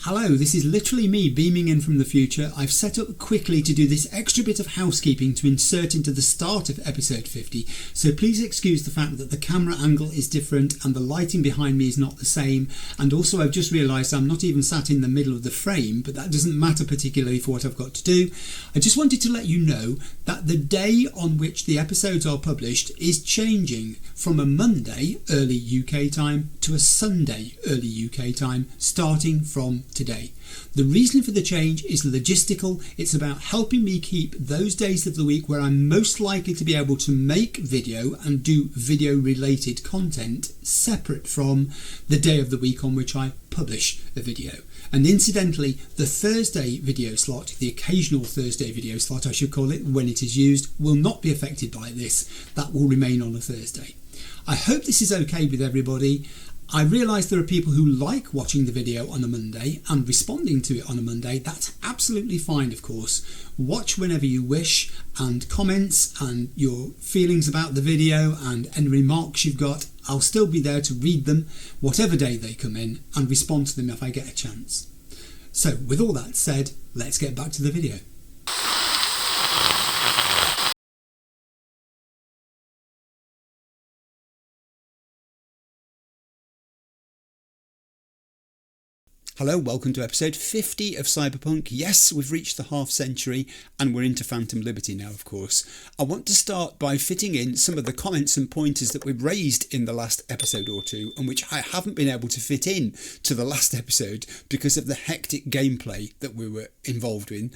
Hello, this is literally me beaming in from the future. I've set up quickly to do this extra bit of housekeeping to insert into the start of episode 50, so please excuse the fact that the camera angle is different and the lighting behind me is not the same, and also I've just realised I'm not even sat in the middle of the frame, but that doesn't matter particularly for what I've got to do. I just wanted to let you know that the day on which the episodes are published is changing from a Monday early UK time to a Sunday early UK time starting from today. The reason for the change is logistical. It's about helping me keep those days of the week where I'm most likely to be able to make video and do video related content separate from the day of the week on which I publish a video. And incidentally, the Thursday video slot, the occasional Thursday video slot I should call it when it is used, will not be affected by this. That will remain on a Thursday. I hope this is okay with everybody. I realise there are people who like watching the video on a Monday and responding to it on a Monday. That's absolutely fine, of course. Watch whenever you wish, and comments and your feelings about the video and any remarks you've got, I'll still be there to read them whatever day they come in and respond to them if I get a chance. So with all that said, let's get back to the video. Hello, welcome to episode 50 of Cyberpunk. Yes, we've reached the half century and we're into Phantom Liberty now, of course. I want to start by fitting in some of the comments and pointers that we've raised in the last episode or two, and which I haven't been able to fit in to the last episode because of the hectic gameplay that we were involved in.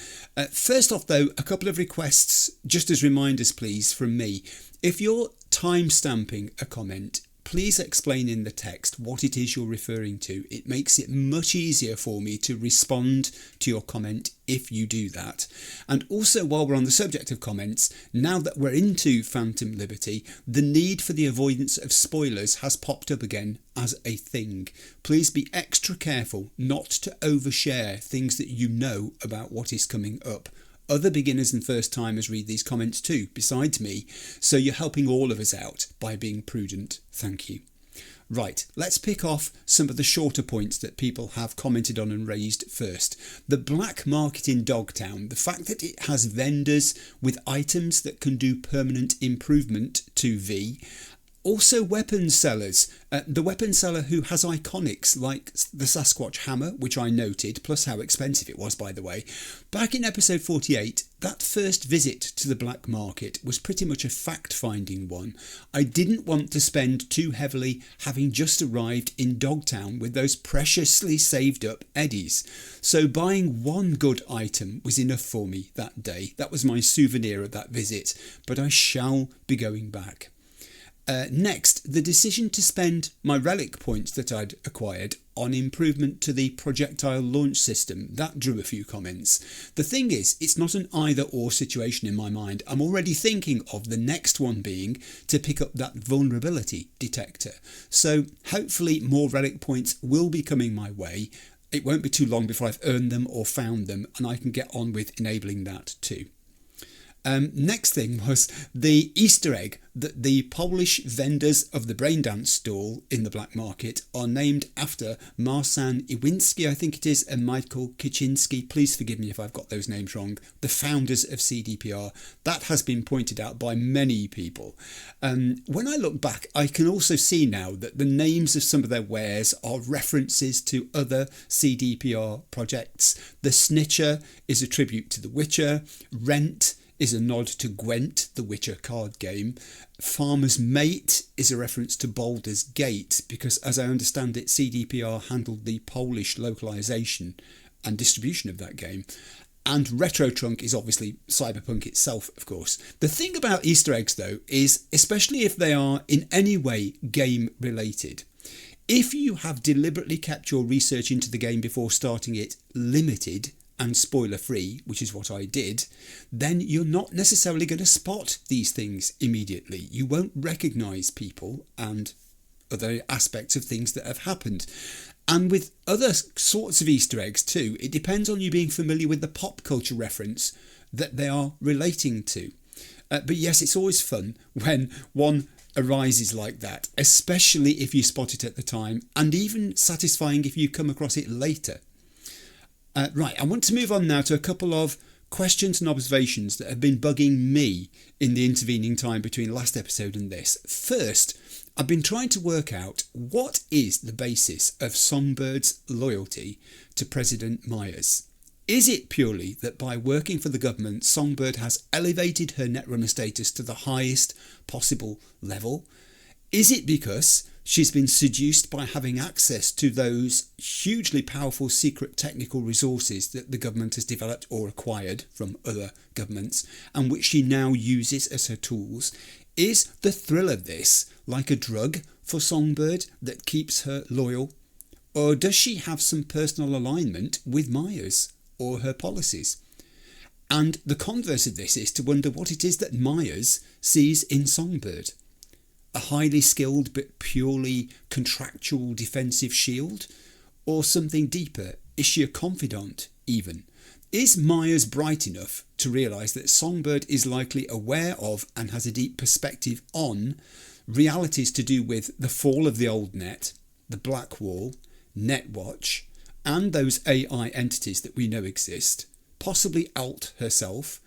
First off though, a couple of requests, just as reminders please, from me. If you're time-stamping a comment, please explain in the text what it is you're referring to. It makes it much easier for me to respond to your comment if you do that. And also, while we're on the subject of comments, now that we're into Phantom Liberty, the need for the avoidance of spoilers has popped up again as a thing. Please be extra careful not to overshare things that you know about what is coming up. Other beginners and first timers read these comments too, besides me, so you're helping all of us out by being prudent. Thank you. Right, let's pick off some of the shorter points that people have commented on and raised first. The black market in Dogtown, the fact that it has vendors with items that can do permanent improvement to V. Also weapons sellers, the weapon seller who has iconics like the Sasquatch hammer, which I noted, plus how expensive it was by the way. Back in episode 48, that first visit to the black market was pretty much a fact-finding one. I didn't want to spend too heavily having just arrived in Dogtown with those preciously saved up eddies. So buying one good item was enough for me that day. That was my souvenir of that visit, but I shall be going back. Next, the decision to spend my relic points that I'd acquired on improvement to the projectile launch system, that drew a few comments. The thing is, it's not an either or situation in my mind. I'm already thinking of the next one being to pick up that vulnerability detector. So hopefully more relic points will be coming my way. It won't be too long before I've earned them or found them, and I can get on with enabling that too. Next thing was the Easter egg that the Polish vendors of the Braindance stall in the black market are named after Marsan Iwinski, I think it is, and Michael Kicinski. Please forgive me if I've got those names wrong. The founders of CDPR. That has been pointed out by many people. When I look back, I can also see now that the names of some of their wares are references to other CDPR projects. The Snitcher is a tribute to The Witcher. Rent is a nod to Gwent, the Witcher card game. Farmer's Mate is a reference to Baldur's Gate, because as I understand it, CDPR handled the Polish localisation and distribution of that game. And Retro Trunk is obviously Cyberpunk itself, of course. The thing about Easter eggs, though, is especially if they are in any way game related, if you have deliberately kept your research into the game before starting it limited and spoiler free, which is what I did, then you're not necessarily going to spot these things immediately. You won't recognise people and other aspects of things that have happened. And with other sorts of Easter eggs too, it depends on you being familiar with the pop culture reference that they are relating to. But yes, it's always fun when one arises like that, especially if you spot it at the time, and even satisfying if you come across it later. Right, I want to move on now to a couple of questions and observations that have been bugging me in the intervening time between last episode and this. First, I've been trying to work out what is the basis of Songbird's loyalty to President Myers. Is it purely that by working for the government, Songbird has elevated her netrunner status to the highest possible level? Is it because she's been seduced by having access to those hugely powerful secret technical resources that the government has developed or acquired from other governments and which she now uses as her tools? Is the thrill of this like a drug for Songbird that keeps her loyal? Or does she have some personal alignment with Myers or her policies? And the converse of this is to wonder what it is that Myers sees in Songbird. A highly skilled but purely contractual defensive shield? Or something deeper? Is she a confidant even? Is Myers bright enough to realise that Songbird is likely aware of and has a deep perspective on realities to do with the fall of the old net, the Black Wall, Netwatch, and those AI entities that we know exist, possibly Alt herself?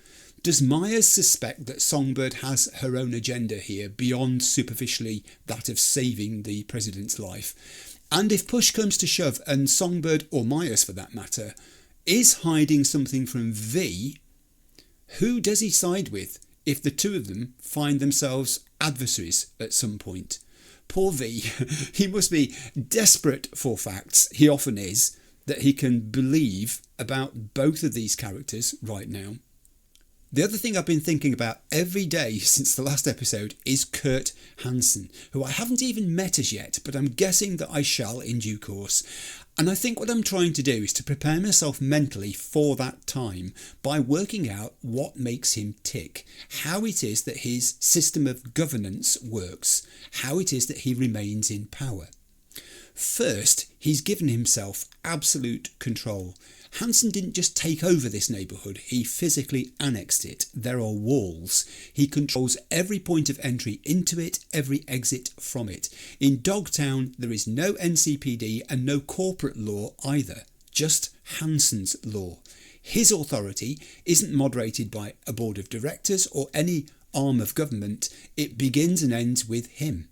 Does Myers suspect that Songbird has her own agenda here beyond superficially that of saving the president's life? And if push comes to shove and Songbird, or Myers for that matter, is hiding something from V, who does he side with if the two of them find themselves adversaries at some point? Poor V, he must be desperate for facts, he often is, that he can believe about both of these characters right now. The other thing I've been thinking about every day since the last episode is Kurt Hansen, who I haven't even met as yet, but I'm guessing that I shall in due course. And I think what I'm trying to do is to prepare myself mentally for that time by working out what makes him tick, how it is that his system of governance works, how it is that he remains in power. First, he's given himself absolute control. Hansen didn't just take over this neighbourhood, he physically annexed it. There are walls. He controls every point of entry into it, every exit from it. In Dogtown, there is no NCPD and no corporate law either, just Hansen's law. His authority isn't moderated by a board of directors or any arm of government. It begins and ends with him.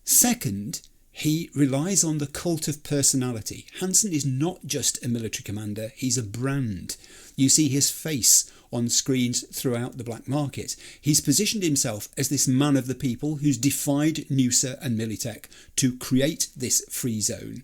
Second, he relies on the cult of personality. Hansen is not just a military commander, he's a brand. You see his face on screens throughout the black market. He's positioned himself as this man of the people who's defied Nusa and Militech to create this free zone.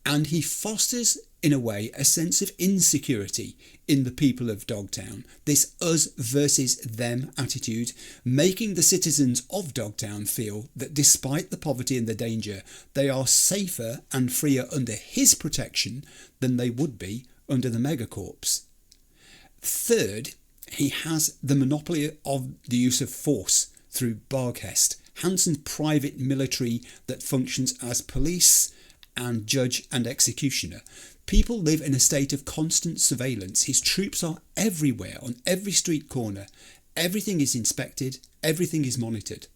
And he fosters, in a way, a sense of insecurity in the people of Dogtown. This us versus them attitude, making the citizens of Dogtown feel that despite the poverty and the danger, they are safer and freer under his protection than they would be under the megacorps. Third, he has the monopoly of the use of force through Barghest, Hansen's private military that functions as police and judge and executioner. People live in a state of constant surveillance. His troops are everywhere, on every street corner. Everything is inspected, everything is monitored.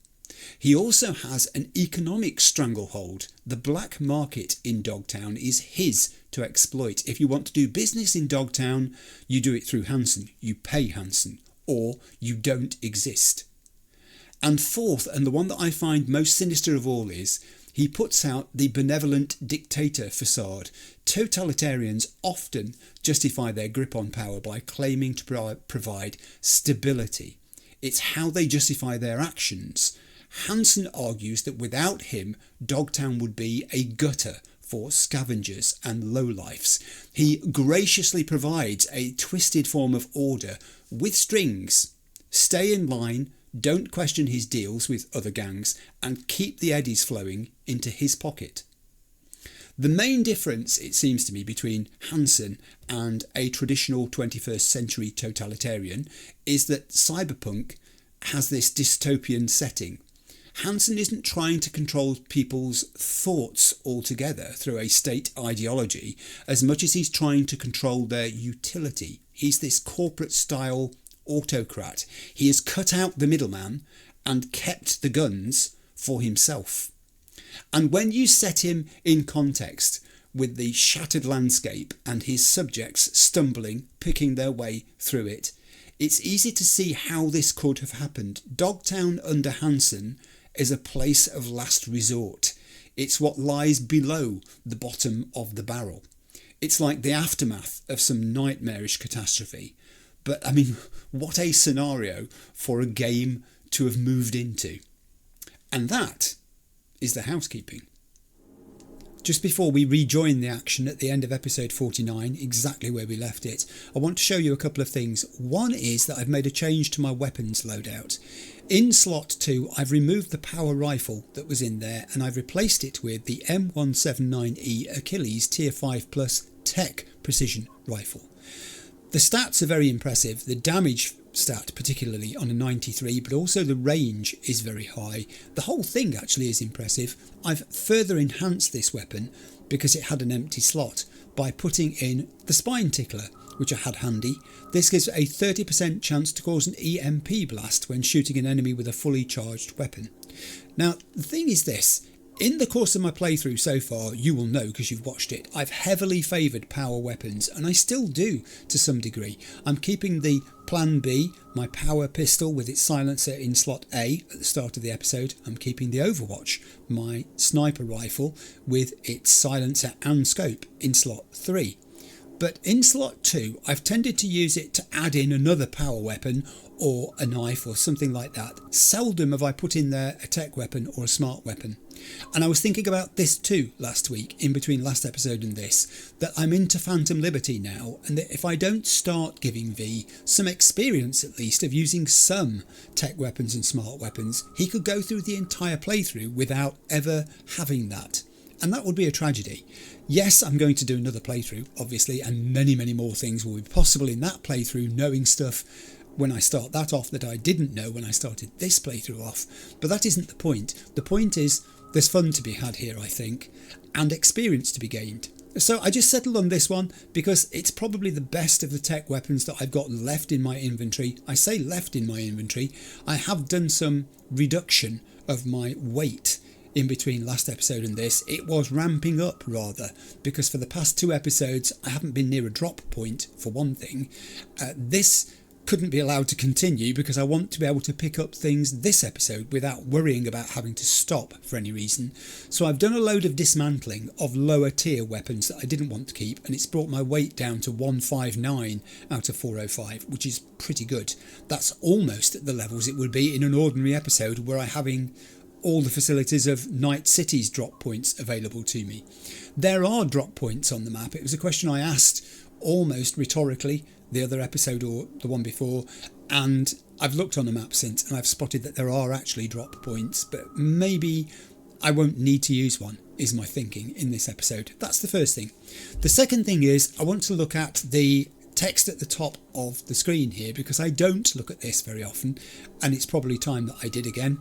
He also has an economic stranglehold. The black market in Dogtown is his to exploit. If you want to do business in Dogtown, you do it through Hansen. You pay Hansen, or you don't exist. And fourth, and the one that I find most sinister of all, is he puts out the benevolent dictator facade. Totalitarians often justify their grip on power by claiming to provide stability. It's how they justify their actions. Hansen argues that without him, Dogtown would be a gutter for scavengers and lowlifes. He graciously provides a twisted form of order with strings. Stay in line, don't question his deals with other gangs, and keep the eddies flowing into his pocket. The main difference, it seems to me, between Hansen and a traditional 21st century totalitarian is that Cyberpunk has this dystopian setting. Hansen isn't trying to control people's thoughts altogether through a state ideology as much as he's trying to control their utility. He's this corporate style autocrat. He has cut out the middleman and kept the guns for himself. And when you set him in context with the shattered landscape and his subjects stumbling, picking their way through it. It's easy to see how this could have happened. Dogtown under Hansen is a place of last resort. It's what lies below the bottom of the barrel. It's like the aftermath of some nightmarish catastrophe. But I mean, what a scenario for a game to have moved into. And that is the housekeeping. Just before we rejoin the action at the end of episode 49, exactly where we left it, I want to show you a couple of things. One is that I've made a change to my weapons loadout. In slot 2, I've removed the power rifle that was in there and I've replaced it with the M179E Achilles Tier 5 Plus Tech Precision Rifle. The stats are very impressive. The damage stat particularly on a 93, but also the range is very high. The whole thing actually is impressive. I've further enhanced this weapon because it had an empty slot by putting in the spine tickler, which I had handy. This gives a 30% chance to cause an EMP blast when shooting an enemy with a fully charged weapon. Now the thing is this, in the course of my playthrough so far, you will know because you've watched it, I've heavily favoured power weapons, and I still do to some degree. I'm keeping the Plan B, my power pistol with its silencer in slot A at the start of the episode. I'm keeping the Overwatch, my sniper rifle with its silencer and scope in slot 3. But in slot 2, I've tended to use it to add in another power weapon or a knife or something like that. Seldom have I put in there a tech weapon or a smart weapon. And I was thinking about this too last week, in between last episode and this, that I'm into Phantom Liberty now, and that if I don't start giving V some experience at least of using some tech weapons and smart weapons, he could go through the entire playthrough without ever having that. And that would be a tragedy. Yes, I'm going to do another playthrough, obviously, and many, many more things will be possible in that playthrough, knowing stuff when I start that off that I didn't know when I started this playthrough off. But that isn't the point. The point is there's fun to be had here, I think, and experience to be gained. So I just settled on this one because it's probably the best of the tech weapons that I've got left in my inventory. I say left in my inventory. I have done some reduction of my weight in between last episode and this. It was ramping up rather, because for the past 2 episodes I haven't been near a drop point for one thing. This couldn't be allowed to continue because I want to be able to pick up things this episode without worrying about having to stop for any reason. So I've done a load of dismantling of lower tier weapons that I didn't want to keep, and it's brought my weight down to 159 out of 405, which is pretty good. That's almost at the levels it would be in an ordinary episode were I having all the facilities of Night City's drop points available to me. There are drop points on the map. It was a question I asked almost rhetorically the other episode or the one before, and I've looked on the map since and I've spotted that there are actually drop points, but maybe I won't need to use one, is my thinking in this episode. That's the first thing. The second thing is I want to look at the text at the top of the screen here, because I don't look at this very often, and it's probably time that I did again.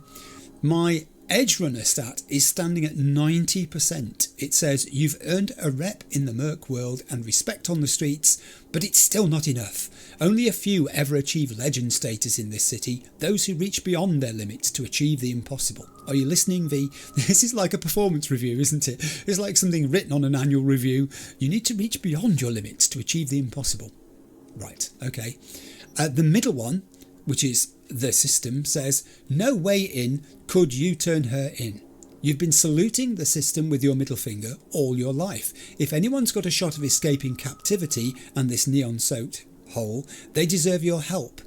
My Edge Runner stat is standing at 90%. It says you've earned a rep in the Merc world and respect on the streets, but it's still not enough. Only a few ever achieve legend status in this city, those who reach beyond their limits to achieve the impossible. Are you listening, V? This is like a performance review, isn't it? It's like something written on an annual review. You need to reach beyond your limits to achieve the impossible. Right, okay. The middle one, which is the system, says, no way in could you turn her in. You've been saluting the system with your middle finger all your life. If anyone's got a shot of escaping captivity and this neon-soaked hole, they deserve your help.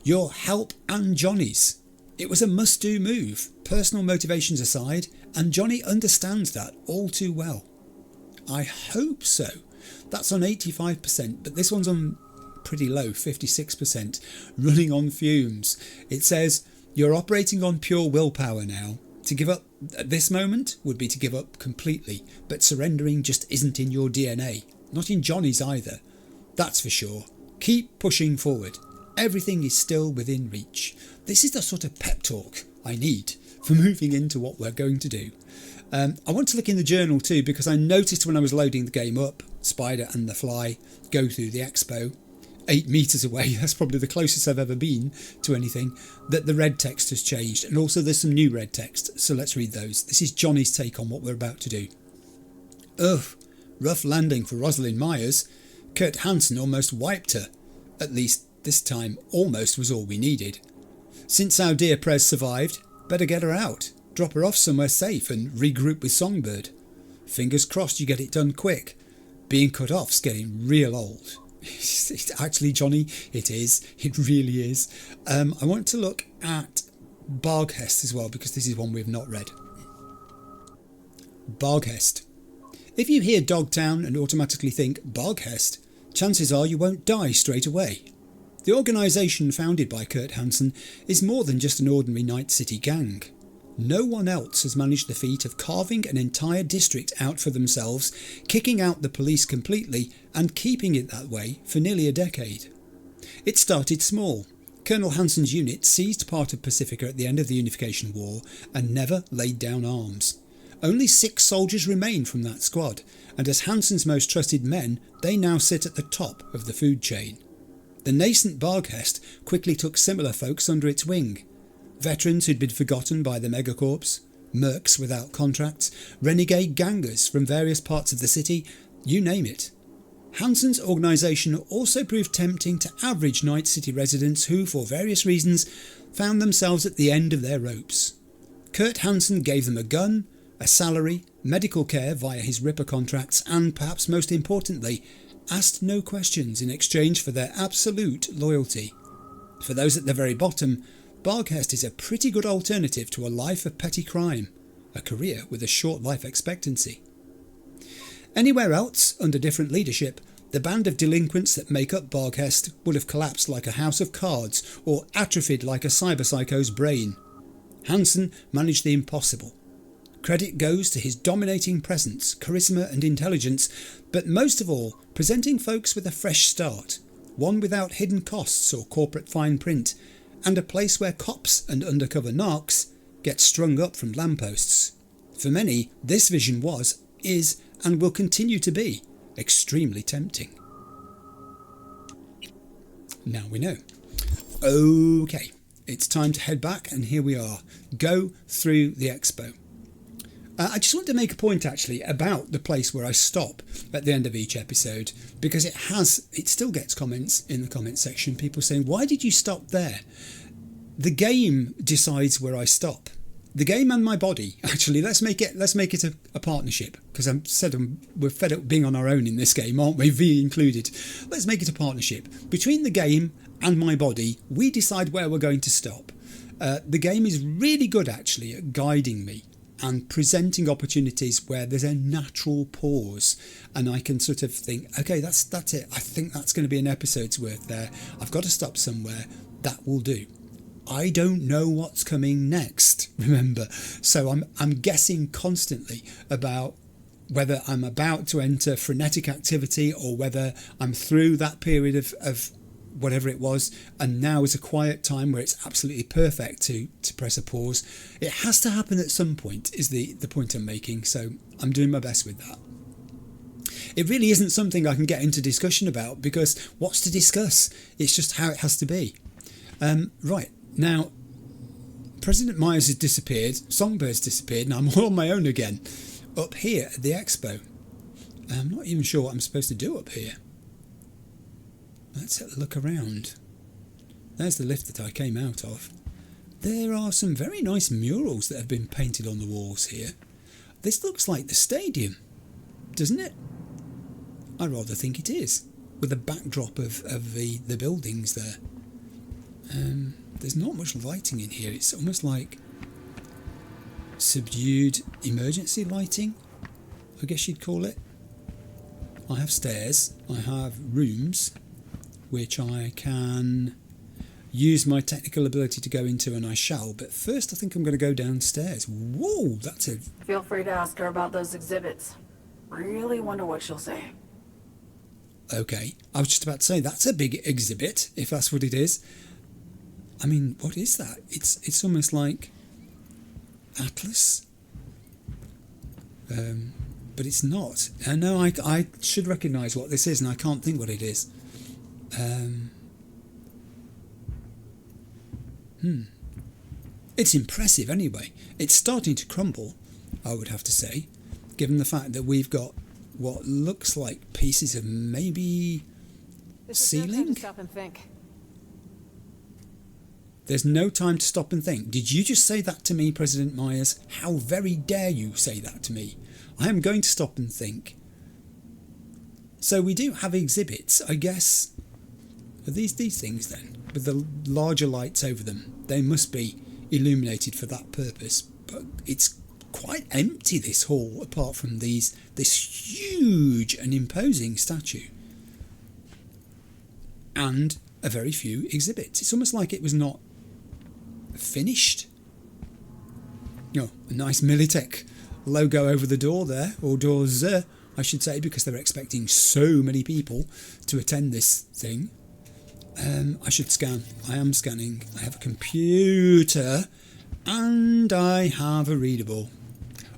Your help and Johnny's. It was a must-do move, personal motivations aside, and Johnny understands that all too well. I hope so. That's on 85%, but this one's on pretty low, 56%, running on fumes. It says, you're operating on pure willpower now. To give up at this moment would be to give up completely, but surrendering just isn't in your DNA. Not in Johnny's either. That's for sure. Keep pushing forward. Everything is still within reach. This is the sort of pep talk I need for moving into what we're going to do. I want to look in the journal too, because I noticed when I was loading the game up, Spider and the Fly go through the expo, 8 metres away, that's probably the closest I've ever been to anything, that the red text has changed, and also there's some new red text, so let's read those. This is Johnny's take on what we're about to do. Ugh, Rough landing for Rosalind Myers. Kurt Hansen almost wiped her. At least this time almost was all we needed. Since our dear Prez survived, better get her out, drop her off somewhere safe and regroup with Songbird. Fingers crossed you get it done quick. Being cut off's getting real old. Actually, Johnny, it is. It really is. I want to look at Barghest as well, because this is one we've not read. Barghest. If you hear Dogtown and automatically think Barghest, chances are you won't die straight away. The organisation founded by Kurt Hansen is more than just an ordinary Night City gang. No one else has managed the feat of carving an entire district out for themselves, kicking out the police completely and keeping it that way for nearly a decade. It started small. Colonel Hansen's unit seized part of Pacifica at the end of the Unification War and never laid down arms. Only 6 soldiers remain from that squad, and as Hansen's most trusted men, they now sit at the top of the food chain. The nascent Barghest quickly took similar folks under its wing. Veterans who'd been forgotten by the megacorps, mercs without contracts, renegade gangers from various parts of the city, you name it. Hansen's organisation also proved tempting to average Night City residents who, for various reasons, found themselves at the end of their ropes. Kurt Hansen gave them a gun, a salary, medical care via his Ripper contracts, and perhaps most importantly, asked no questions in exchange for their absolute loyalty. For those at the very bottom, Barghest is a pretty good alternative to a life of petty crime, a career with a short life expectancy. Anywhere else, under different leadership, the band of delinquents that make up Barghest would have collapsed like a house of cards or atrophied like a cyberpsycho's brain. Hansen managed the impossible. Credit goes to his dominating presence, charisma and intelligence, but most of all, presenting folks with a fresh start, one without hidden costs or corporate fine print, and a place where cops and undercover narcs get strung up from lampposts. For many, this vision was, is, and will continue to be extremely tempting. Now we know. Okay, it's time to head back, and here we are. Go through the expo. I just want to make a point actually about the place where I stop at the end of each episode, because it still gets comments in the comment section, people saying, why did you stop there? The game decides where I stop. The game and my body, actually. Let's make it a partnership, because we're fed up being on our own in this game, aren't we? V included. Let's make it a partnership. Between the game and my body, we decide where we're going to stop. The game is really good actually at guiding me and presenting opportunities where there's a natural pause, and I can sort of think, okay, that's it. I think that's going to be an episode's worth there. I've got to stop somewhere. That will do. I don't know what's coming next, remember, so I'm guessing constantly about whether I'm about to enter frenetic activity or whether I'm through that period of whatever it was, and now is a quiet time where it's absolutely perfect to press a pause. It has to happen at some point, is the point I'm making, so I'm doing my best with that. It really isn't something I can get into discussion about, because what's to discuss? It's just how it has to be. Right, now, President Myers has disappeared, Songbird's disappeared, and I'm all on my own again, up here at the expo. I'm not even sure what I'm supposed to do up here. Let's have a look around. There's the lift that I came out of. There are some very nice murals that have been painted on the walls here. This looks like the stadium, doesn't it? I rather think it is, with a backdrop of the buildings there. There's not much lighting in here. It's almost like subdued emergency lighting, I guess you'd call it. I have stairs, I have rooms which I can use my technical ability to go into, and I shall, but first I think I'm going to go downstairs. Whoa, that's a... Feel free to ask her about those exhibits. Really wonder what she'll say. Okay, I was just about to say, that's a big exhibit, if that's what it is. I mean, what is that? It's almost like Atlas, but it's not. I know I should recognise what this is, and I can't think what it is. It's impressive anyway. It's starting to crumble, I would have to say, given the fact that we've got what looks like pieces of maybe ceiling? Stop and think. There's no time to stop and think. Did you just say that to me, President Myers? How very dare you say that to me? I am going to stop and think. So we do have exhibits, I guess. Are these things then? With the larger lights over them. They must be illuminated for that purpose. But it's quite empty, this hall, apart from this huge and imposing statue. And a very few exhibits. It's almost like it was not finished. Oh, a nice Militech logo over the door there, or doors, I should say, because they're expecting so many people to attend this thing. I should scan. I am scanning. I have a computer and I have a readable.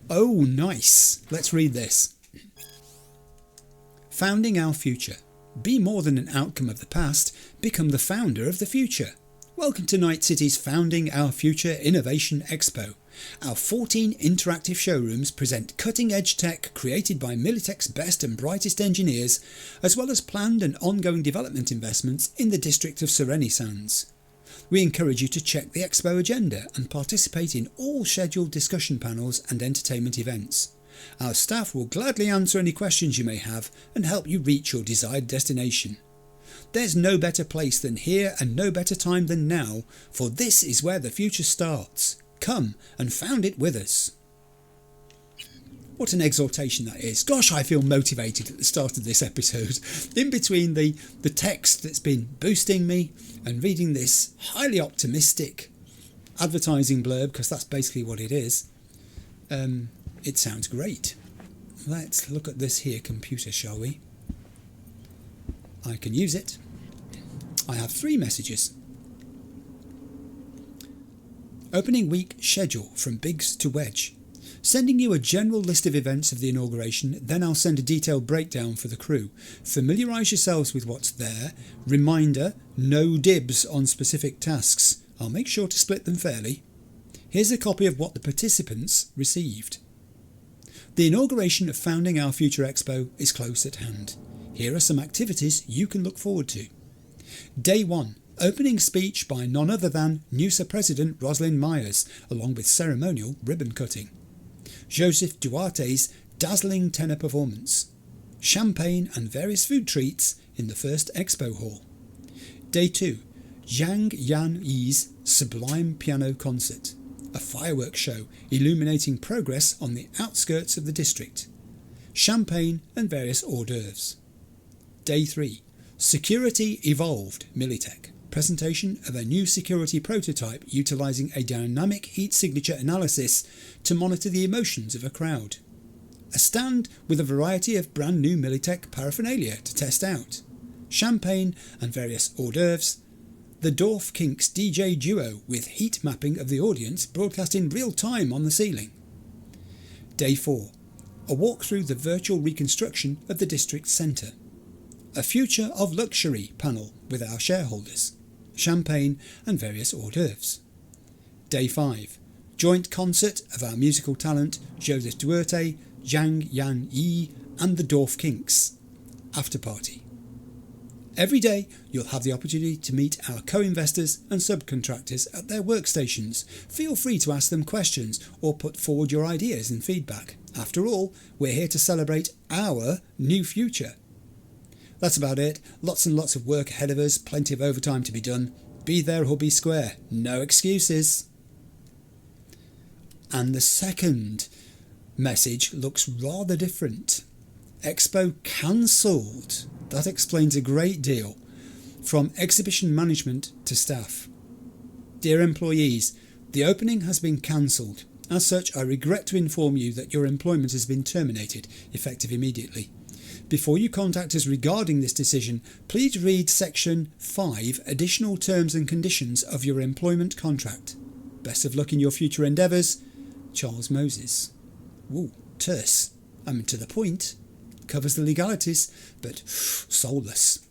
Oh, nice. Let's read this. Founding our future. Be more than an outcome of the past, become the founder of the future. Welcome to Night City's Founding Our Future Innovation Expo. Our 14 interactive showrooms present cutting-edge tech created by Militech's best and brightest engineers, as well as planned and ongoing development investments in the district of Serenisans. We encourage you to check the expo agenda and participate in all scheduled discussion panels and entertainment events. Our staff will gladly answer any questions you may have and help you reach your desired destination. There's no better place than here and no better time than now, for this is where the future starts. Come and found it with us. What an exhortation that is. Gosh, I feel motivated at the start of this episode. In between the text that's been boosting me and reading this highly optimistic advertising blurb, because that's basically what it is, it sounds great. Let's look at this here computer, shall we? I can use it. I have 3 messages. Opening week schedule from Biggs to Wedge. Sending you a general list of events of the inauguration, then I'll send a detailed breakdown for the crew. Familiarise yourselves with what's there. Reminder, no dibs on specific tasks. I'll make sure to split them fairly. Here's a copy of what the participants received. The inauguration of Founding Our Future Expo is close at hand. Here are some activities you can look forward to. Day 1. Opening speech by none other than NUSA President Rosalind Meyers, along with ceremonial ribbon cutting. Joseph Duarte's dazzling tenor performance. Champagne and various food treats in the first expo hall. Day 2. Zhang Yan Yi's sublime piano concert. A fireworks show illuminating progress on the outskirts of the district. Champagne and various hors d'oeuvres. Day 3. Security Evolved Militech. Presentation of a new security prototype utilising a dynamic heat signature analysis to monitor the emotions of a crowd. A stand with a variety of brand new Militech paraphernalia to test out. Champagne and various hors d'oeuvres. The Dorf Kinks DJ duo with heat mapping of the audience broadcast in real time on the ceiling. Day 4. A walk through the virtual reconstruction of the district centre. A Future of Luxury panel with our shareholders. Champagne and various hors d'oeuvres. Day 5. Joint concert of our musical talent Joseph Duarte, Zhang Yan Yi and the Dorf Kinks. After party. Every day you'll have the opportunity to meet our co-investors and subcontractors at their workstations. Feel free to ask them questions or put forward your ideas and feedback. After all, we're here to celebrate our new future. That's about it. Lots and lots of work ahead of us, plenty of overtime to be done. Be there or be square. No excuses. And the second message looks rather different. Expo cancelled. That explains a great deal. From exhibition management to staff. Dear employees, the opening has been cancelled. As such, I regret to inform you that your employment has been terminated, effective immediately. Before you contact us regarding this decision, please read Section 5 Additional Terms and Conditions of your employment contract. Best of luck in your future endeavours. Charles Moses. Ooh, terse. I mean, to the point. Covers the legalities, but soulless.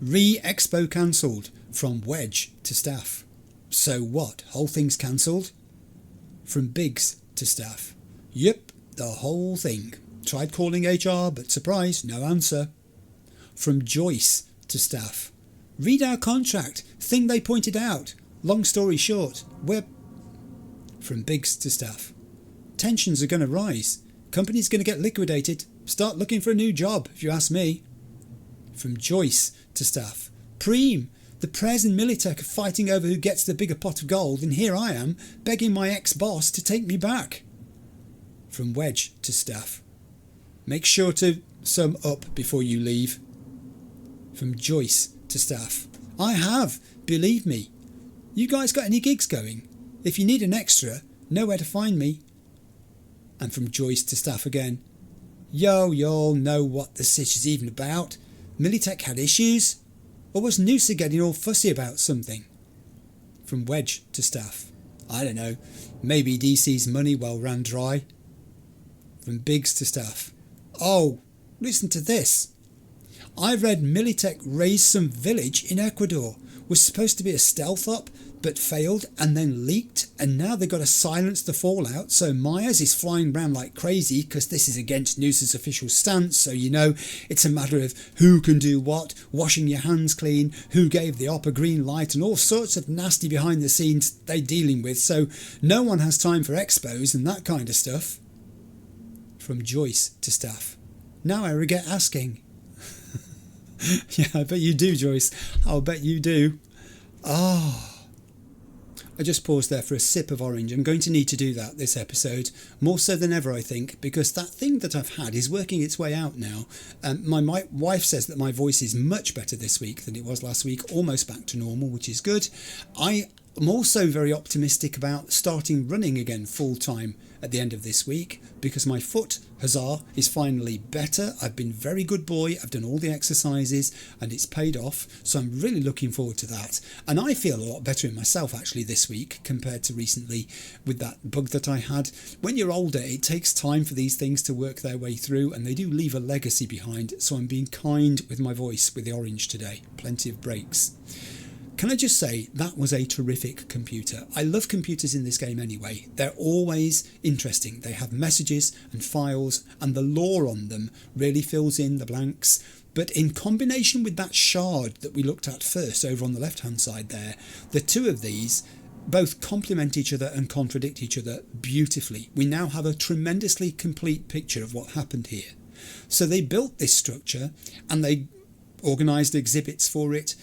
Re-Expo cancelled. From Wedge to staff. So what? Whole thing's cancelled? From Biggs to staff. Yep, the whole thing. Tried calling HR, but surprise, no answer. From Joyce to staff. Read our contract. Thing they pointed out. Long story short, we're... From Biggs to staff. Tensions are going to rise. Company's going to get liquidated. Start looking for a new job, if you ask me. From Joyce to staff. Preem, the Prez and Militech are fighting over who gets the bigger pot of gold, and here I am, begging my ex-boss to take me back. From Wedge to staff. Make sure to sum up before you leave. From Joyce to staff. I have, believe me. You guys got any gigs going? If you need an extra, know where to find me. And from Joyce to staff again. Yo, y'all know what the sitch is even about. Militech had issues? Or was Noosa getting all fussy about something? From Wedge to staff. I don't know. Maybe DC's money well ran dry. From Biggs to staff. Oh, listen to this. I read Militech raised some village in Ecuador. Was supposed to be a stealth op, but failed and then leaked, and now they've got to silence the fallout, so Meyers is flying around like crazy because this is against Noosa's official stance, so you know it's a matter of who can do what, washing your hands clean, who gave the op a green light, and all sorts of nasty behind the scenes they're dealing with, so no one has time for expos and that kind of stuff. From Joyce to staff. Now I regret asking. Yeah, I bet you do, Joyce. I'll bet you do. I just paused there for a sip of orange. I'm going to need to do that this episode, more so than ever, I think, because that thing that I've had is working its way out now. My wife says that my voice is much better this week than it was last week, almost back to normal, which is good. I'm also very optimistic about starting running again full time at the end of this week because my foot, huzzah, is finally better. I've been very good boy. I've done all the exercises and it's paid off. So I'm really looking forward to that. And I feel a lot better in myself actually this week compared to recently with that bug that I had. When you're older, it takes time for these things to work their way through and they do leave a legacy behind. So I'm being kind with my voice with the orange today. Plenty of breaks. Can I just say, that was a terrific computer. I love computers in this game anyway. They're always interesting. They have messages and files, and the lore on them really fills in the blanks. But in combination with that shard that we looked at first over on the left-hand side there, the two of these both complement each other and contradict each other beautifully. We now have a tremendously complete picture of what happened here. So they built this structure, and they organised exhibits for it.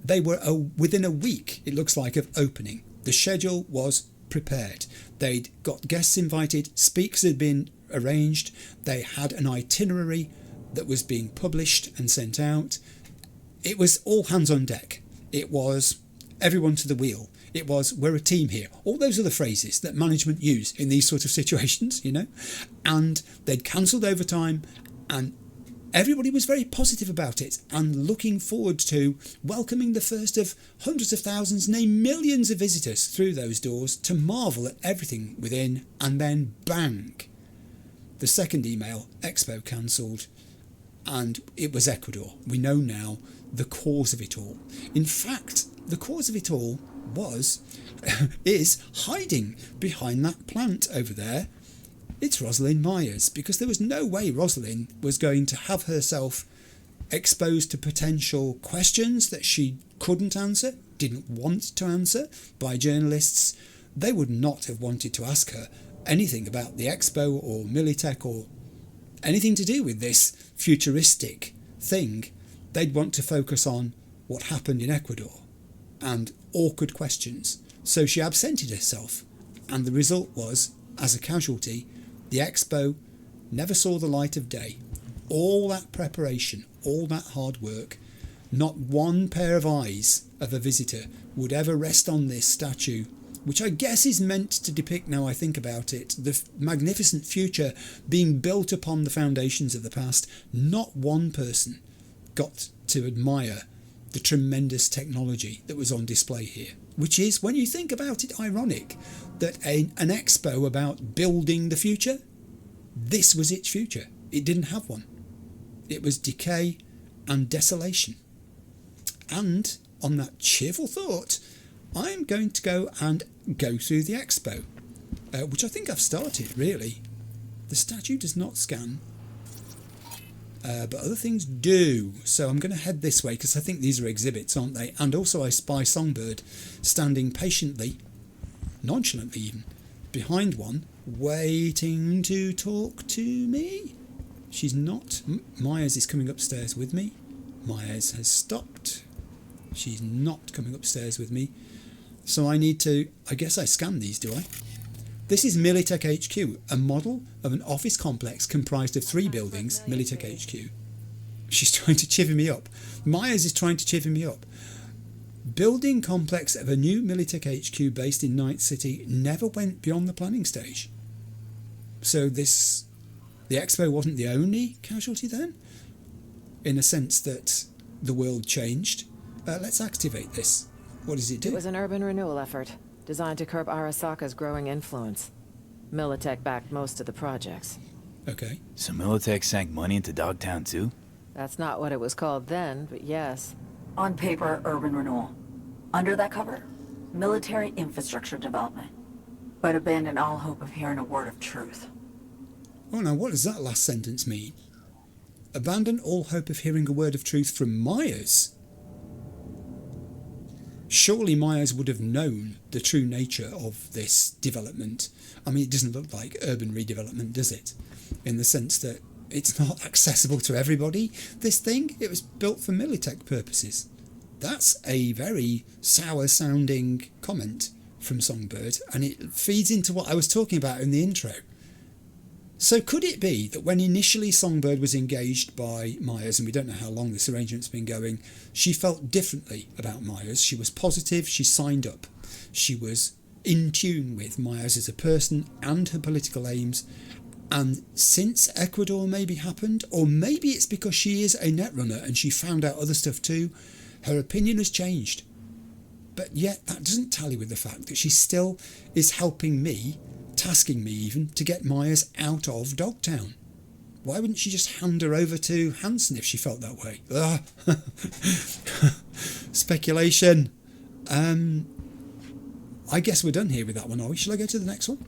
They were within a week, it looks like, of opening. The schedule was prepared. They'd got guests invited, speakers had been arranged, they had an itinerary that was being published and sent out. It was all hands on deck. It was everyone to the wheel. It was, we're a team here. All those are the phrases that management use in these sort of situations, you know. And they'd cancelled overtime and everybody was very positive about it and looking forward to welcoming the first of hundreds of thousands, nay millions of visitors through those doors to marvel at everything within, and then bang. The second email, Expo cancelled, and it was Ecuador. We know now the cause of it all. In fact, the cause of it all is hiding behind that plant over there. It's Rosalind Myers, because there was no way Rosalind was going to have herself exposed to potential questions that she couldn't answer, didn't want to answer by journalists. They would not have wanted to ask her anything about the Expo or Militech or anything to do with this futuristic thing. They'd want to focus on what happened in Ecuador and awkward questions. So she absented herself, and the result was, as a casualty, the Expo never saw the light of day. All that preparation, all that hard work, not one pair of eyes of a visitor would ever rest on this statue, which I guess is meant to depict, now I think about it, the magnificent future being built upon the foundations of the past. Not one person got to admire the tremendous technology that was on display here, which is, when you think about it, ironic that an expo about building the future, this was its future. It didn't have one. It was decay and desolation. And on that cheerful thought, I'm going to go through the expo, which I think I've started, really. The statue does not scan. but other things do. So I'm going to head this way because I think these are exhibits, aren't they? And also I spy Songbird standing patiently, nonchalantly even, behind one, waiting to talk to me. She's not. Myers is coming upstairs with me. Myers has stopped. She's not coming upstairs with me. So I need to, I guess I scan these, do I? This is Militech HQ, a model of an office complex comprised of 3 buildings, Militech HQ. She's trying to chivvy me up. Myers is trying to chivvy me up. Building complex of a new Militech HQ based in Night City never went beyond the planning stage. So the expo wasn't the only casualty then? In a sense that the world changed. Let's activate this. What does it do? It was an urban renewal effort, designed to curb Arasaka's growing influence. Militech backed most of the projects. Okay. So Militech sank money into Dogtown too? That's not what it was called then, but yes. On paper, urban renewal. Under that cover, military infrastructure development. But abandon all hope of hearing a word of truth. Oh, now what does that last sentence mean? Abandon all hope of hearing a word of truth from Myers? Surely Myers would have known the true nature of this development. I mean, it doesn't look like urban redevelopment, does it? In the sense that it's not accessible to everybody, this thing. It was built for Militech purposes. That's a very sour-sounding comment from Songbird, and it feeds into what I was talking about in the intro. So could it be that when initially Songbird was engaged by Myers, and we don't know how long this arrangement's been going, she felt differently about Myers. She was positive, she signed up. She was in tune with Myers as a person and her political aims. And since Ecuador maybe happened, or maybe it's because she is a netrunner and she found out other stuff too, her opinion has changed. But yet that doesn't tally with the fact that she still is helping me, tasking me even, to get Myers out of Dogtown. Why wouldn't she just hand her over to Hansen if she felt that way? Speculation. I guess we're done here with that one, are we? Shall I go to the next one?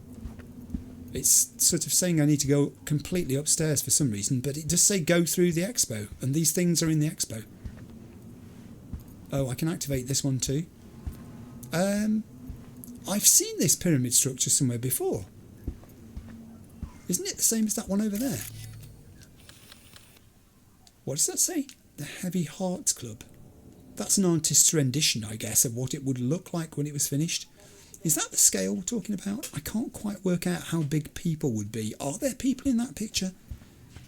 It's sort of saying I need to go completely upstairs for some reason, but it does say go through the expo, and these things are in the expo. Oh, I can activate this one too. I've seen this pyramid structure somewhere before. Isn't it the same as that one over there? What does that say? The Heavy Hearts Club. That's an artist's rendition, I guess, of what it would look like when it was finished. Is that the scale we're talking about? I can't quite work out how big people would be. Are there people in that picture?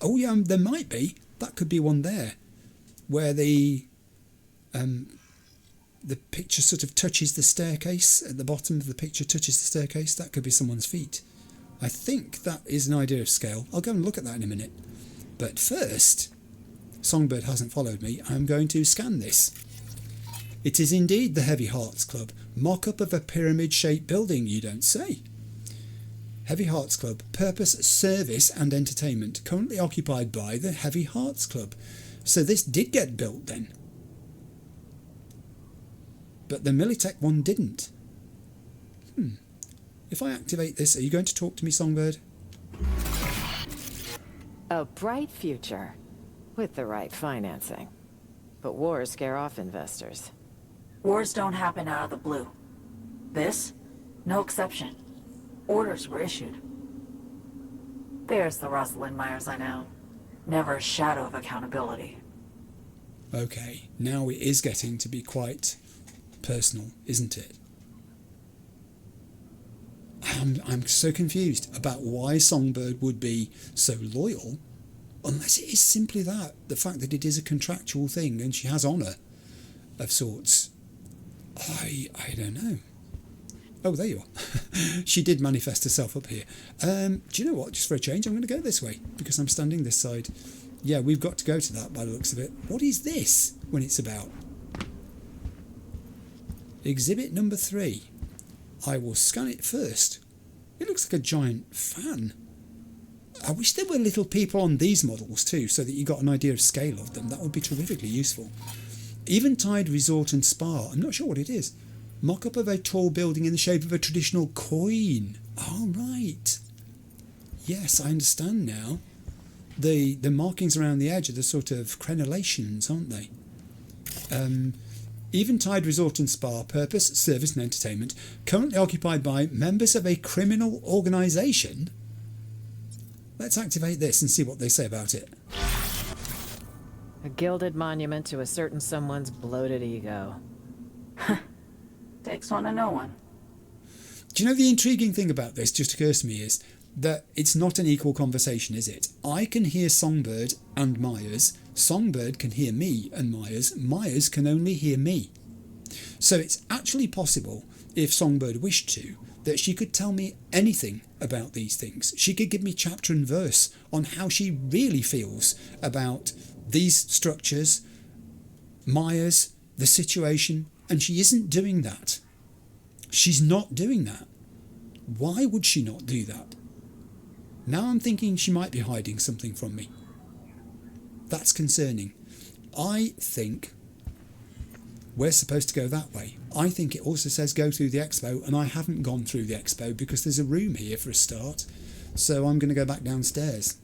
Oh yeah, there might be. That could be one there, where the picture sort of touches the staircase. At the bottom of the picture touches the staircase. That could be someone's feet. I think that is an idea of scale. I'll go and look at that in a minute. But first, Songbird hasn't followed me. I'm going to scan this. It is indeed the Heavy Hearts Club. Mock-up of a pyramid-shaped building, you don't say. Heavy Hearts Club. Purpose, service and entertainment. Currently occupied by the Heavy Hearts Club. So this did get built then. But the Militech one didn't. If I activate this, are you going to talk to me, Songbird? A bright future, with the right financing. But wars scare off investors. Wars don't happen out of the blue. This, no exception. Orders were issued. There's the Rosalind Myers I know. Never a shadow of accountability. Okay, now it is getting to be quite personal, isn't it? I'm so confused about why Songbird would be so loyal, unless it is simply that, the fact that it is a contractual thing and she has honour of sorts. I don't know. Oh, there you are. She did manifest herself up here. Do you know what? Just for a change, I'm going to go this way because I'm standing this side. Yeah, we've got to go to that by the looks of it. What is this when it's about? Exhibit number 3. I will scan it first. It looks like a giant fan. I wish there were little people on these models too, so that you got an idea of scale of them. That would be terrifically useful. Eventide Resort and Spa. I'm not sure what it is. Mock-up of a tall building in the shape of a traditional coin. Oh, right. Yes, I understand now. The markings around the edge are the sort of crenellations, aren't they? Eventide Resort and Spa, purpose, service and entertainment, currently occupied by members of a criminal organisation. Let's activate this and see what they say about it. A gilded monument to a certain someone's bloated ego. Takes one to know one. Do you know the intriguing thing about this just occurs to me is that it's not an equal conversation, is it? I can hear Songbird and Myers. Songbird can hear me and Myers. Myers can only hear me. So it's actually possible, if Songbird wished to, that she could tell me anything about these things. She could give me chapter and verse on how she really feels about these structures, Myers, the situation, and she isn't doing that. She's not doing that. Why would she not do that? Now I'm thinking she might be hiding something from me. That's concerning. I think we're supposed to go that way. I think it also says go through the expo, and I haven't gone through the expo because there's a room here for a start. So I'm going to go back downstairs.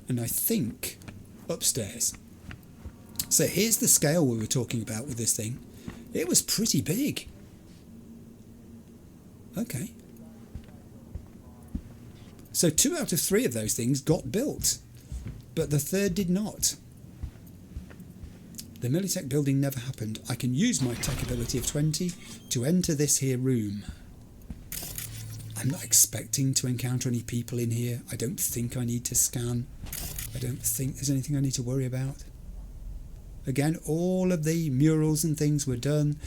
And I think upstairs. So here's the scale we were talking about with this thing. It was pretty big. Okay. So 2 out of 3 of those things got built, but the third did not. The Militech building never happened. I can use my tech ability of 20 to enter this here room. I'm not expecting to encounter any people in here. I don't think I need to scan. I don't think there's anything I need to worry about. Again, all of the murals and things were done.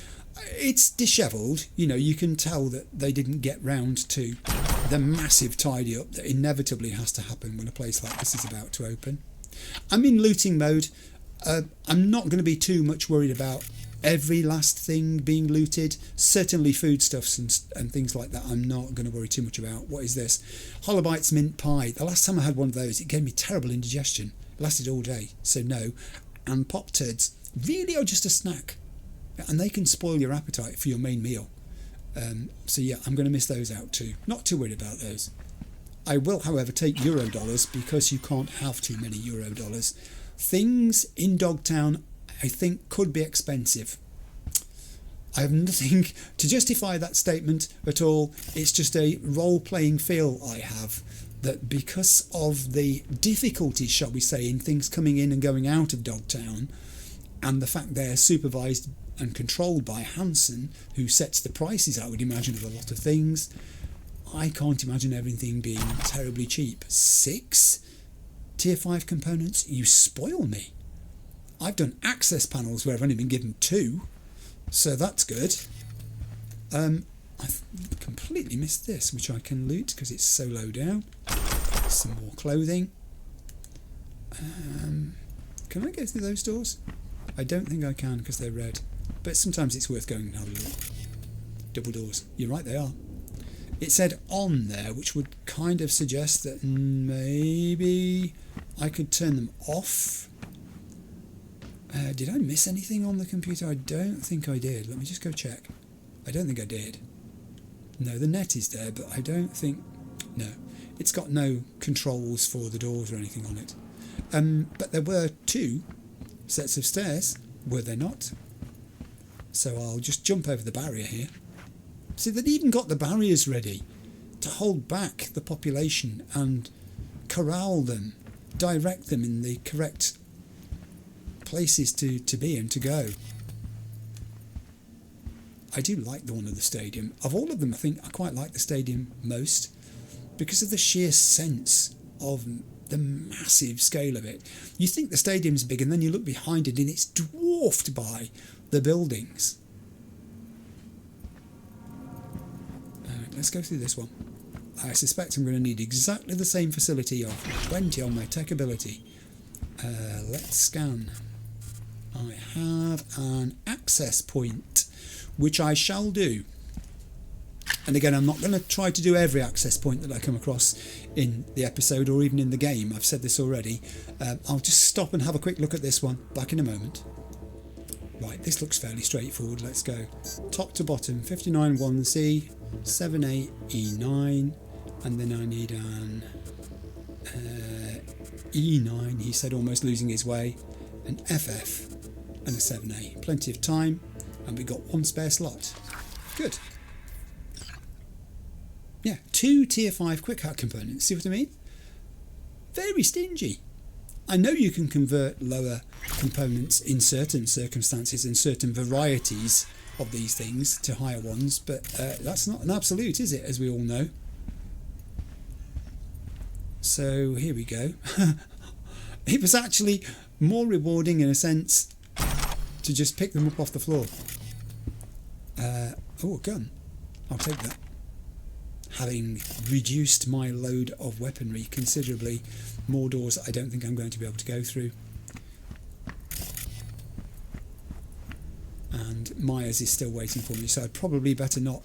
It's dishevelled. You know, you can tell that they didn't get round to the massive tidy up that inevitably has to happen when a place like this is about to open. I'm in looting mode. I'm not going to be too much worried about every last thing being looted. Certainly foodstuffs and things like that I'm not going to worry too much about. What is this? Holobites mint pie. The last time I had one of those, it gave me terrible indigestion. It lasted all day, so no. And pop turds really are just a snack, and they can spoil your appetite for your main meal. So yeah, I'm going to miss those out too. Not too worried about those. I will, however, take Eurodollars because you can't have too many Eurodollars. Things in Dogtown, I think, could be expensive. I have nothing to justify that statement at all. It's just a role-playing feel I have that because of the difficulties, shall we say, in things coming in and going out of Dogtown, and the fact they're supervised and controlled by Hansen, who sets the prices, I would imagine, of a lot of things, I can't imagine everything being terribly cheap. 6 tier 5 components? You spoil me. I've done access panels where I've only been given 2, so that's good. I've completely missed this, which I can loot because it's so low down. Some more clothing. Can I go through those doors? I don't think I can because they're red, but sometimes it's worth going and have a look. Double doors. You're right, they are. It said on there, which would kind of suggest that maybe I could turn them off. Did I miss anything on the computer? I don't think I did. Let me just go check. I don't think I did. No, the net is there, but I don't think... No, it's got no controls for the doors or anything on it. But there were 2 sets of stairs, were there not? So I'll just jump over the barrier here. See, they'd even got the barriers ready to hold back the population and corral them, direct them in the correct places to be and to go. I do like the one at the stadium. Of all of them, I think I quite like the stadium most because of the sheer sense of the massive scale of it. You think the stadium's big and then you look behind it and it's dwarfed by the buildings. Let's go through this one. I suspect I'm going to need exactly the same facility of 20 on my tech ability. Let's scan. I have an access point, which I shall do. And again, I'm not going to try to do every access point that I come across in the episode or even in the game. I've said this already. I'll just stop and have a quick look at this one. Back in a moment. Right, this looks fairly straightforward. Let's go top to bottom. 59 1C, 78 E9, and then I need an E9, he said, almost losing his way. An FF and a 7A. Plenty of time, and we got one spare slot. Good. Yeah, 2 tier 5 quick hack components. See what I mean? Very stingy. I know you can convert lower components in certain circumstances and certain varieties of these things to higher ones, but that's not an absolute, is it, as we all know? So here we go. It was actually more rewarding in a sense to just pick them up off the floor. Oh, a gun. I'll take that. Having reduced my load of weaponry considerably, more doors I don't think I'm going to be able to go through. And Myers is still waiting for me, so I'd probably better not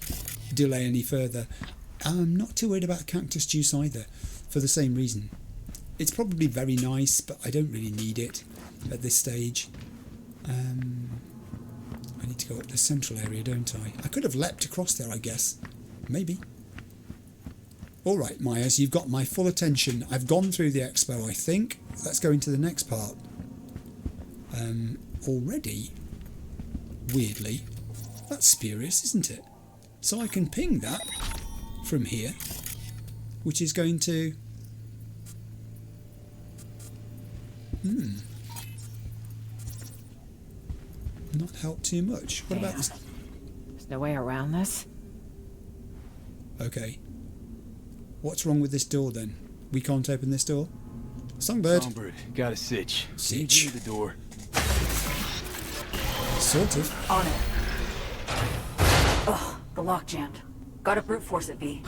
delay any further. I'm not too worried about cactus juice either, for the same reason. It's probably very nice, but I don't really need it at this stage. I need to go up the central area, don't I? I could have leapt across there, I guess. Maybe. All right, Myers, you've got my full attention. I've gone through the expo, I think. Let's go into the next part. Already, weirdly, that's spurious, isn't it? So I can ping that from here, which is going to... not help too much. What about this? There's no way around this? Okay. What's wrong with this door then? We can't open this door? Songbird. Songbird, got a sitch. Sitch? Give me the door. Sort of. On it. Ugh, the lock jammed. Gotta brute force it, V.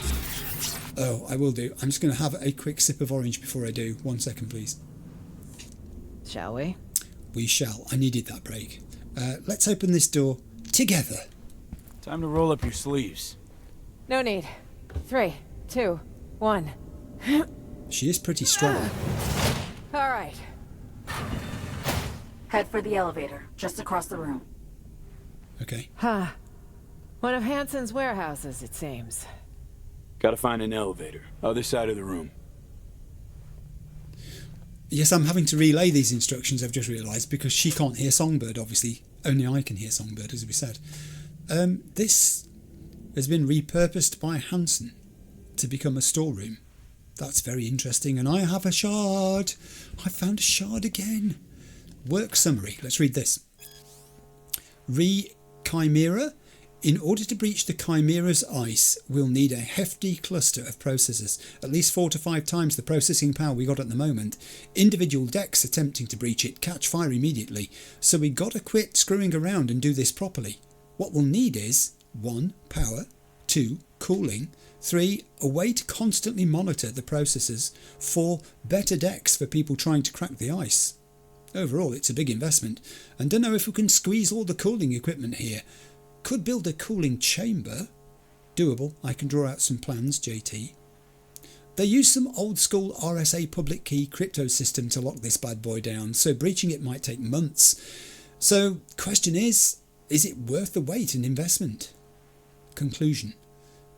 Oh, I will do. I'm just going to have a quick sip of orange before I do. 1 second, please. Shall we? We shall. I needed that break. Let's open this door together. Time to roll up your sleeves. No need. 3, 2, 1. She is pretty strong. All right. Head for the elevator, just across the room. Okay. Huh. One of Hansen's warehouses, it seems. Gotta find an elevator. Other side of the room. Yes, I'm having to relay these instructions, I've just realised, because she can't hear Songbird, obviously. Only I can hear Songbird, as we said. This has been repurposed by Hansen to become a storeroom. That's very interesting, and I have a shard. I found a shard again. Work summary. Let's read this. Chimera. In order to breach the Chimera's ice, we'll need a hefty cluster of processors, at least 4 to 5 times the processing power we got at the moment. Individual decks attempting to breach it catch fire immediately, so we gotta quit screwing around and do this properly. What we'll need is 1. Power, 2. Cooling, 3. A way to constantly monitor the processors, 4. Better decks for people trying to crack the ice. Overall, it's a big investment, and don't know if we can squeeze all the cooling equipment here. Could build a cooling chamber. Doable. I can draw out some plans, JT. They use some old school RSA public key crypto system to lock this bad boy down, so breaching it might take months. So, question is it worth the wait and investment? Conclusion.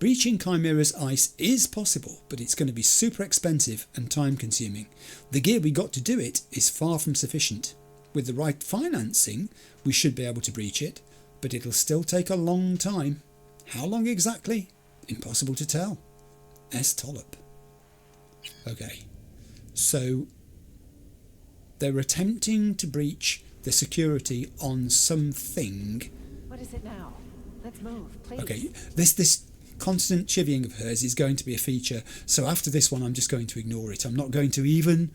Breaching Chimera's ice is possible, but it's going to be super expensive and time consuming. The gear we got to do it is far from sufficient. With the right financing, we should be able to breach it, but it'll still take a long time. How long exactly? Impossible to tell. S. Tollop. Okay, so they're attempting to breach the security on something. What is it now? Let's move, please. Okay, this constant chivying of hers is going to be a feature, so after this one I'm just going to ignore it. I'm not going to even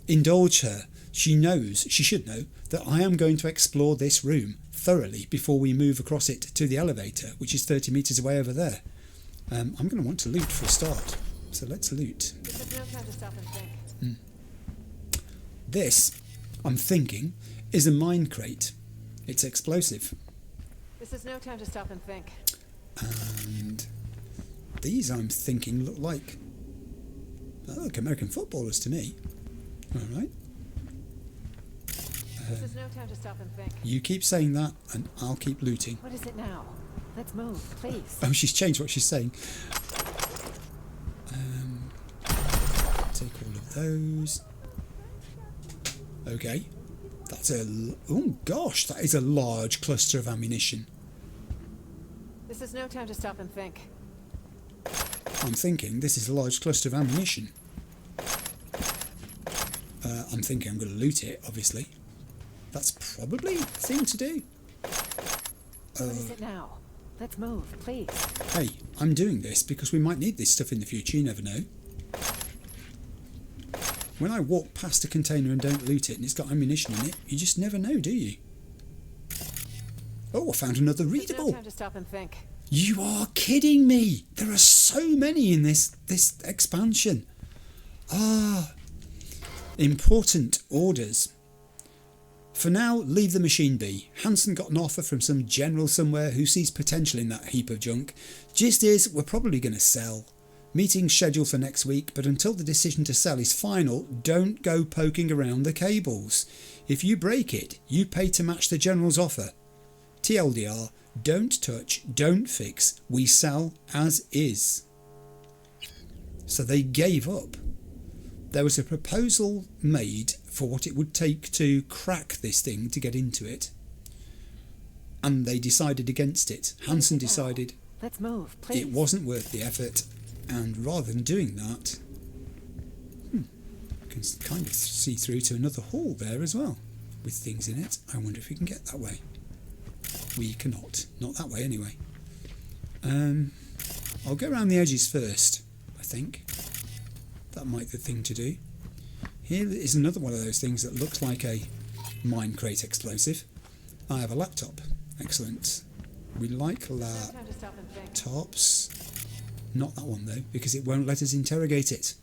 indulge her. She knows, she should know, that I am going to explore this room thoroughly before we move across it to the elevator, which is 30 metres away over there. I'm going to want to loot for a start, so let's loot. This is no time to stop and think. This, I'm thinking, is a mine crate. It's explosive. This is no time to stop and think. And these, I'm thinking, look like American footballers to me. All right. This is no time to stop and think. You keep saying that, and I'll keep looting. What is it now? Let's move, please. Oh, she's changed what she's saying. Take all of those. Okay. That's a... Oh gosh, that is a large cluster of ammunition. This is no time to stop and think. I'm thinking this is a large cluster of ammunition. I'm thinking I'm going to loot it, obviously. That's probably the thing to do. What is it now? Let's move, please. Hey, I'm doing this because we might need this stuff in the future, you never know. When I walk past a container and don't loot it and it's got ammunition in it, you just never know, do you? Oh, I found another readable. No time to stop and think. You are kidding me! There are so many in this expansion. Important orders. For now, leave the machine be. Hansen got an offer from some general somewhere who sees potential in that heap of junk. Gist is, we're probably going to sell. Meeting scheduled for next week, but until the decision to sell is final, don't go poking around the cables. If you break it, you pay to match the general's offer. TLDR, don't touch, don't fix, we sell as is. So they gave up. There was a proposal made for what it would take to crack this thing to get into it. And they decided against it. Hansen decided Let's move, please. it wasn't worth the effort. And rather than doing that, I can kind of see through to another hall there as well, with things in it. I wonder if we can get that way. We cannot. Not that way anyway. I'll go around the edges first, I think. That might be the thing to do. Here is another one of those things that looks like a mine crate explosive. I have a laptop. Excellent. We like laptops. Not that one though, because it won't let us interrogate it.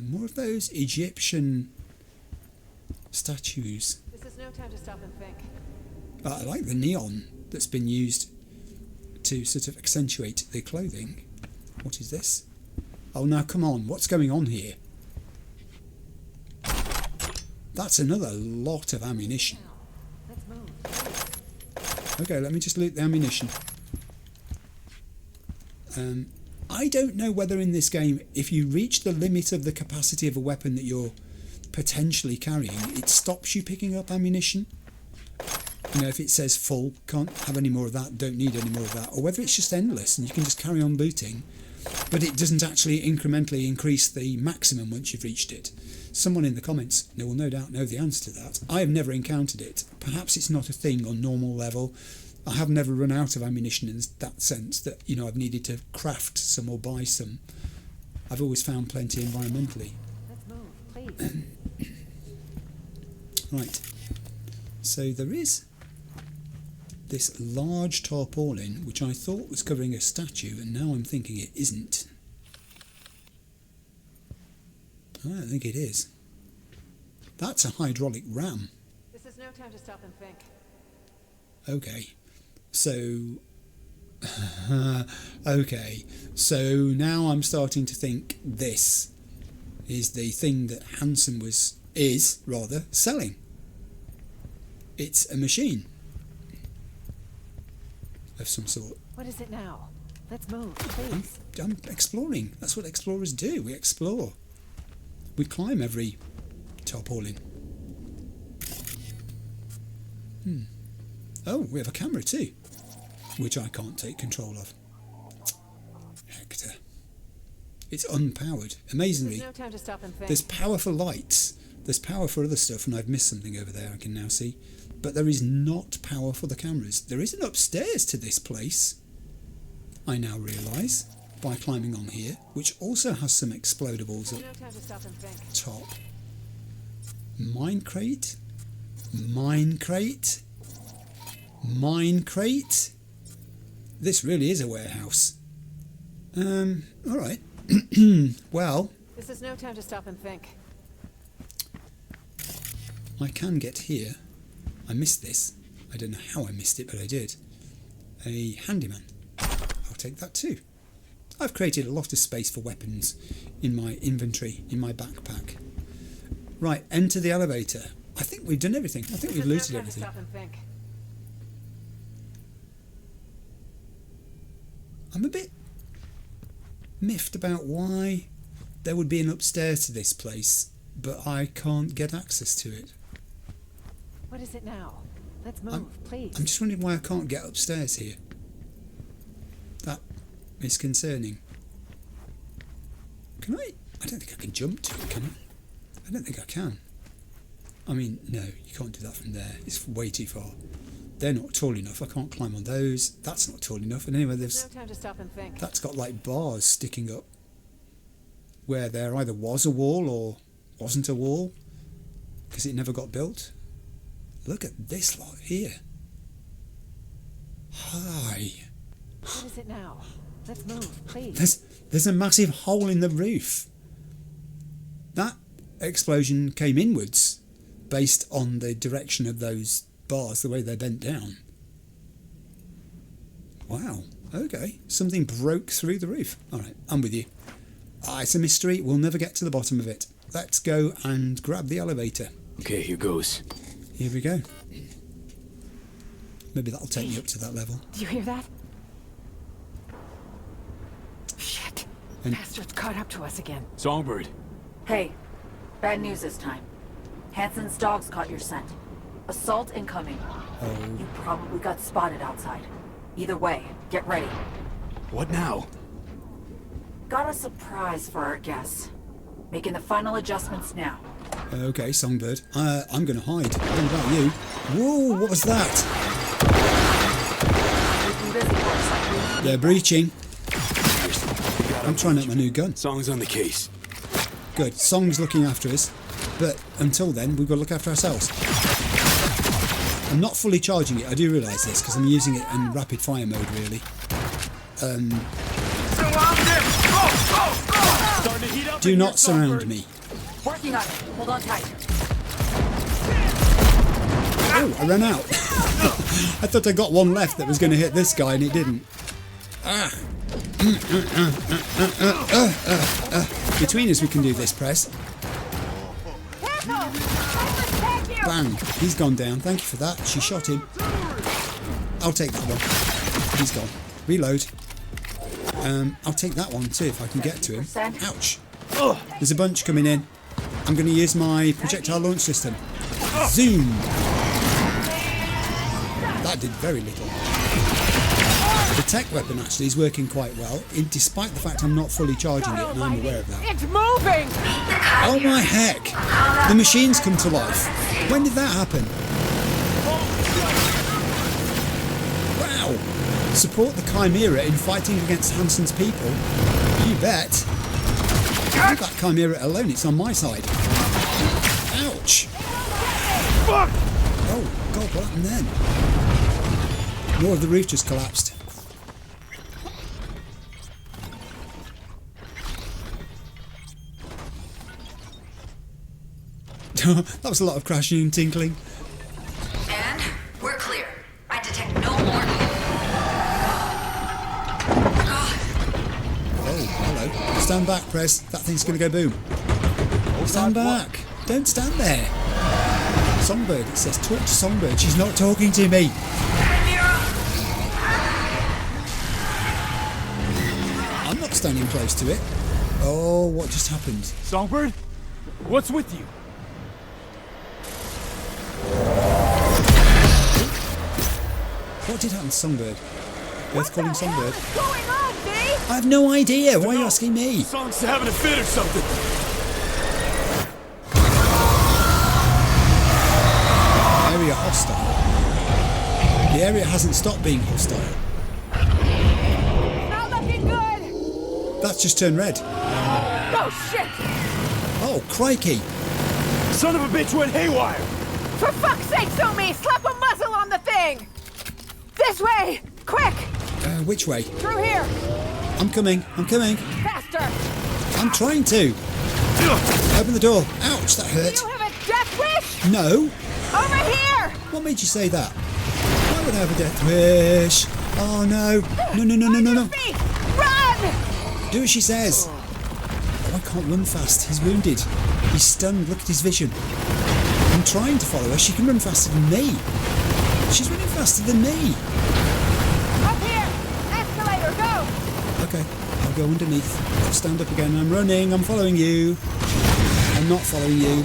More of those Egyptian statues. This is no time to stop and think. I like the neon that's been used to sort of accentuate the clothing. What is this? Oh, now come on, what's going on here? That's another lot of ammunition. Let's move. Okay, let me just loot the ammunition. I don't know whether in this game, if you reach the limit of the capacity of a weapon that you're potentially carrying, it stops you picking up ammunition. You know, if it says full, can't have any more of that, don't need any more of that, or whether it's just endless and you can just carry on looting, but it doesn't actually incrementally increase the maximum once you've reached it. Someone in the comments will no doubt know the answer to that. I have never encountered it. Perhaps it's not a thing on normal level. I have never run out of ammunition in that sense that, you know, I've needed to craft some or buy some. I've always found plenty environmentally. Let's move, please. Right. So there is this large tarpaulin, which I thought was covering a statue, and now I'm thinking it isn't. I don't think it is. That's a hydraulic ram. This is no time to stop and think. Okay. So... okay. So now I'm starting to think this is the thing that Hansen is selling. It's a machine of some sort. What is it now? Let's move, please. I'm exploring. That's what explorers do. We explore. We climb every tarpaulin. Oh, we have a camera too, which I can't take control of. Hector. It's unpowered. Amazingly, There's no time to stop and think. there's power for lights. There's power for other stuff, and I've missed something over there I can now see. But there is not power for the cameras. There is an upstairs to this place, I now realise, by climbing on here, which also has some explodables There's up no time to stop and think. top. Mine crate? Mine crate? Mine crate? This really is a warehouse. Alright. Well, This is no time to stop and think. I can get here. I missed this. I don't know how I missed it, but I did. A handyman. I'll take that too. I've created a lot of space for weapons in my inventory, in my backpack. Right, enter the elevator. I think we've done everything. I think we've There's looted no time to everything. stop and think. I'm a bit miffed about why there would be an upstairs to this place, but I can't get access to it. What is it now? Let's move, please. I'm just wondering why I can't get upstairs here. That is concerning. Can I? I don't think I can jump to it, can I? I don't think I can. I mean, no, you can't do that from there. It's way too far. They're not tall enough. I can't climb on those. That's not tall enough. And anyway, there's... No time to stop and think. That's got like bars sticking up where there either was a wall or wasn't a wall because it never got built. Look at this lot here. Hi. What is it now? Let's move, please. There's a massive hole in the roof. That explosion came inwards based on the direction of those bars, the way they're bent down. Wow. Okay. Something broke through the roof. All right. I'm with you. It's a mystery. We'll never get to the bottom of it. Let's go and grab the elevator. Okay, here goes. Here we go. Maybe that'll take me up to that level. Do you hear that? Shit. Bastards caught up to us again. Songbird. Hey, bad news this time. Hansen's dogs caught your scent. Assault incoming. Oh. You probably got spotted outside. Either way, get ready. What now? Got a surprise for our guests. Making the final adjustments now. Okay, Songbird. I'm going to hide. What about you? Whoa, what was that? Keeping busy for a second. They're breaching. I'm trying out my new gun. Song's on the case. Good. Song's looking after us. But until then, we've got to look after ourselves. I'm not fully charging it. I do realise this because I'm using it in rapid fire mode, really. Do not surround me. Working on it. Hold on tight. Oh, I ran out. I thought I got one left that was going to hit this guy and it didn't. Between us we can do this, Press. Bang. He's gone down. Thank you for that. She shot him. I'll take that one. He's gone. Reload. I'll take that one too if I can get to him. Ouch. There's a bunch coming in. I'm going to use my projectile launch system. Zoom. That did very little. The tech weapon actually is working quite well, despite the fact I'm not fully charging it and I'm aware of that. It's moving! Oh my heck! The machines come to life. When did that happen? Wow! Support the Chimera in fighting against Hansen's people? You bet. Leave that Chimera alone, it's on my side. Ouch! Fuck! Oh god, what happened then? More of the roof just collapsed. That was a lot of crashing and tinkling. And we're clear. I detect no more. Oh, hello. Stand back, Press. That thing's going to go boom. Stand back. Don't stand there. Songbird, it says talk to Songbird. She's not talking to me. I'm not standing close to it. Oh, what just happened? Songbird? What's with you? What did happen to Songbird? Earth calling Songbird? What's going on, B? I have no idea. Why are you asking me? Song's having a fit or something. Area hostile. The area hasn't stopped being hostile. Not looking good! That's just turned red. Oh, shit! Oh, crikey. Son of a bitch went haywire. For fuck's sake, Sumi! Slap a muzzle on the thing! This way! Quick! Which way? Through here! I'm coming. I'm coming. Faster! I'm trying to. Open the door. Ouch, that Do hurt. you have a death wish? No. Over here! What made you say that? Why would I have a death wish? Oh, no. No, no, no, no, no, no. Feet. Run! Do as she says. Oh, I can't run fast. He's wounded. He's stunned. Look at his vision. I'm trying to follow her. She can run faster than me. She's running faster than me. Up here! Escalator, go! Okay, I'll I'll go underneath. I'll stand up again. I'm running. I'm following you. I'm not following you.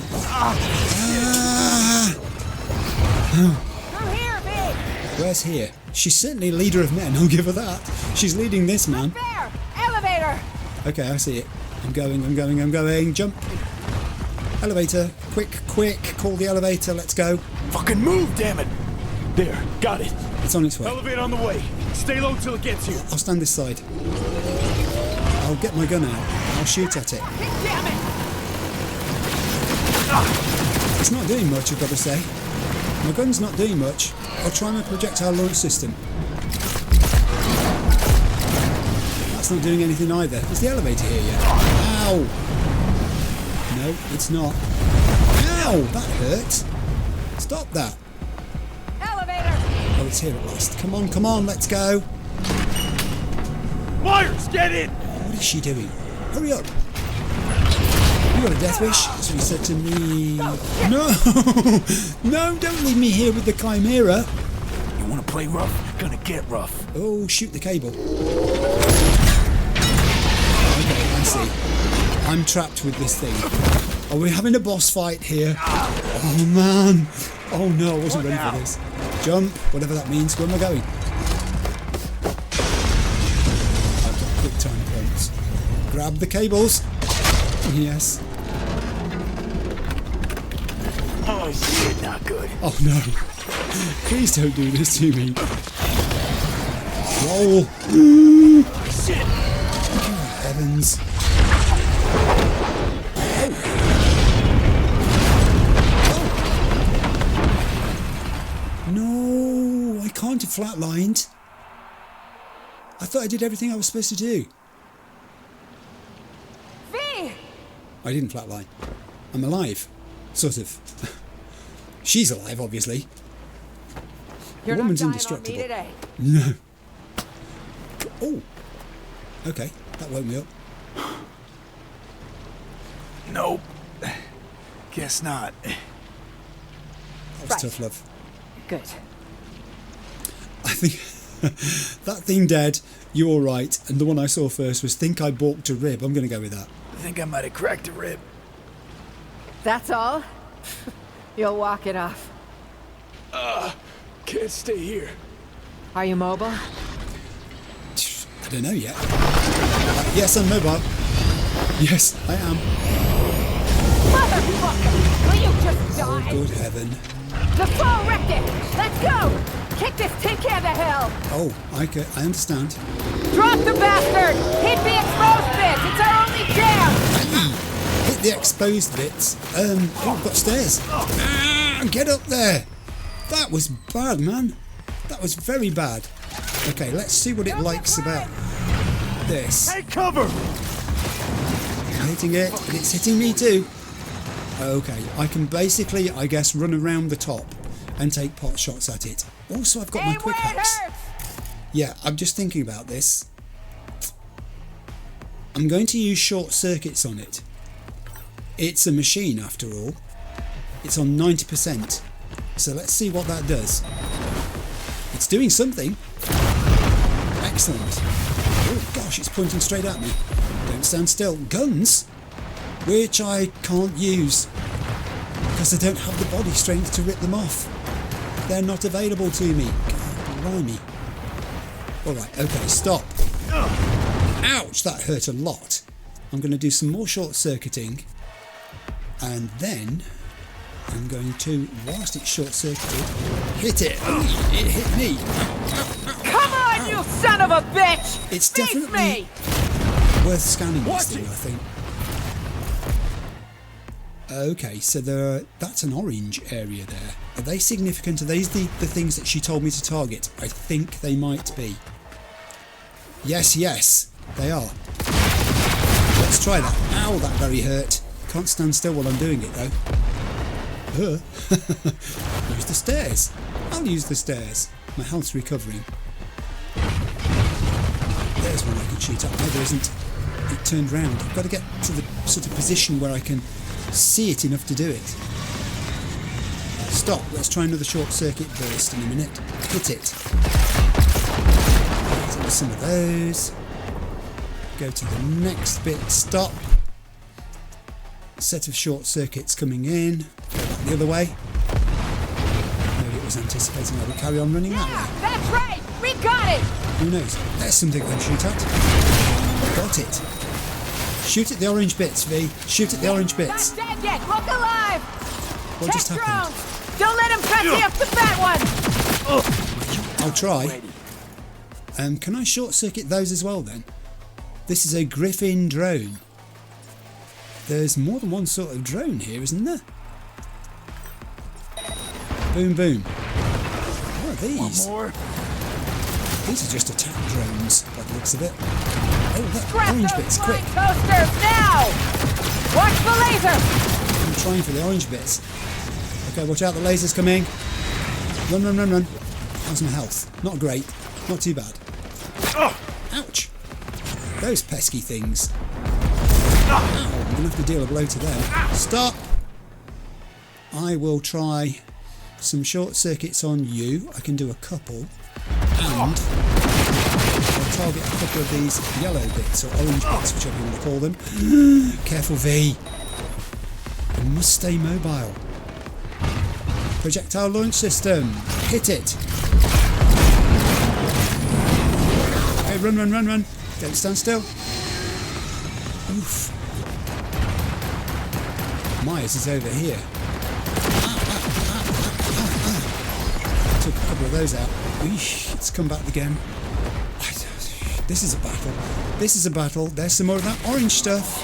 Through here, big! Where's here? She's certainly a leader of men, I'll give her that. She's leading this man. There! Elevator! Okay, I see it. I'm going. Jump. Elevator. Quick. Call the elevator. Let's go. Fucking move, damn it! There, got it. It's on its way. Elevator on the way. Stay low till it gets here. I'll stand this side. I'll get my gun out. I'll shoot at it. Damn it! It's not doing much, I've got to say. My gun's not doing much. I'll try my projectile launch system. That's not doing anything either. Is the elevator here yet? Ow! No, it's not. Ow! That hurt. Stop that. Elevator! Oh, it's here at last. Come on, let's go. Myers, get in! What is she doing? Hurry up. You got a death wish? That's what he said to me. No! No, don't leave me here with the Chimera. You wanna play rough? You're gonna get rough. Oh, shoot the cable. Okay, I see. I'm trapped with this thing. Are we having a boss fight here? Oh, man. Oh, no, I wasn't ready for this. Jump, whatever that means. Where am I going? I've got quick time points. Grab the cables. Yes. Oh shit, not good. Oh, no. Please don't do this to me. Roll. Oh shit. Oh, heavens. No, I can't have flatlined. I thought I did everything I was supposed to do. V! I didn't flatline. I'm alive. Sort of. She's alive, obviously. You're The woman's not dying indestructible. on me today. No. Oh. Okay, that woke me up. Nope. Guess not. That was Right. tough love. Good. I think that thing dead, you're all right, and the one I saw first was think I balked a rib. I'm going to go with that. I think I might have cracked a rib. That's all? You'll walk it off. Can't stay here. Are you mobile? I don't know yet. Yes, I'm mobile. Yes, I am. Motherfucker! Will you just die? Good heaven. The fall wrecked it! Let's go! Kick this tin can to hell! Oh, I understand. Drop the bastard! Hit the exposed bits! It's our only chance! Hit the exposed bits. Oh, I've got stairs. Get up there. That was bad, man. That was very bad. Okay, let's see what it likes about this. Take cover! I'm hitting it, and it's hitting me too. Okay, I can basically, I guess, run around the top and take pot shots at it. Also, I've got my quick hacks. Yeah, I'm just thinking about this. I'm going to use short circuits on it. It's a machine, after all. It's on 90%. So let's see what that does. It's doing something. Excellent. Oh gosh, it's pointing straight at me. Don't stand still. Guns? Which I can't use. Because I don't have the body strength to rip them off. They're not available to me. God, blimey. Alright, okay, stop. Ouch, that hurt a lot. I'm going to do some more short circuiting. And then I'm going to, whilst it's short circuited, hit it. Ooh, it hit me. Come on, you son of a bitch! It's Face definitely me! worth scanning this thing, I think. Okay, so that's an orange area there. Are they significant? Are these the things that she told me to target? I think they might be. Yes, they are. Let's try that. Ow, that very hurt. Can't stand still while I'm doing it though. Use the stairs. I'll use the stairs. My health's recovering. There's one I can shoot at. No, there isn't. It turned round. I've got to get to the sort of position where I can see it enough to do it. Stop. Let's try another short circuit burst in a minute. Hit it. Hit it with some of those. Go to the next bit. Stop. Set of short circuits coming in. Go back the other way. Maybe it was anticipating I would carry on running that way. That's right! We got it! Who knows? There's something I can shoot at. Got it. Shoot at the orange bits, V. Shoot at the orange bits. Not dead yet! Look alive! What just happened? Drones. Don't let him cut me up the fat one! I'll try. Can I short circuit those as well then? This is a Griffin drone. There's more than one sort of drone here, isn't there? Boom, boom. What are these? One more. These are just attack drones, by the looks of it. Oh, look, Grab orange those bits, flying quick. toasters now! Watch the laser! I'm trying for the orange bits. Okay, watch out, the laser's coming. Run, run, run, run. How's my health? Not great. Not too bad. Ouch. Those pesky things. Ow, I'm going to have to deal a blow to them. Stop. I will try some short circuits on you. I can do a couple. And I'll target a couple of these yellow bits, or orange bits, whichever you want to call them. Careful, V. I must stay mobile. Projectile launch system. Hit it. Okay, run, run, run, run. Don't stand still. Oof. Myers is over here. Took a couple of those out. Eesh, it's come back again. This is a battle. This is a battle. There's some more of that orange stuff.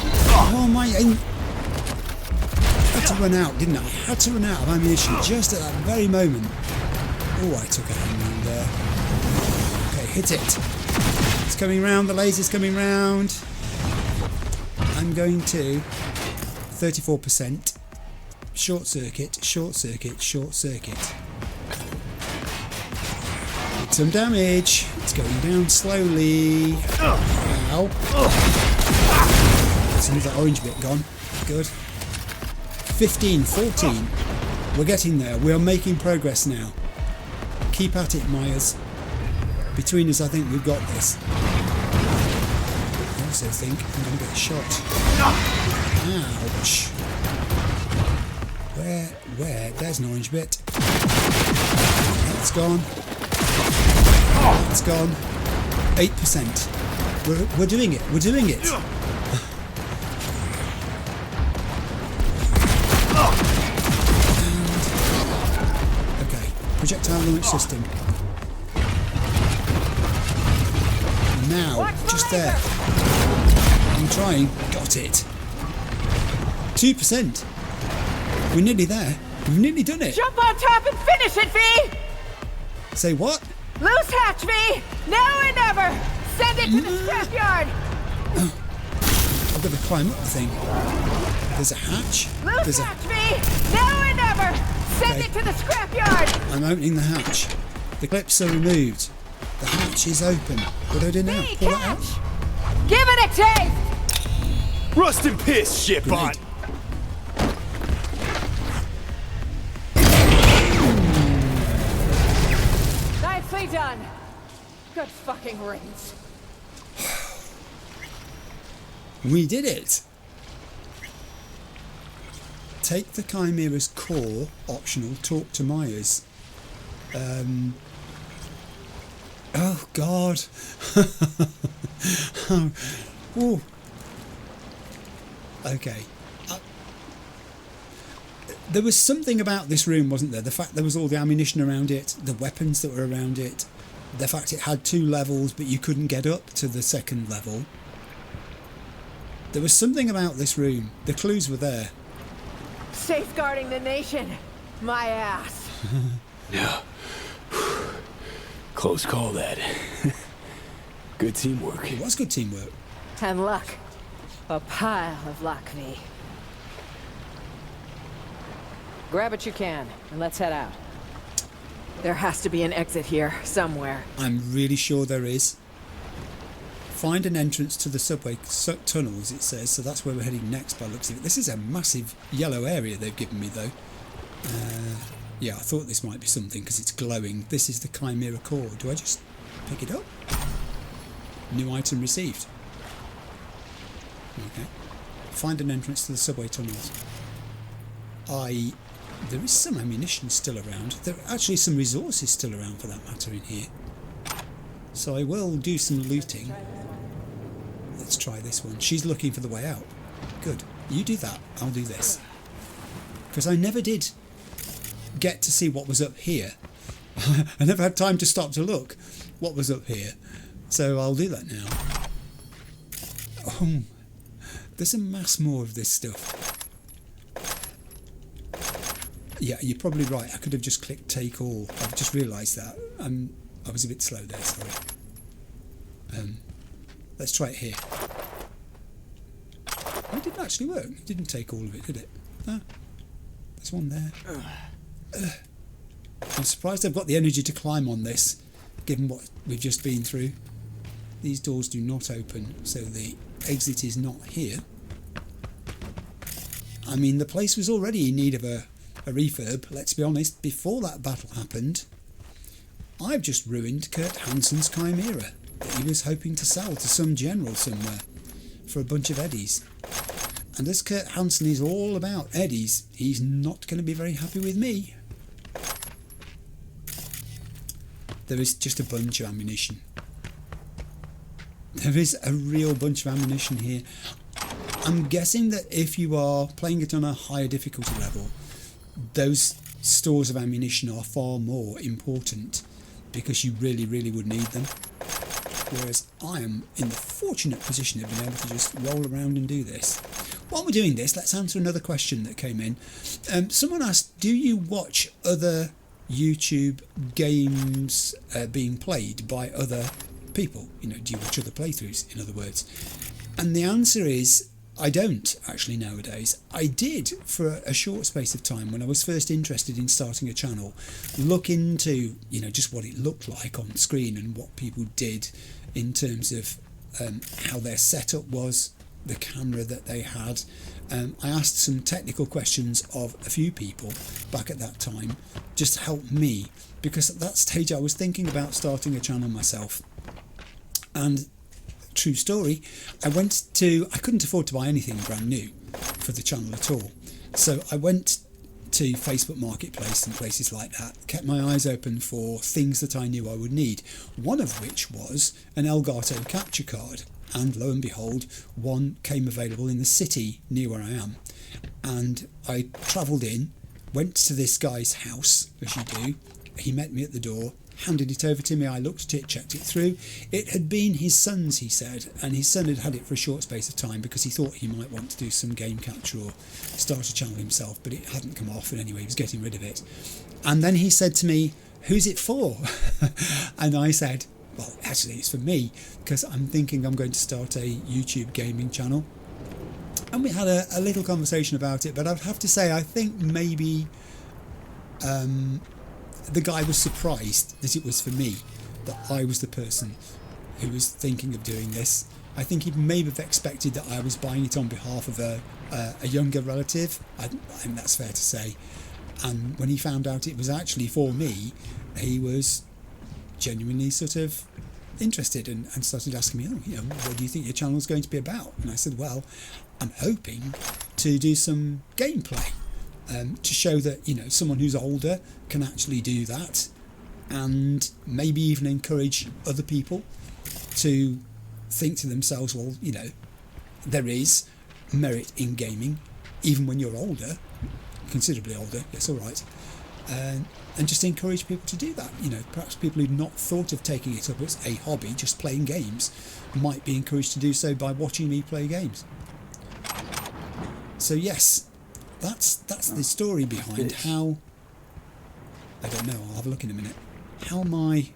Oh my... I had to run out, didn't I? I had to run out of ammunition just at that very moment. Oh, I took a hang round there. Okay, hit it. It's coming round. The laser's coming round. I'm going to 34%. Short circuit, short circuit, short circuit. Did some damage. It's going down slowly. Ow. Some of that orange bit gone. Good. 15, 14. We're getting there. We are making progress now. Keep at it, Myers. Between us, I think we've got this. I also think I'm going to get shot. Ouch. Where? There's an orange bit. That's gone. That's gone. 8%. We're doing it. We're doing it. Okay. Projectile launch system. Now, just there. I'm trying. Got it. 2%. We're nearly there. We've nearly done it. Jump on top and finish it, V! Say what? Loose hatch, V! Now or never! Send it to the scrapyard! I've got to climb up the thing. There's a hatch. Loose hatch, V! Now or never! Send it to the scrapyard! I'm opening the hatch. The clips are removed. The hatch is open. What do I do now? V, Pull it out? catch! Give it a taste! Rust and piss, shitbot! Nicely done. Good fucking riddance. We did it! Take the Chimera's core, optional, talk to Myers. Oh God! Ooh. Okay. There was something about this room, wasn't there? The fact there was all the ammunition around it, the weapons that were around it, the fact it had 2 levels but you couldn't get up to the second level. There was something about this room. The clues were there. Safeguarding the nation. My ass. Yeah. Close call, that. Good teamwork. It was good teamwork. And luck. A pile of luck, V. Grab what you can, and let's head out. There has to be an exit here, somewhere. I'm really sure there is. Find an entrance to the subway tunnels, it says, so that's where we're heading next by the looks of it. This is a massive yellow area they've given me, though. Yeah, I thought this might be something because it's glowing. This is the Chimera core. Do I just pick it up? New item received. Okay. Find an entrance to the subway tunnels. There is some ammunition still around. There are actually some resources still around for that matter in here. So I will do some looting. Let's try this one. She's looking for the way out. Good. You do that. I'll do this. Because I never did get to see what was up here. I never had time to stop to look what was up here. So I'll do that now. Oh, there's a mass more of this stuff. Yeah, you're probably right. I could have just clicked take all. I've just realised that. I was a bit slow there, sorry. Let's try it here. It didn't actually work. It didn't take all of it, did it? Ah, there's one there. I'm surprised I've got the energy to climb on this, given what we've just been through. These doors do not open, so the exit is not here. I mean, the place was already in need of a refurb, let's be honest. Before that battle happened, I've just ruined Kurt Hansen's Chimera that he was hoping to sell to some general somewhere for a bunch of eddies. And as Kurt Hansen is all about eddies, he's not going to be very happy with me. There is just a bunch of ammunition. There is a real bunch of ammunition here. I'm guessing that if you are playing it on a higher difficulty level, those stores of ammunition are far more important because you really, really would need them. Whereas I am in the fortunate position of being able to just roll around and do this. While we're doing this, let's answer another question that came in. Someone asked, do you watch other YouTube games being played by other people? You know, do you watch other playthroughs, in other words? And the answer is, I don't actually nowadays. I did for a short space of time when I was first interested in starting a channel, look into, you know, just what it looked like on screen and what people did in terms of how their setup was, the camera that they had. I asked some technical questions of a few people back at that time just to help me, because at that stage I was thinking about starting a channel myself. And true story, I couldn't afford to buy anything brand new for the channel at all. So I went to Facebook Marketplace and places like that, kept my eyes open for things that I knew I would need, one of which was an Elgato capture card. And lo and behold, one came available in the city near where I am. And I travelled in, went to this guy's house, as you do. He met me at the door, handed it over to me. I looked at it, checked it through. It had been his son's, he said, and his son had had it for a short space of time because he thought he might want to do some game capture or start a channel himself, but it hadn't come off, and anyway, he was getting rid of it. And then he said to me, "Who's it for?" And I said, well, actually it's for me, because I'm thinking I'm going to start a YouTube gaming channel. And we had a little conversation about it, but I'd have to say I think maybe the guy was surprised that it was for me, that I was the person who was thinking of doing this. I think he may have expected that I was buying it on behalf of a younger relative. I think that's fair to say. And when he found out it was actually for me, he was genuinely sort of interested and started asking me, what do you think your channel is going to be about? And I said, well, I'm hoping to do some gameplay to show that, someone who's older can actually do that, and maybe even encourage other people to think to themselves, well, there is merit in gaming, even when you're older, considerably older, yes, all right. And just encourage people to do that. Perhaps people who've not thought of taking it up as a hobby, just playing games, might be encouraged to do so by watching me play games. So yes, that's the story behind how, I don't know, I'll have a look in a minute, how my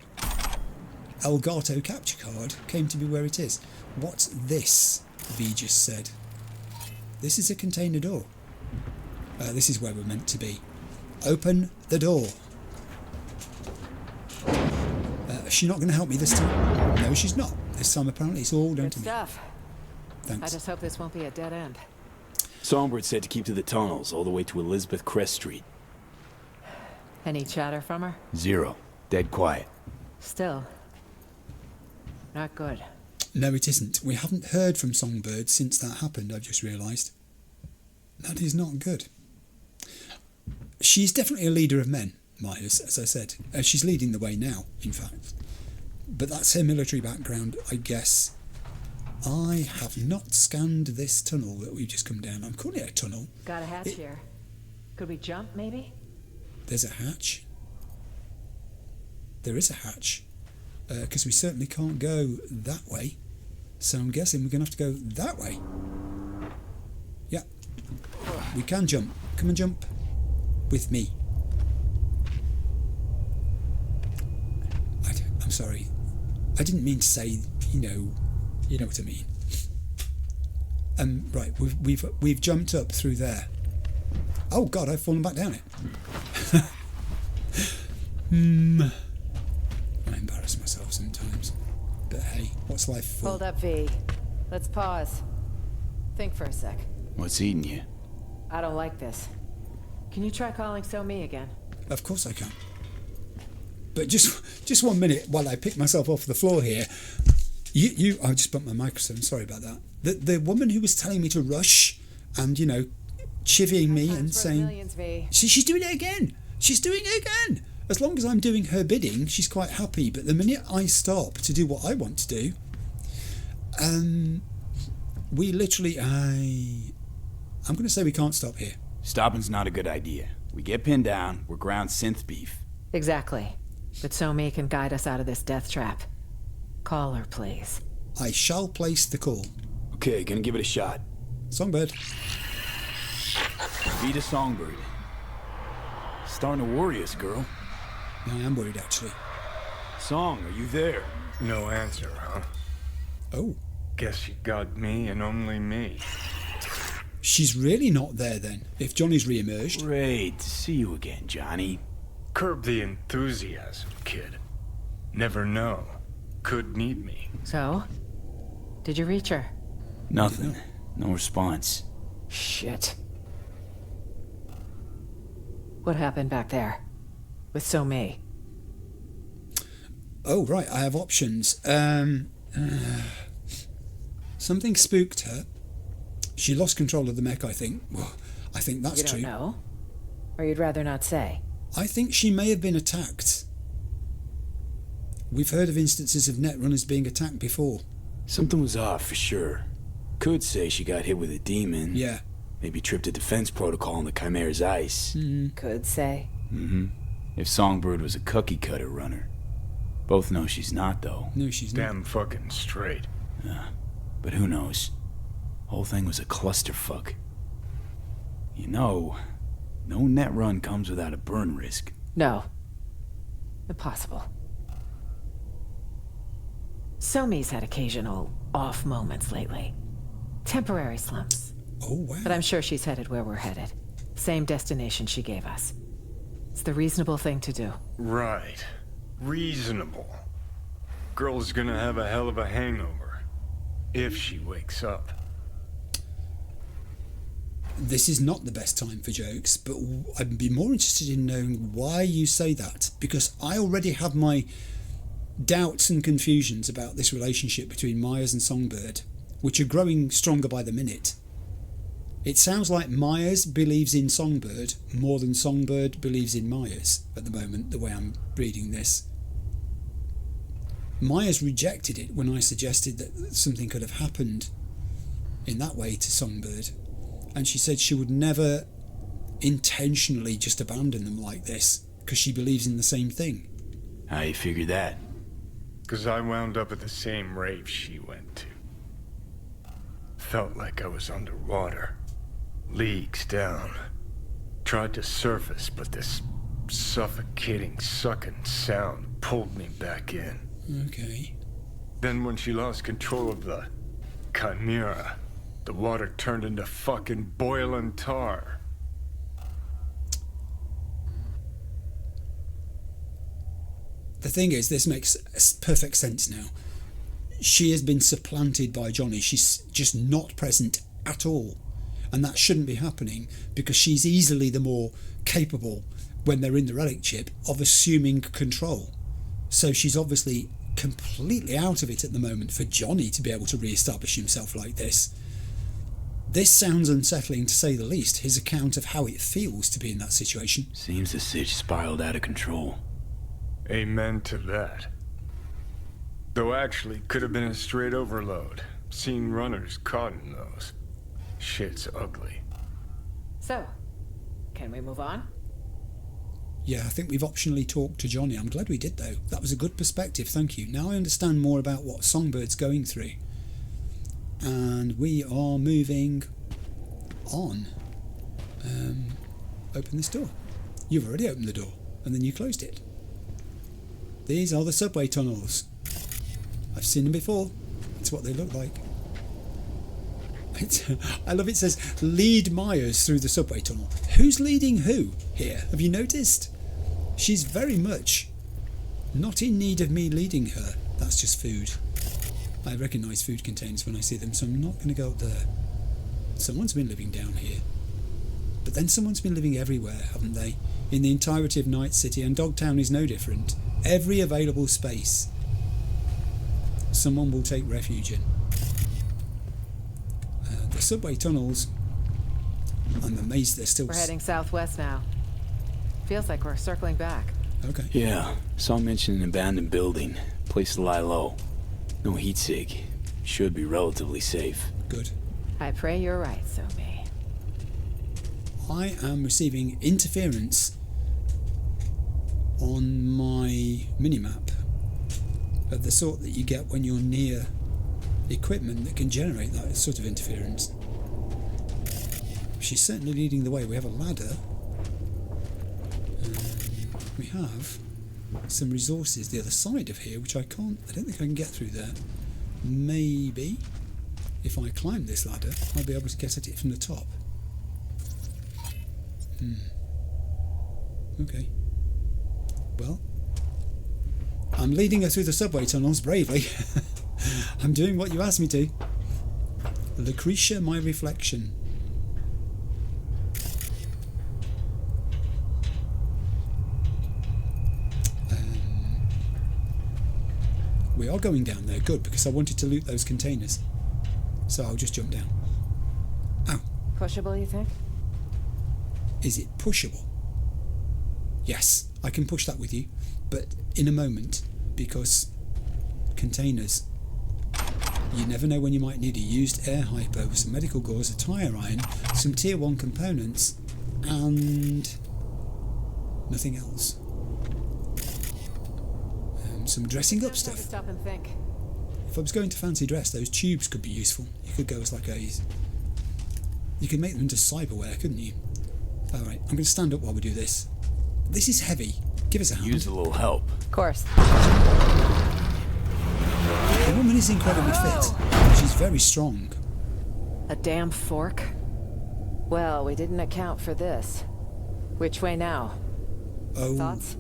Elgato capture card came to be where it is. What's this? V just said. This is a container door. This is where we're meant to be. Open the door. Is she not going to help me this time? No, she's not. This time apparently it's all down Good to me. stuff. Thanks. I just hope this won't be a dead end. Songbird said to keep to the tunnels all the way to Elizabeth Crest Street. Any chatter from her? Zero. Dead quiet. Still. Not good. No, it isn't. We haven't heard from Songbird since that happened, I've just realised. That is not good. She's definitely a leader of men, Myers, as I said. She's leading the way now, in fact. But that's her military background, I guess. I have not scanned this tunnel that we've just come down. I'm calling it a tunnel. Got a hatch here. Could we jump, maybe? There's a hatch. There is a hatch. Because we certainly can't go that way. So I'm guessing we're going to have to go that way. Yeah. We can jump. Come and jump. With me. I'm sorry. I didn't mean to say, you know what I mean. Right, we've jumped up through there. Oh God, I've fallen back down it. I embarrass myself sometimes. But hey, what's life for? Hold up, V. Let's pause. Think for a sec. What's eating you? I don't like this. Can you try calling So-Me again? Of course I can. But just 1 minute while I pick myself off the floor here. I just bumped my microphone, sorry about that. The woman who was telling me to rush and, chivying me and saying... Millions, V. She's doing it again! She's doing it again! As long as I'm doing her bidding, she's quite happy. But the minute I stop to do what I want to do, we literally... I'm going to say we can't stop here. Stopping's not a good idea. We get pinned down, we're ground synth beef. Exactly. But So-Me can guide us out of this death trap. Call her, please. I shall place the call. Okay, gonna give it a shot. Songbird. Be the Songbird. Starting to worry us, girl. I am worried, actually. Song, are you there? No answer, huh? Oh. Guess you got me and only me. She's really not there, then, if Johnny's re-emerged. Great to see you again, Johnny. Curb the enthusiasm, kid. Never know. Could need me. So? Did you reach her? Nothing. No response. Shit. What happened back there? With So-Me? Oh, right, I have options. Something spooked her. She lost control of the mech, I think. Well, I think that's true. You don't know? Or you'd rather not say? I think she may have been attacked. We've heard of instances of netrunners being attacked before. Something was off, for sure. Could say she got hit with a demon. Yeah. Maybe tripped a defense protocol on the Chimera's ice. Could say. If Songbird was a cookie-cutter runner. Both know she's not, though. No, she's not. Damn fucking straight. But who knows? Whole thing was a clusterfuck. No net run comes without a burn risk. No. Impossible. So-Me's had occasional off moments lately. Temporary slumps. Oh, wow. But I'm sure she's headed where we're headed. Same destination she gave us. It's the reasonable thing to do. Right. Reasonable. Girl's gonna have a hell of a hangover. If she wakes up. This is not the best time for jokes, but I'd be more interested in knowing why you say that, because I already have my doubts and confusions about this relationship between Myers and Songbird, which are growing stronger by the minute. It sounds like Myers believes in Songbird more than Songbird believes in Myers at the moment, the way I'm reading this. Myers rejected it when I suggested that something could have happened in that way to Songbird. And she said she would never intentionally just abandon them like this, because she believes in the same thing. How you figure that? 'Cause I wound up at the same rave she went to. Felt like I was underwater. Leagues down. Tried to surface, but this suffocating, sucking sound pulled me back in. Okay. Then when she lost control of the Chimera, the water turned into fucking boiling tar. The thing is, this makes perfect sense now. She has been supplanted by Johnny. She's just not present at all. And that shouldn't be happening, because she's easily the more capable, when they're in the relic chip, of assuming control. So she's obviously completely out of it at the moment for Johnny to be able to re-establish himself like this. This sounds unsettling to say the least, his account of how it feels to be in that situation. Seems the sitch spiraled out of control. Amen to that. Though actually, could have been a straight overload. Seen runners caught in those. Shit's ugly. So, can we move on? Yeah, I think we've optionally talked to Johnny. I'm glad we did, though. That was a good perspective, thank you. Now I understand more about what Songbird's going through. And we are moving on. Open this door. You've already opened the door, and then you closed it. These are the subway tunnels. I've seen them before. That's what they look like. I love it says, lead Meyers through the subway tunnel. Who's leading who here? Have you noticed? She's very much not in need of me leading her. That's just food. I recognise food containers when I see them, so I'm not going to go up there. Someone's been living down here. But then someone's been living everywhere, haven't they? In the entirety of Night City, and Dogtown is no different. Every available space, someone will take refuge in. The subway tunnels, I'm amazed they're still... We're heading southwest now. Feels like we're circling back. Okay. Yeah, saw mention an abandoned building. Place to lie low. No heat sig. Should be relatively safe. Good. I pray you're right, Sophie. I am receiving interference on my minimap of the sort that you get when you're near equipment that can generate that sort of interference. She's certainly leading the way. We have a ladder. We have some resources the other side of here, which I don't think I can get through there. Maybe if I climb this ladder, I'll be able to get at it from the top. Okay. Well, I'm leading her through the subway tunnels bravely. I'm doing what you asked me to. Lucretia, my reflection. We are going down there, good, because I wanted to loot those containers. So I'll just jump down. Ow. Pushable, you think? Is it pushable? Yes, I can push that with you, but in a moment, because containers. You never know when you might need a used air hypo, some medical gauze, a tyre iron, some tier 1 components, and nothing else. Some dressing up stuff. Stop and think. If I was going to fancy dress, those tubes could be useful. You could go as like you could make them into cyberware, couldn't you? Alright, I'm going to stand up while we do this. This is heavy. Give us a hand. Use a little help. Of course. The woman is incredibly fit. She's very strong. A damn fork? Well, we didn't account for this. Which way now? Oh, Thoughts?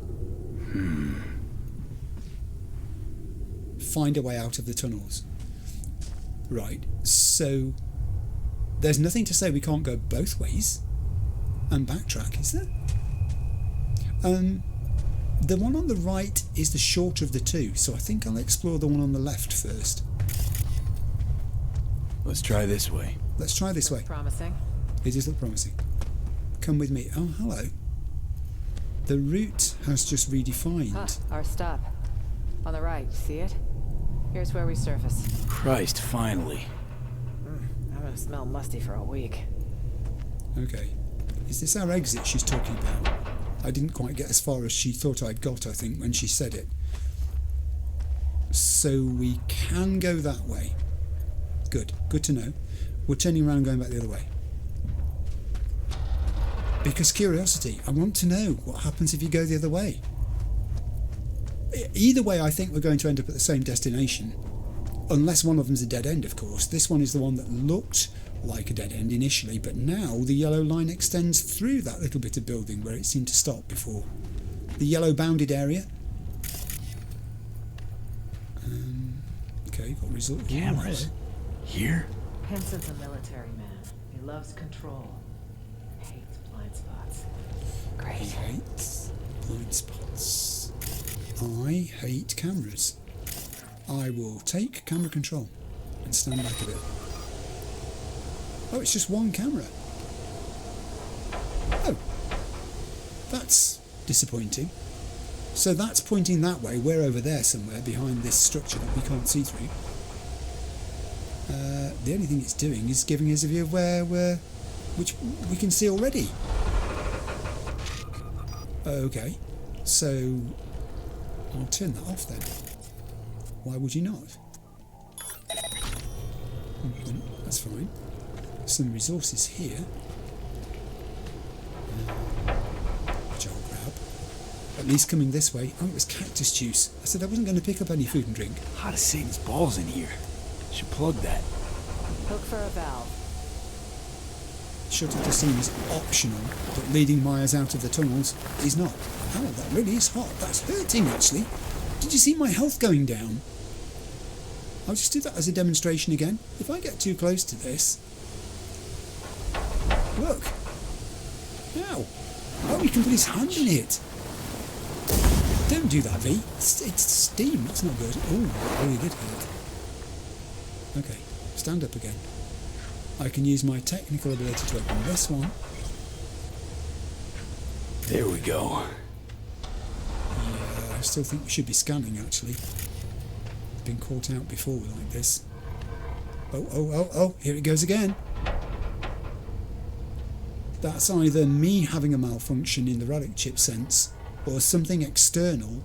Find a way out of the tunnels. Right, so there's nothing to say we can't go both ways and backtrack, is there? The one on the right is the shorter of the two, so I think I'll explore the one on the left first. Let's try this way. Let's try this way. Promising. It does look promising. Come with me. Oh, hello. The route has just redefined. Our stop. On the right, see it? Here's where we surface. Christ, finally. I'm gonna smell musty for a week. Okay. Is this our exit she's talking about? I didn't quite get as far as she thought I'd got, I think, when she said it. So we can go that way. Good. Good to know. We're turning around and going back the other way. Because curiosity, I want to know what happens if you go the other way. Either way, I think we're going to end up at the same destination. Unless one of them's a dead end, of course. This one is the one that looked like a dead end initially, but now the yellow line extends through that little bit of building where it seemed to stop before. The yellow bounded area. Okay, got result. Cameras. Here? Henson's a military man. He loves control. Hates blind spots. Great. Hates blind spots. I hate cameras. I will take camera control and stand back a bit. Oh, it's just one camera. Oh, that's disappointing. So that's pointing that way. We're over there somewhere behind this structure that we can't see through. The only thing it's doing is giving us a view of which we can see already. Okay, so I'll turn that off then. Why would you not? That's fine. Some resources here, which I'll grab. At least coming this way. Oh, it was cactus juice. I said I wasn't going to pick up any food and drink. Hot as Satan's balls in here. Should plug that. Look for a valve. Shut at the scene is optional, but leading Myers out of the tunnels is not. Oh, that really is hot. That's hurting, actually. Did you see my health going down? I'll just do that as a demonstration again. If I get too close to this... Look! Ow! Oh, he can put his hand in it! Don't do that, V. It's steam. That's not good. Oh, that really did hurt. Okay, stand up again. I can use my technical ability to open this one. There we go. Yeah, I still think we should be scanning, actually. Been caught out before like this. Oh, here it goes again. That's either me having a malfunction in the relic chip sense, or something external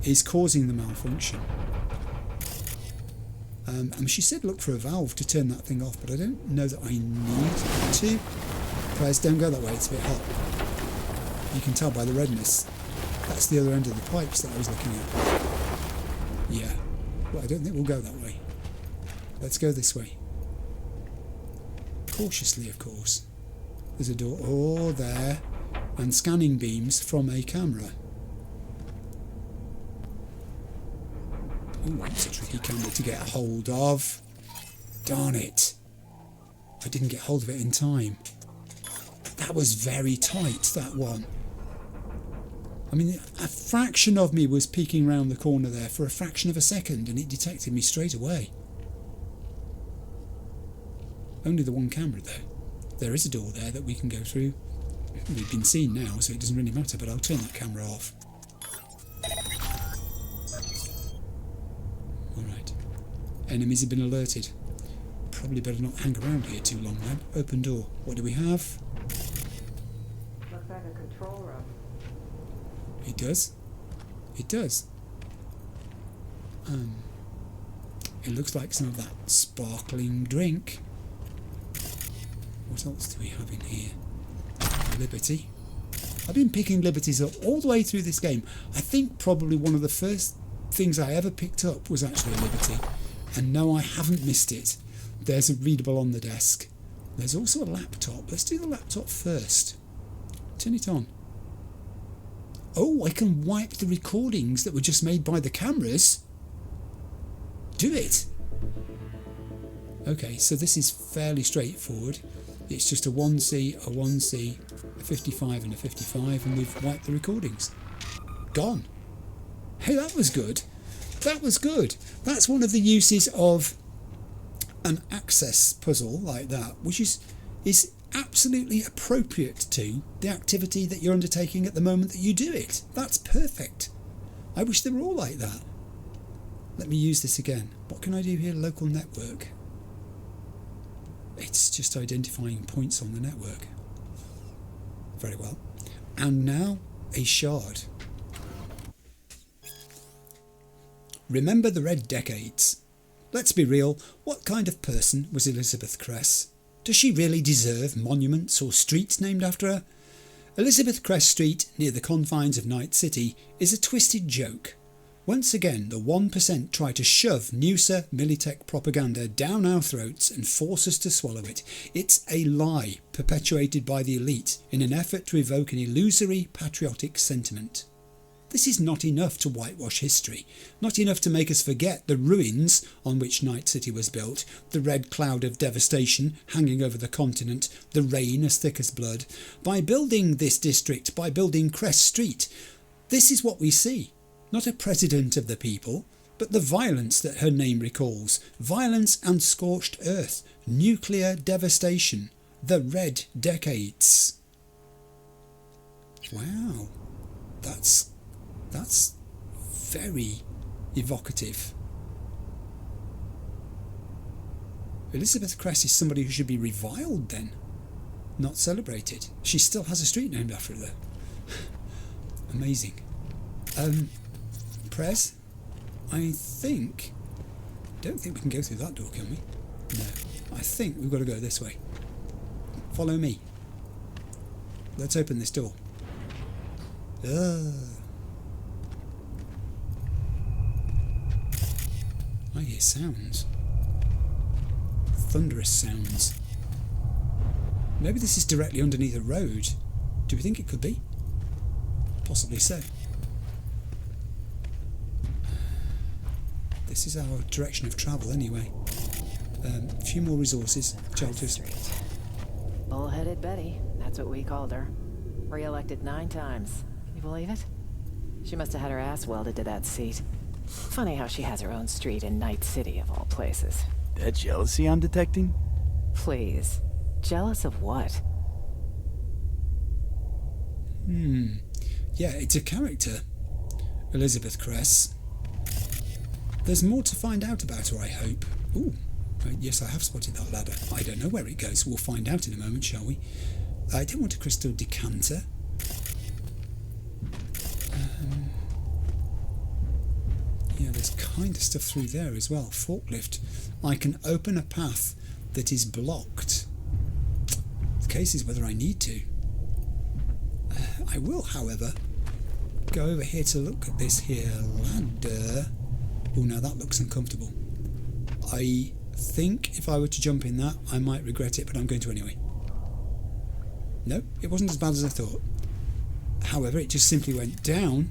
is causing the malfunction. And she said look for a valve to turn that thing off, but I don't know that I need to. Prez, don't go that way, it's a bit hot. You can tell by the redness. That's the other end of the pipes that I was looking at. Yeah, well, I don't think we'll go that way. Let's go this way. Cautiously, of course. There's a door, oh, there, and scanning beams from a camera. Ooh, that's a tricky camera to get hold of. Darn it. I didn't get hold of it in time. That was very tight, that one. I mean, a fraction of me was peeking round the corner there for a fraction of a second, and it detected me straight away. Only the one camera, though. There is a door there that we can go through. We've been seen now, so it doesn't really matter, but I'll turn that camera off. Alright. Enemies have been alerted. Probably better not hang around here too long then. Open door. What do we have? Looks like a control room. It does. It does. It looks like some of that sparkling drink. What else do we have in here? Liberty. I've been picking liberties up all the way through this game. I think probably one of the first things I ever picked up was actually a liberty. And no, I haven't missed it. There's a readable on the desk. There's also a laptop. Let's do the laptop first. Turn it on. Oh, I can wipe the recordings that were just made by the cameras. Do it. Okay, so this is fairly straightforward. It's just a 1C, a 1C, a 55 and a 55, and we've wiped the recordings. Gone. Hey, that was good. That was good. That's one of the uses of an access puzzle like that, which is absolutely appropriate to the activity that you're undertaking at the moment that you do it. That's perfect. I wish they were all like that. Let me use this again. What can I do here? Local network. It's just identifying points on the network. Very well. And now a shard. Remember the Red Decades. Let's be real, what kind of person was Elizabeth Cress? Does she really deserve monuments or streets named after her? Elizabeth Cress Street, near the confines of Night City, is a twisted joke. Once again, the 1% try to shove Nusa Militech propaganda down our throats and force us to swallow it. It's a lie perpetuated by the elite in an effort to evoke an illusory patriotic sentiment. This is not enough to whitewash history, not enough to make us forget the ruins on which Night City was built, the red cloud of devastation hanging over the continent, the rain as thick as blood. By building this district, by building Cress Street, this is what we see. Not a president of the people, but the violence that her name recalls. Violence and scorched earth, nuclear devastation, the Red Decades. Wow, that's very evocative. Elizabeth Cress is somebody who should be reviled then, not celebrated. She still has a street named after her though. Amazing. Prez, don't think we can go through that door, can we? No, I think we've got to go this way. Follow me. Let's open this door. I hear sounds. Thunderous sounds. Maybe this is directly underneath a road. Do we think it could be? Possibly so. This is our direction of travel anyway. A few more resources. Shelters. Bullheaded Betty, that's what we called her. Re-elected 9 times. Can you believe it? She must have had her ass welded to that seat. Funny how she has her own street in Night City of all places. That jealousy I'm detecting? Please. Jealous of what? Yeah, it's a character. Elizabeth Cress. There's more to find out about her, I hope. Ooh, yes, I have spotted that ladder. I don't know where it goes. We'll find out in a moment, shall we? I don't want a crystal decanter. Yeah, there's kind of stuff through there as well. Forklift. I can open a path that is blocked. The case is whether I need to. I will, however, go over here to look at this here ladder. Oh, now that looks uncomfortable. I think if I were to jump in that, I might regret it, but I'm going to anyway. No, it wasn't as bad as I thought. However, it just simply went down.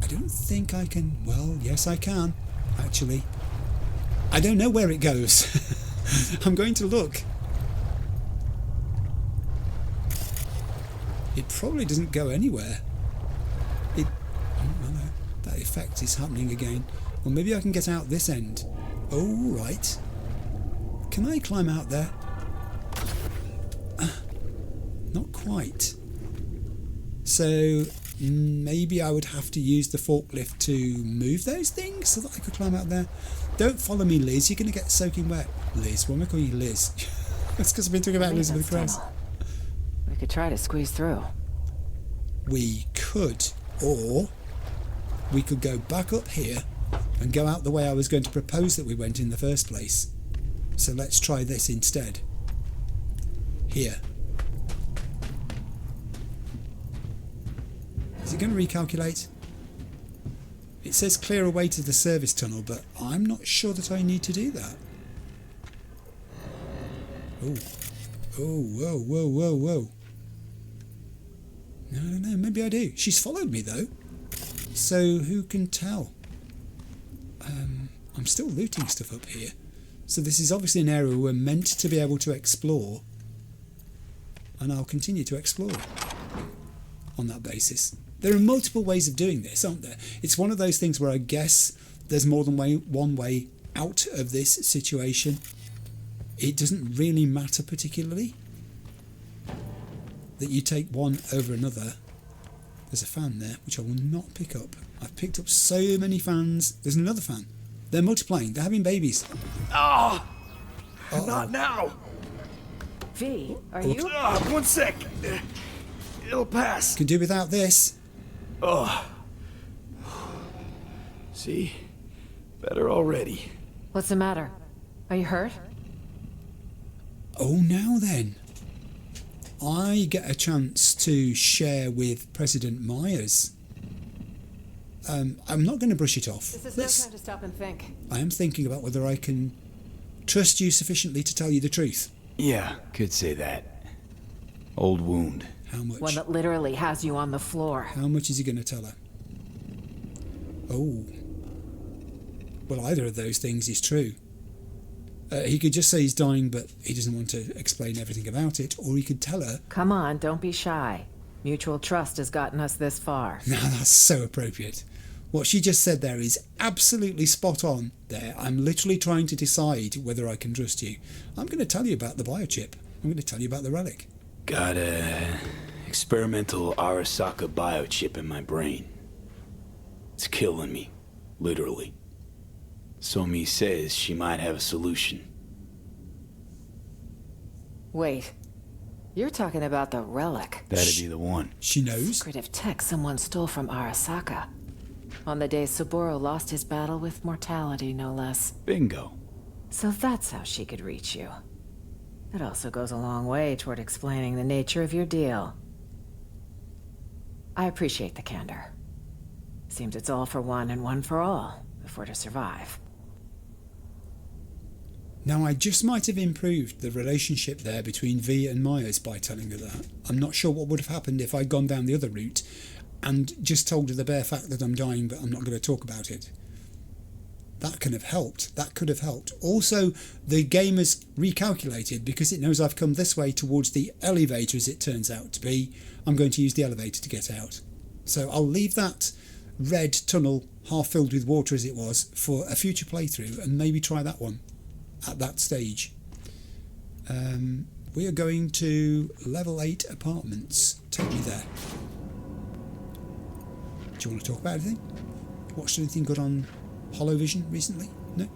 I don't think I can... Well, yes, I can, actually. I don't know where it goes. I'm going to look. It probably doesn't go anywhere. Oh, no. That effect is happening again. Well, maybe I can get out this end. Oh, right. Can I climb out there? Not quite. So maybe I would have to use the forklift to move those things so that I could climb out there. Don't follow me, Liz. You're going to get soaking wet. Liz, why am I calling you Liz? That's because I've been talking about Elizabeth Cress. We could try to squeeze through. We could, or we could go back up here and go out the way I was going to propose that we went in the first place. So let's try this instead. Here. Is it going to recalculate? It says clear away to the service tunnel, but I'm not sure that I need to do that. Oh. Oh, whoa, whoa, whoa, whoa. No, maybe I do. She's followed me, though. So who can tell? I'm still looting stuff up here. So this is obviously an area we're meant to be able to explore. And I'll continue to explore on that basis. There are multiple ways of doing this, aren't there? It's one of those things where I guess there's more than one way out of this situation. It doesn't really matter particularly that you take one over another. There's a fan there, which I will not pick up. I've picked up so many fans. There's another fan. They're multiplying. They're having babies. Oh! Not now! V, are you? 1 sec. It'll pass. Can do without this. Oh. See? Better already. What's the matter? Are you hurt? Oh, now then. I get a chance to share with President Myers. I'm not going to brush it off. This is no time to stop and think. I am thinking about whether I can trust you sufficiently to tell you the truth. Yeah, could say that. Old wound. How much? One that literally has you on the floor. How much is he going to tell her? Oh. Well, either of those things is true. He could just say he's dying, but he doesn't want to explain everything about it, or he could tell her... Come on, don't be shy. Mutual trust has gotten us this far. Now that's so appropriate. What she just said there is absolutely spot on there. I'm literally trying to decide whether I can trust you. I'm going to tell you about the biochip. I'm going to tell you about the relic. Got a experimental Arasaka biochip in my brain. It's killing me, literally. Somi says she might have a solution. Wait. You're talking about the relic. That'd be the one. She knows. Secretive tech someone stole from Arasaka. On the day Saburo lost his battle with mortality, no less. Bingo. So that's how she could reach you. It also goes a long way toward explaining the nature of your deal. I appreciate the candor. Seems it's all for one and one for all, if we're to survive. Now, I just might have improved the relationship there between V and Myers by telling her that. I'm not sure what would have happened if I'd gone down the other route and just told her the bare fact that I'm dying, but I'm not going to talk about it. That could have helped. That could have helped. Also, the game has recalculated because it knows I've come this way towards the elevator, as it turns out to be. I'm going to use the elevator to get out. So I'll leave that red tunnel, half filled with water as it was, for a future playthrough and maybe try that one at that stage. We are going to level 8 apartments. Take me there. Do you want to talk about anything? Watched anything good on Holovision recently? No?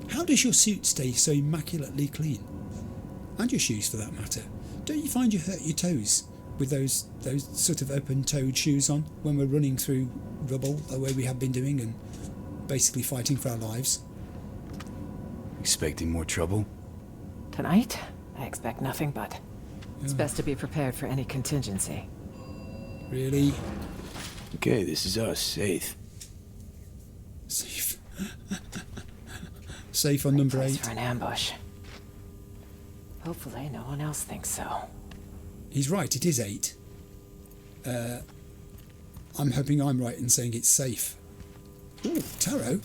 How does your suit stay so immaculately clean? And your shoes, for that matter. Don't you find you hurt your toes with those sort of open-toed shoes on when we're running through rubble the way we have been doing and basically fighting for our lives? Expecting more trouble? Tonight, I expect nothing but. It's best to be prepared for any contingency. Really? Okay, this is us, safe. Safe. Safe on number 8. For an ambush. Hopefully no one else thinks so. He's right, it is 8. I'm hoping I'm right in saying it's safe. Ooh, Taro.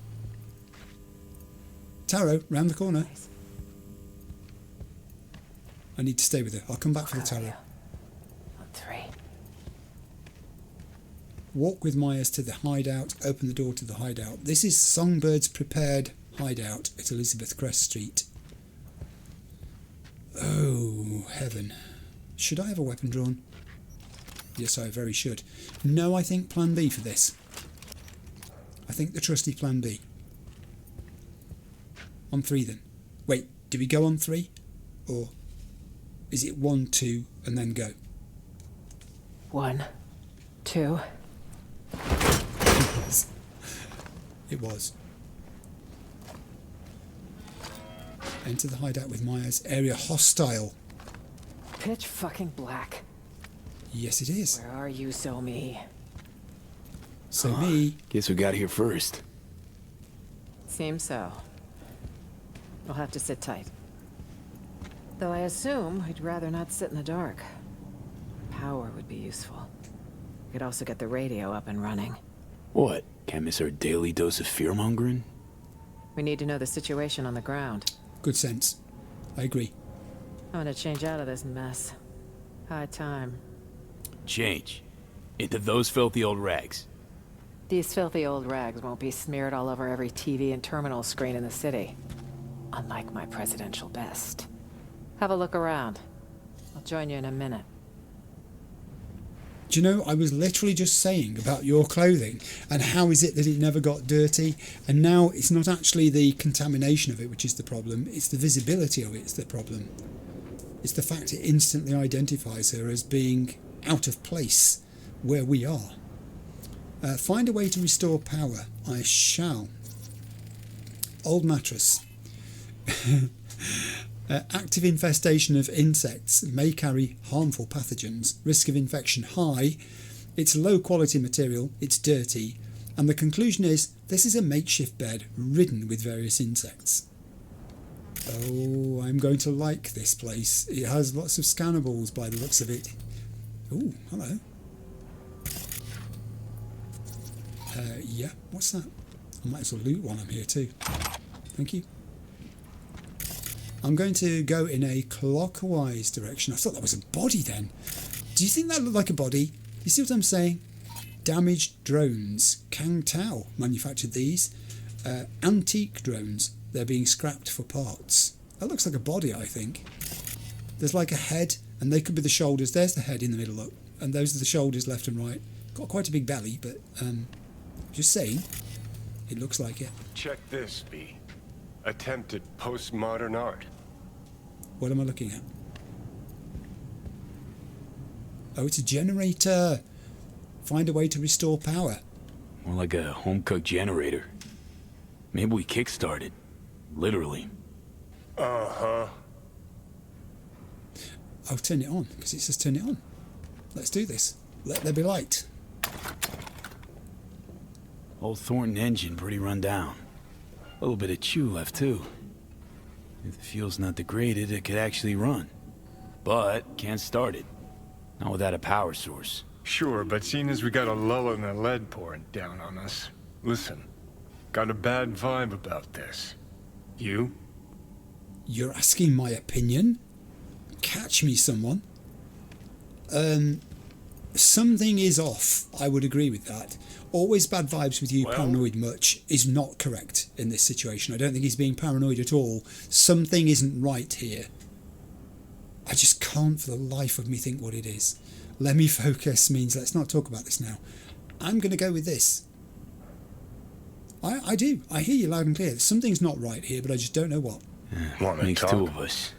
Taro, round the corner. I need to stay with her. I'll come back for the Taro. On 3. Walk with Myers to the hideout. Open the door to the hideout. This is Songbird's prepared hideout at Elizabeth Crest Street. Oh, heaven. Should I have a weapon drawn? Yes, I very should. No, I think plan B for this. I think the trusty plan B. On 3 then. Wait, do we go on 3? Or is it 1, 2 and then go? 1, 2. It was. Enter the hideout with Myers. Area hostile. Pitch fucking black. Yes, it is. Where are you, Somi? So me. Guess who got here first? Seems so. We'll have to sit tight. Though I assume we'd rather not sit in the dark. Power would be useful. We could also get the radio up and running. What? Can't miss our daily dose of fear-mongering? We need to know the situation on the ground. Good sense. I agree. I'm gonna change out of this mess. High time. Change. Into those filthy old rags. These filthy old rags won't be smeared all over every TV and terminal screen in the city. Unlike my presidential best. Have a look around. I'll join you in a minute. Do you know, I was literally just saying about your clothing and how is it that it never got dirty, and now it's not actually the contamination of it which is the problem, it's the visibility of it that's the problem. It's the fact it instantly identifies her as being out of place where we are. Find a way to restore power. I shall. Old mattress. Active infestation of insects may carry harmful pathogens. Risk of infection high. It's low quality material. It's dirty. And the conclusion is this is a makeshift bed ridden with various insects. Oh, I'm going to like this place. It has lots of scannables by the looks of it. Oh, hello. Yeah, what's that? I might as well loot while I'm here too. Thank you. I'm going to go in a clockwise direction. I thought that was a body then. Do you think that looked like a body? You see what I'm saying? Damaged drones. Kang Tao manufactured these. Antique drones. They're being scrapped for parts. That looks like a body, I think. There's like a head, and they could be the shoulders. There's the head in the middle, look. And those are the shoulders left and right. Got quite a big belly, but just saying, it looks like it. Check this, B. Attempted postmodern art. What am I looking at? Oh, it's a generator. Find a way to restore power. More like a home-cooked generator. Maybe we kick-started. Literally. Uh-huh. I'll turn it on, because it says turn it on. Let's do this. Let there be light. Old Thornton engine pretty run down. A little bit of chew left, too. If the fuel's not degraded, it could actually run. But can't start it. Not without a power source. Sure, but seeing as we got a lull in the lead pouring down on us, listen, got a bad vibe about this. You? You're asking my opinion? Catch me, someone. Something is off. I would agree with that. Always bad vibes with you, well, paranoid much, is not correct in this situation. I don't think he's being paranoid at all. Something isn't right here. I just can't for the life of me think what it is. Let me focus means let's not talk about this now. I'm going to go with this. I do. I hear you loud and clear. Something's not right here, but I just don't know what. Makes two of us.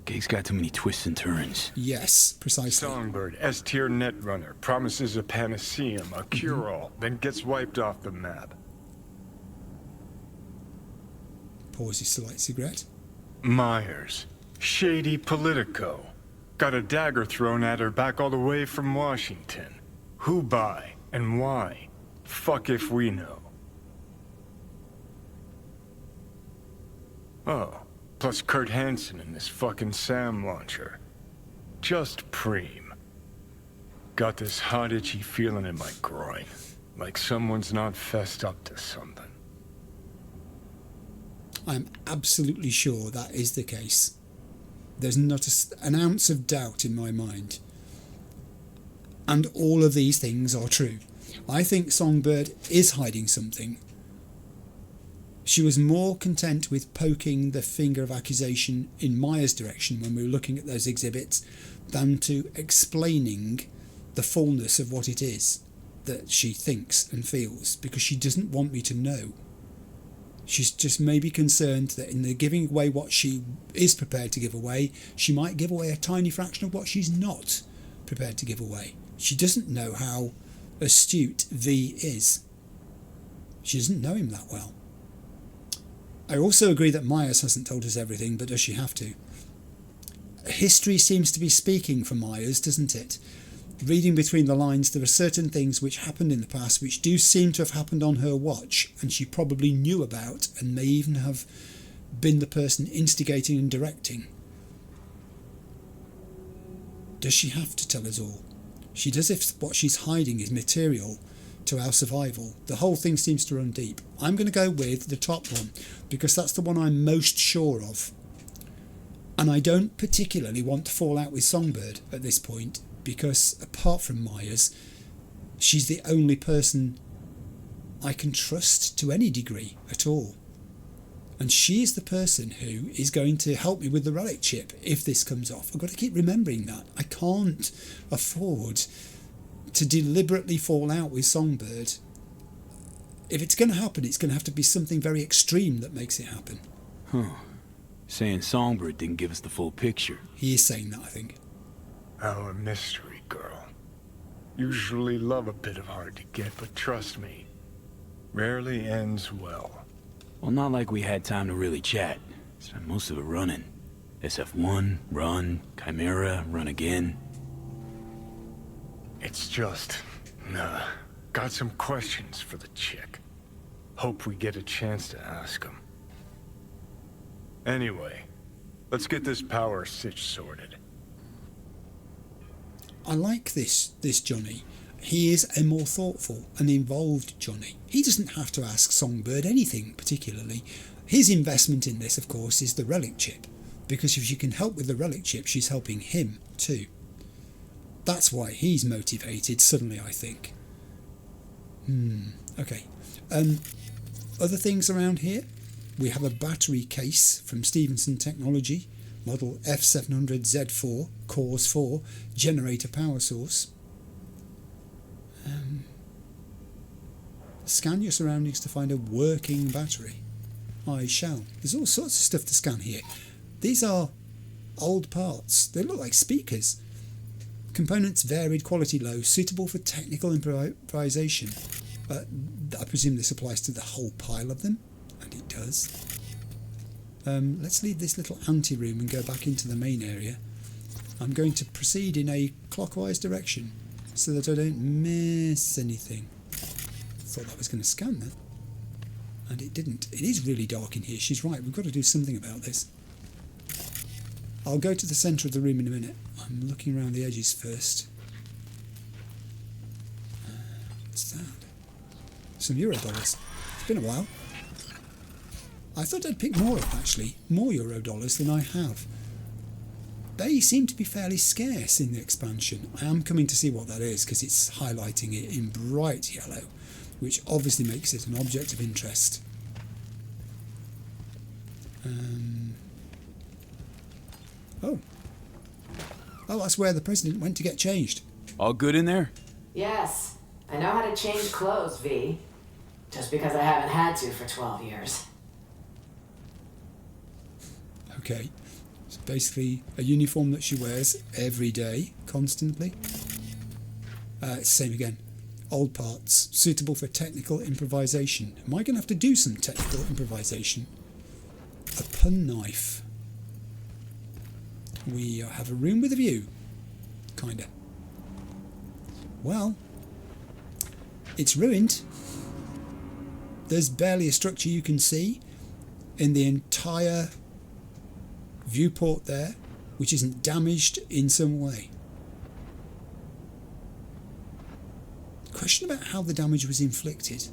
Gig's got too many twists and turns. Yes, precisely. Songbird, S-tier netrunner, promises a panaceum, a cure-all, then gets wiped off the map. Pauses to light cigarette. Meyers, shady politico. Got a dagger thrown at her back all the way from Washington. Who by and why? Fuck if we know. Oh, plus Kurt Hansen and this fucking SAM launcher. Just preem. Got this hot itchy feeling in my groin. Like someone's not fessed up to something. I'm absolutely sure that is the case. There's not an ounce of doubt in my mind. And all of these things are true. I think Songbird is hiding something. She was more content with poking the finger of accusation in Meyers' direction when we were looking at those exhibits than to explaining the fullness of what it is that she thinks and feels, because she doesn't want me to know. She's just maybe concerned that in the giving away what she is prepared to give away, she might give away a tiny fraction of what she's not prepared to give away. She doesn't know how astute V is. She doesn't know him that well. I also agree that Myers hasn't told us everything, but does she have to? History seems to be speaking for Myers, doesn't it? Reading between the lines, there are certain things which happened in the past which do seem to have happened on her watch, and she probably knew about and may even have been the person instigating and directing. Does she have to tell us all? She does if what she's hiding is material to our survival. The whole thing seems to run deep. I'm going to go with the top one, because that's the one I'm most sure of. And I don't particularly want to fall out with Songbird at this point, because apart from Myers, she's the only person I can trust to any degree at all. And she is the person who is going to help me with the relic chip if this comes off. I've got to keep remembering that. I can't afford to deliberately fall out with Songbird. If it's going to happen, it's going to have to be something very extreme that makes it happen. Saying Songbird didn't give us the full picture. He is saying that, I think. Our mystery girl. Usually love a bit of hard to get, but trust me, rarely ends well. Well, not like we had time to really chat. Spent most of it running. SF1, run, Chimera, run again. It's just, got some questions for the chick. Hope we get a chance to ask them. Anyway, let's get this power sitch sorted. I like this Johnny. He is a more thoughtful and involved Johnny. He doesn't have to ask Songbird anything particularly. His investment in this, of course, is the relic chip, because if she can help with the relic chip, she's helping him too. That's why he's motivated suddenly, I think. Okay. Other things around here. We have a battery case from Stevenson Technology, model F700Z4, cores 4, generator power source. Scan your surroundings to find a working battery. I shall. There's all sorts of stuff to scan here. These are old parts. They look like speakers. Components varied, quality low, suitable for technical improvisation. I presume this applies to the whole pile of them, and it does. Let's leave this little ante-room and go back into the main area. I'm going to proceed in a clockwise direction so that I don't miss anything. Thought that was going to scan that, and it didn't. It is really dark in here. She's right. We've got to do something about this. I'll go to the centre of the room in a minute. I'm looking around the edges first. What's that? Some Eurodollars. It's been a while. I thought I'd pick more up, actually. More Eurodollars than I have. They seem to be fairly scarce in the expansion. I am coming to see what that is because it's highlighting it in bright yellow, which obviously makes it an object of interest. Oh, that's where the president went to get changed. All good in there? Yes. I know how to change clothes, V. Just because I haven't had to for 12 years. Okay. It's basically a uniform that she wears every day, constantly. It's the same again. Old parts, suitable for technical improvisation. Am I going to have to do some technical improvisation? A pun knife. We have a room with a view. Kinda. Well, it's ruined. There's barely a structure you can see in the entire viewport there, which isn't damaged in some way. Question about how the damage was inflicted.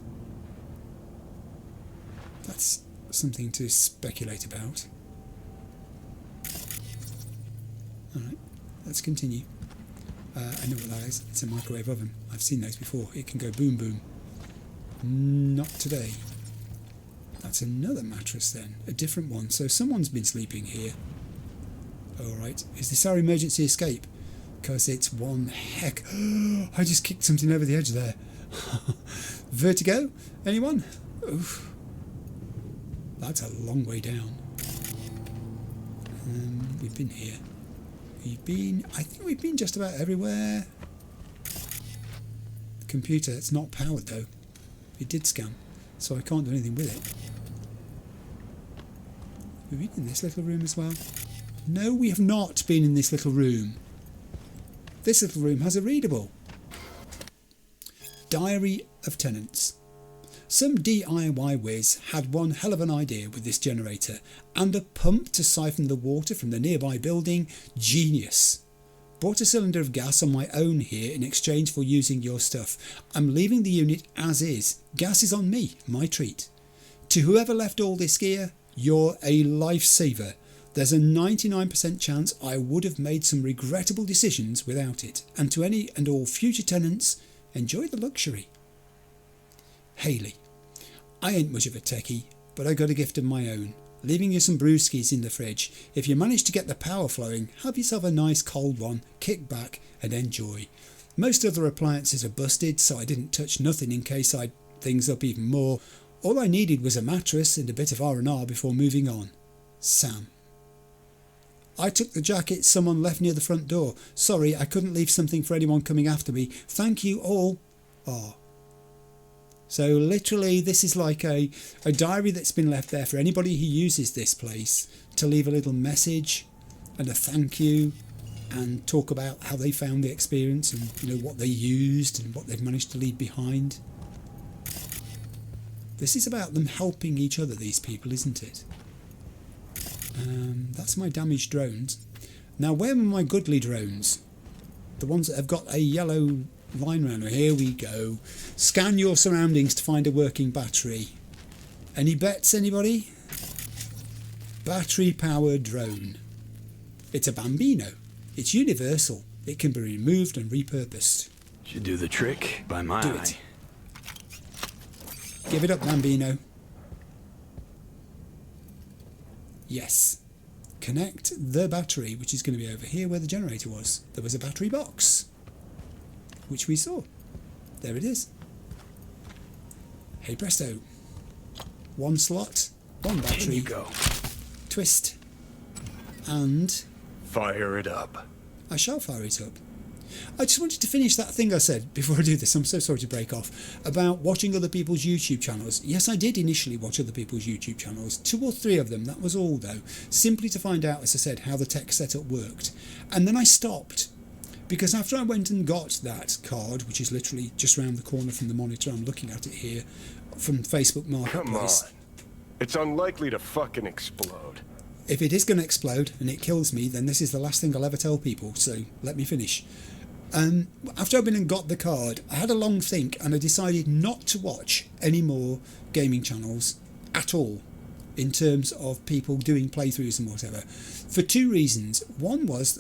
That's something to speculate about. Alright, let's continue. I know what that is. It's a microwave oven. I've seen those before. It can go boom boom. Not today. That's another mattress then. A different one. So someone's been sleeping here. Alright. Is this our emergency escape? Because it's one heck... I just kicked something over the edge there. Vertigo? Anyone? Oof. That's a long way down. We've been here. I think we've been just about everywhere. The computer, it's not powered though. It did scan, so I can't do anything with it. We've been in this little room as well. No, we have not been in this little room. This little room has a readable. Diary of Tenants. Some DIY whiz had one hell of an idea with this generator and a pump to siphon the water from the nearby building. Genius. Bought a cylinder of gas on my own here in exchange for using your stuff. I'm leaving the unit as is. Gas is on me, my treat. To whoever left all this gear, you're a lifesaver. There's a 99% chance I would have made some regrettable decisions without it. And to any and all future tenants, enjoy the luxury. Hayley. I ain't much of a techie, but I got a gift of my own. Leaving you some brewskis in the fridge. If you manage to get the power flowing, have yourself a nice cold one, kick back and enjoy. Most other appliances are busted, so I didn't touch nothing in case I'd things up even more. All I needed was a mattress and a bit of R&R before moving on. Sam. I took the jacket someone left near the front door. Sorry, I couldn't leave something for anyone coming after me. Thank you all. R. So literally this is like a diary that's been left there for anybody who uses this place to leave a little message and a thank you and talk about how they found the experience and what they used and what they've managed to leave behind. This is about them helping each other, these people, isn't it? That's my damaged drones. Now where are my goodly drones? The ones that have got a yellow line around them. Here we go. Scan your surroundings to find a working battery. Any bets, anybody? Battery powered drone. It's a Bambino. It's universal. It can be removed and repurposed. Should do the trick by my Do eye. it. Give it up, Bambino. Yes. Connect the battery, which is going to be over here where the generator was. There was a battery box, which we saw. There it is. Hey presto. One slot, one battery. There you go. Twist. And Fire it up. I shall fire it up. I just wanted to finish that thing I said before I do this. I'm so sorry to break off. About watching other people's YouTube channels. Yes, I did initially watch other people's YouTube channels. 2 or 3 of them, that was all though. Simply to find out, as I said, how the tech setup worked. And then I stopped. Because after I went and got that card, which is literally just round the corner from the monitor, I'm looking at it here, from Facebook Marketplace. Come on. It's unlikely to fucking explode. If it is going to explode and it kills me, then this is the last thing I'll ever tell people, so let me finish. After I've been and got the card, I had a long think and I decided not to watch any more gaming channels at all in terms of people doing playthroughs and whatever, for 2 reasons. One was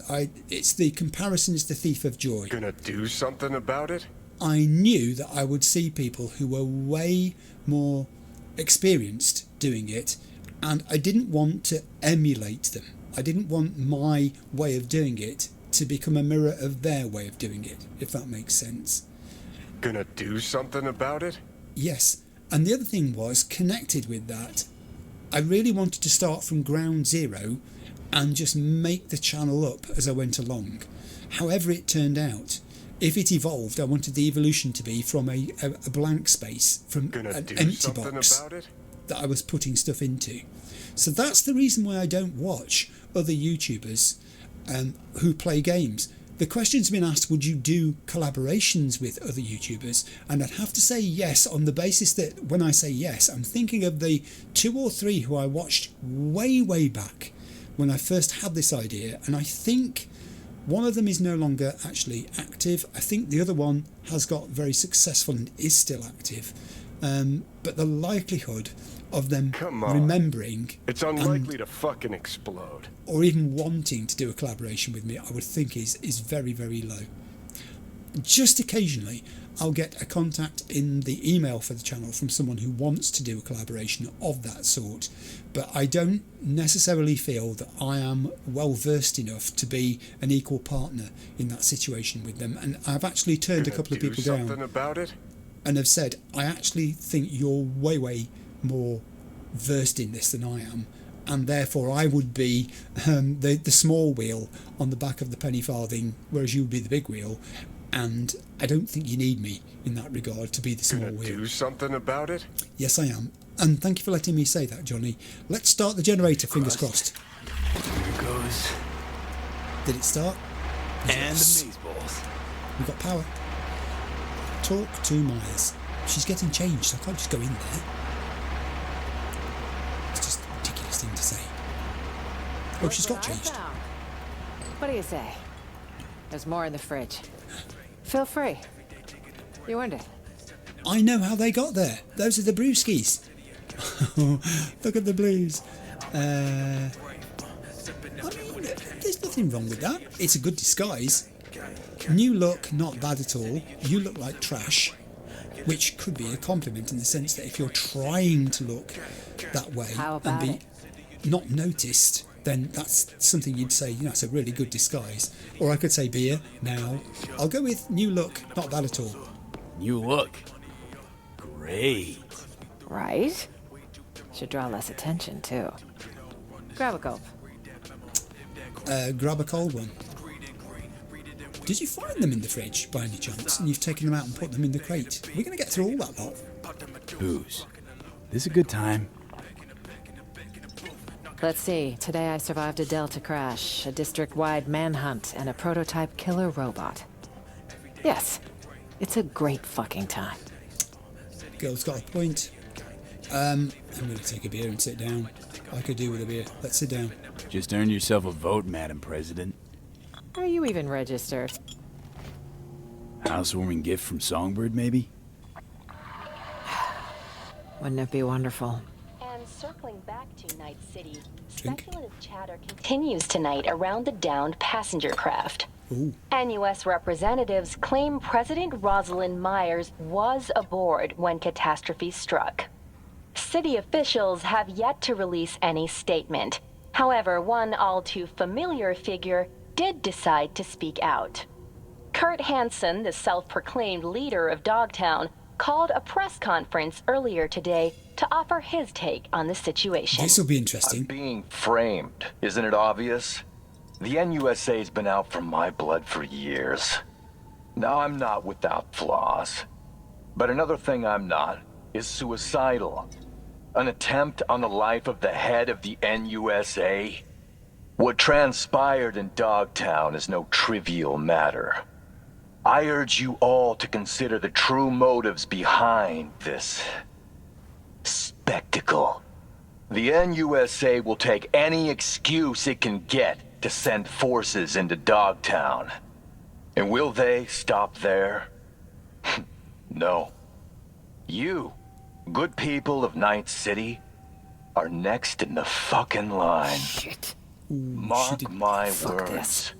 it's the comparisons to Thief of Joy. Gonna do something about it? I knew that I would see people who were way more experienced doing it, and I didn't want to emulate them. I didn't want my way of doing it to become a mirror of their way of doing it, if that makes sense. Gonna do something about it? Yes, and the other thing was, connected with that, I really wanted to start from ground zero and just make the channel up as I went along. However it turned out, if it evolved, I wanted the evolution to be from a blank space, from an empty box that I was putting stuff into. So that's the reason why I don't watch other YouTubers who play games. The question's been asked, would you do collaborations with other YouTubers? And I'd have to say yes, on the basis that when I say yes, I'm thinking of the 2 or 3 who I watched way back when I first had this idea, and I think one of them is no longer actually active. I think the other one has got very successful and is still active. But the likelihood of them remembering, it's unlikely to fucking explode, or even wanting to do a collaboration with me, I would think is very low. Just occasionally I'll get a contact in the email for the channel from someone who wants to do a collaboration of that sort, but I don't necessarily feel that I am well versed enough to be an equal partner in that situation with them. And I've actually turned a couple of people down about it? And have said, I actually think you're way more versed in this than I am, and therefore I would be the small wheel on the back of the penny farthing, whereas you would be the big wheel, and I don't think you need me in that regard to be the small wheel. Do something about it? Yes, I am, and thank you for letting me say that, Johnny. Let's start the generator, fingers crossed. Here it goes. Did it start? And the maze balls. We've got power. Talk to Myers. She's getting changed, so I can't just go in there. It's just a ridiculous thing to say. Oh, she's got changed. What do you say? There's more in the fridge. Feel free. You earned it. I know how they got there. Those are the brewskis. Look at the blues. I mean, there's nothing wrong with that. It's a good disguise. New look, not bad at all. You look like trash, which could be a compliment in the sense that if you're trying to look that way and be not noticed, then that's something you'd say, you know, it's a really good disguise. Or I could say beer now. I'll go with new look, not bad at all. New look. Great. Right? Should draw less attention, too. Grab a gulp. Grab a cold one. Did you find them in the fridge, by any chance, and you've taken them out and put them in the crate? We're going to get through all that lot. Booze. This is a good time. Let's see. Today I survived a Delta crash, a district-wide manhunt, and a prototype killer robot. Yes, it's a great fucking time. Girl's got a point. I'm going to take a beer and sit down. I could do with a beer. Let's sit down. Just earned yourself a vote, Madam President. Are you even registered? Housewarming gift from Songbird, maybe? Wouldn't it be wonderful? And circling back to Night City, speculative chatter continues tonight around the downed passenger craft. Ooh. NUS representatives claim President Rosalind Myers was aboard when catastrophe struck. City officials have yet to release any statement. However, one all too familiar figure did decide to speak out. Kurt Hansen, the self-proclaimed leader of Dogtown, called a press conference earlier today to offer his take on the situation. This will be interesting. I'm being framed, isn't it obvious? The NUSA's been out for my blood for years. Now, I'm not without flaws. But another thing I'm not is suicidal. An attempt on the life of the head of the NUSA? What transpired in Dogtown is no trivial matter. I urge you all to consider the true motives behind this spectacle. The NUSA will take any excuse it can get to send forces into Dogtown. And will they stop there? No. You, good people of Night City, are next in the fucking line. Shit. Mark my Fuck words. this.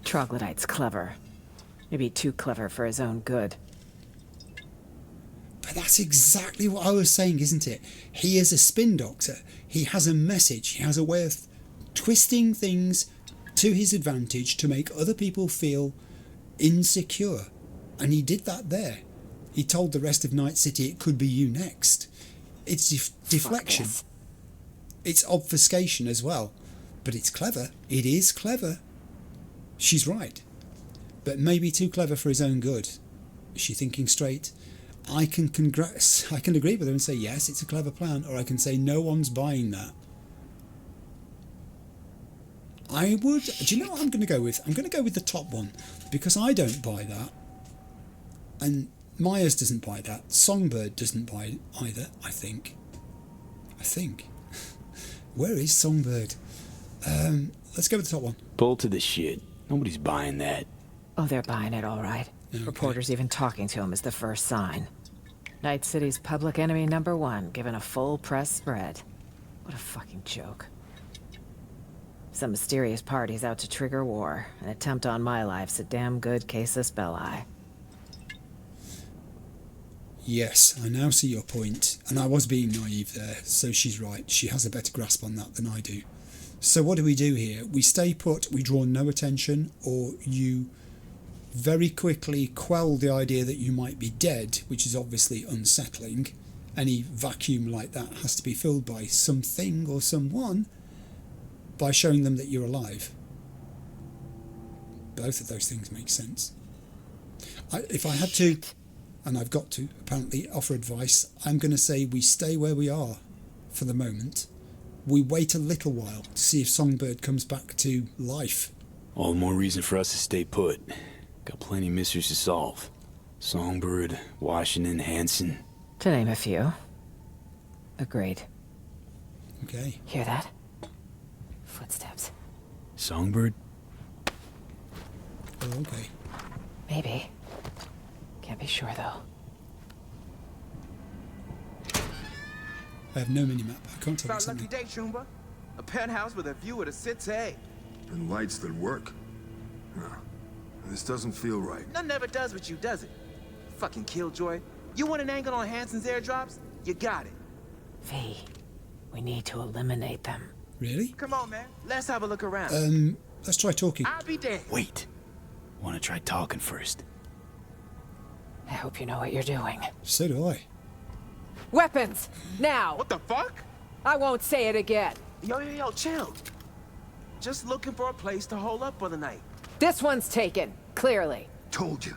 Troglodyte's clever. Maybe too clever for his own good. But that's exactly what I was saying, isn't it? He is a spin doctor. He has a message. He has a way of twisting things to his advantage to make other people feel insecure. And he did that there. He told the rest of Night City it could be you next. It's deflection. It's obfuscation as well. But it's clever. It is clever. She's right. But maybe too clever for his own good. Is she thinking straight? I can agree with her and say, yes, it's a clever plan. Or I can say, no one's buying that. Do you know what I'm going to go with? I'm going to go with the top one. Because I don't buy that. And Meyers doesn't buy that. Songbird doesn't buy it either, I think. Where is Songbird? Let's go with the top one. Bull to the shit. Nobody's buying that. Oh, they're buying it all right. Okay. Reporters even talking to him is the first sign. Night City's public enemy #1, given a full press spread. What a fucking joke. Some mysterious party's out to trigger war. An attempt on my life's a damn good casus belli. Yes, I now see your point. And I was being naive there, so she's right. She has a better grasp on that than I do. So what do we do here? We stay put, we draw no attention, or you very quickly quell the idea that you might be dead, which is obviously unsettling. Any vacuum like that has to be filled by something or someone by showing them that you're alive. Both of those things make sense. If I had to, and I've got to apparently offer advice, I'm going to say we stay where we are for the moment. We wait a little while to see if Songbird comes back to life. All the more reason for us to stay put. Got plenty of mysteries to solve. Songbird, Washington, Hansen. To name a few. Agreed. Okay. Hear that? Footsteps. Songbird? Oh, okay. Maybe. Can't be sure, though. I have no minimap. I can't tell what's Found lucky happening. day, Chumba. A penthouse with a view of the city. And lights that work. No. This doesn't feel right. None never does with you, does it? Fucking killjoy. You want an angle on Hansen's airdrops? You got it. V, we need to eliminate them. Really? Come on, man. Let's have a look around. Let's try talking. I'll be damned. Wait. Want to try talking first? I hope you know what you're doing. So do I. Weapons! Now! What the fuck? I won't say it again. Yo, chill. Just looking for a place to hole up for the night. This one's taken, clearly. Told you.